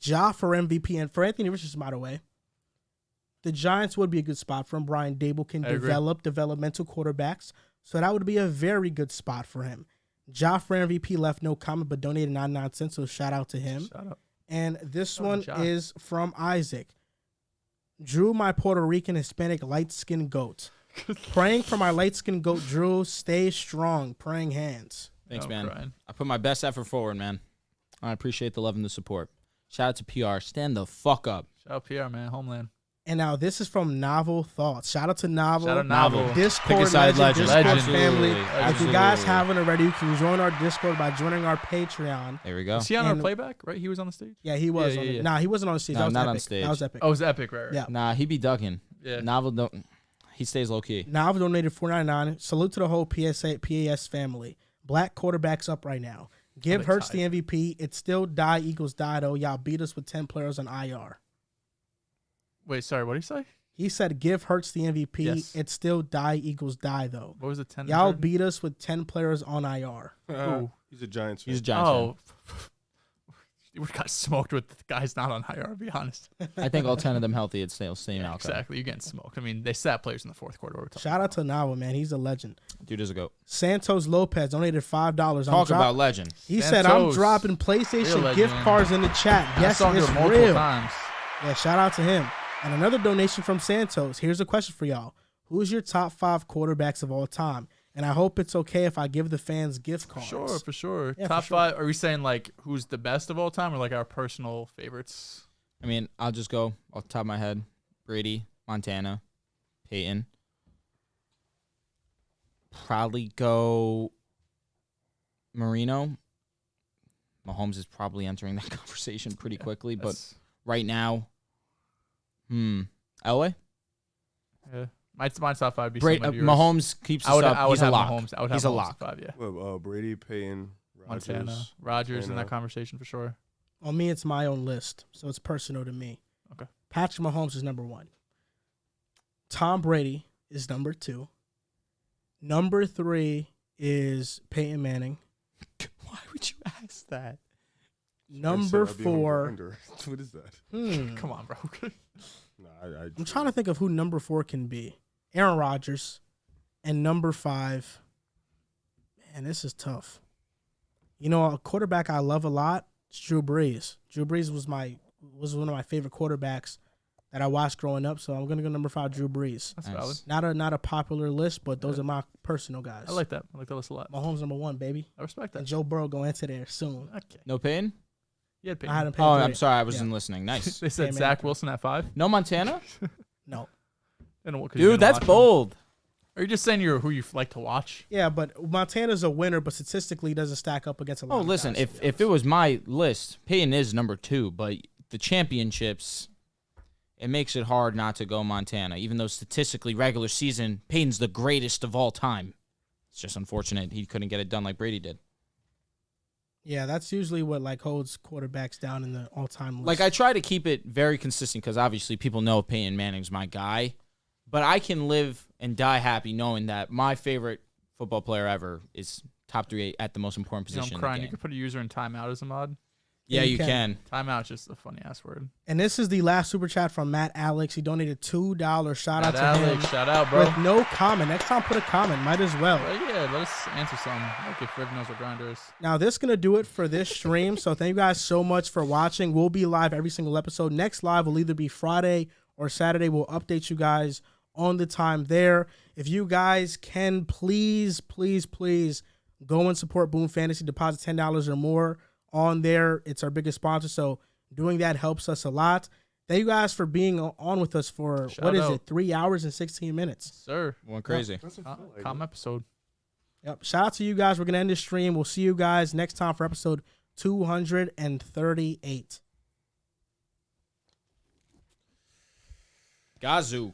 Ja for MVP and for Anthony Richardson, by the way. The Giants would be a good spot for him. Brian Dable can develop developmental quarterbacks. So that would be a very good spot for him. Ja for MVP left no comment but donated 99 cents. So shout out to him. Shout out. And this one is from Isaac. Drew, my Puerto Rican Hispanic light-skinned goat. Praying for my light-skinned goat, Drew. Stay strong. Praying hands. Thanks, man. I put my best effort forward, man. I appreciate the love and the support. Shout out to PR. Stand the fuck up. Shout out PR, man. Homeland. And now this is from Novel Thoughts. Shout out to Novel. Shout out Novel. Discord legend. Discord family. If you guys haven't already, you can join our Discord by joining our Patreon. There we go. Was he on our playback, right? He was on the stage? Yeah, he was. Nah, he wasn't on the stage. No, that was not epic. on stage. That was epic. Oh, it was epic, right? Yeah. Nah, he be ducking. Yeah. Novel don't. He stays low key. Novel donated $4.99. Salute to the whole PAS family. Black quarterbacks up right now. Give Hurts the MVP. It's still die Eagles die though. Y'all beat us with 10 players on IR. Wait, sorry. What did he say? He said, give Hurts the MVP. Yes. It's still die Eagles die, though. What was it, 10? Y'all beat us with 10 players on IR. He's a Giants fan. He's a Giants fan. You got smoked with the guys not on IR, to be honest. I think all 10 of them healthy. It's same outcome. Exactly. You're getting smoked. I mean, they sat players in the fourth quarter. Shout out to Nawa, man. He's a legend. Dude is a goat. Santos Lopez donated $5. Talk about legend. He said, I'm dropping PlayStation gift cards in the chat. Yes, it's real. Yeah, shout out to him. And another donation from Santos. Here's a question for y'all. Who's your top 5 quarterbacks of all time? And I hope it's okay if I give the fans gift cards. Sure, for sure. Yeah, top 5. Are we saying like who's the best of all time or like our personal favorites? I mean, I'll just go off the top of my head. Brady, Montana, Peyton. Probably go Marino. Mahomes is probably entering that conversation pretty quickly, but right now, Elway? Yeah. My top 5 would be Mahomes keeps us up. He's a lock. Mahomes. He's a lock. 5, yeah. Well, Brady, Payton, Rodgers in that conversation for sure. On me, it's my own list, so it's personal to me. Okay. Patrick Mahomes is number 1. Tom Brady is number 2. Number 3 is Peyton Manning. Why would you ask that? Number 4. What is that? Come on, bro. I'm trying to think of who number 4 can be. Aaron Rodgers. And number 5. Man, this is tough. A quarterback I love a lot is Drew Brees. Drew Brees was one of my favorite quarterbacks that I watched growing up, so I'm gonna go number 5, Drew Brees. That's valid. Not a popular list, but those are my personal guys. I like that. I like that list a lot. Mahomes number 1, baby. I respect that. And Joe Burrow going into there soon. Okay. No Payton? Yeah, Payton. I had him Payton. Oh, I'm sorry, I wasn't listening. Nice. They said Zach Wilson at 5. No Montana? No. Dude, that's bold. Are you just saying who you like to watch? Yeah, but Montana's a winner, but statistically doesn't stack up against a lot of listen, guys, if it was my list, Peyton is number 2, but the championships, it makes it hard not to go Montana, even though statistically, regular season, Peyton's the greatest of all time. It's just unfortunate he couldn't get it done like Brady did. Yeah, that's usually what holds quarterbacks down in the all-time list. I try to keep it very consistent because obviously people know Peyton Manning's my guy, but I can live and die happy knowing that my favorite football player ever is top 3 at the most important position. I'm crying. You could put a user in timeout as a mod. Yeah, you can. Timeout's just a funny ass word. And this is the last super chat from Matt Alex. He donated $2. Shout out to Alex, him. shout out, bro. With no comment. Next time, put a comment. Might as well. Yeah, let us answer something. Okay, Friv knows what grinder is. Now, this is going to do it for this stream. So thank you guys so much for watching. We'll be live every single episode. Next live will either be Friday or Saturday. We'll update you guys on the time there. If you guys can, please go and support Boom Fantasy. Deposit $10 or more on there. It's our biggest sponsor, so doing that helps us a lot. Thank you guys for being on with us for, Shout out. 3 hours and 16 minutes? Sir. Went crazy. Calm episode. Yep. Shout out to you guys. We're going to end this stream. We'll see you guys next time for episode 238. Gazoo.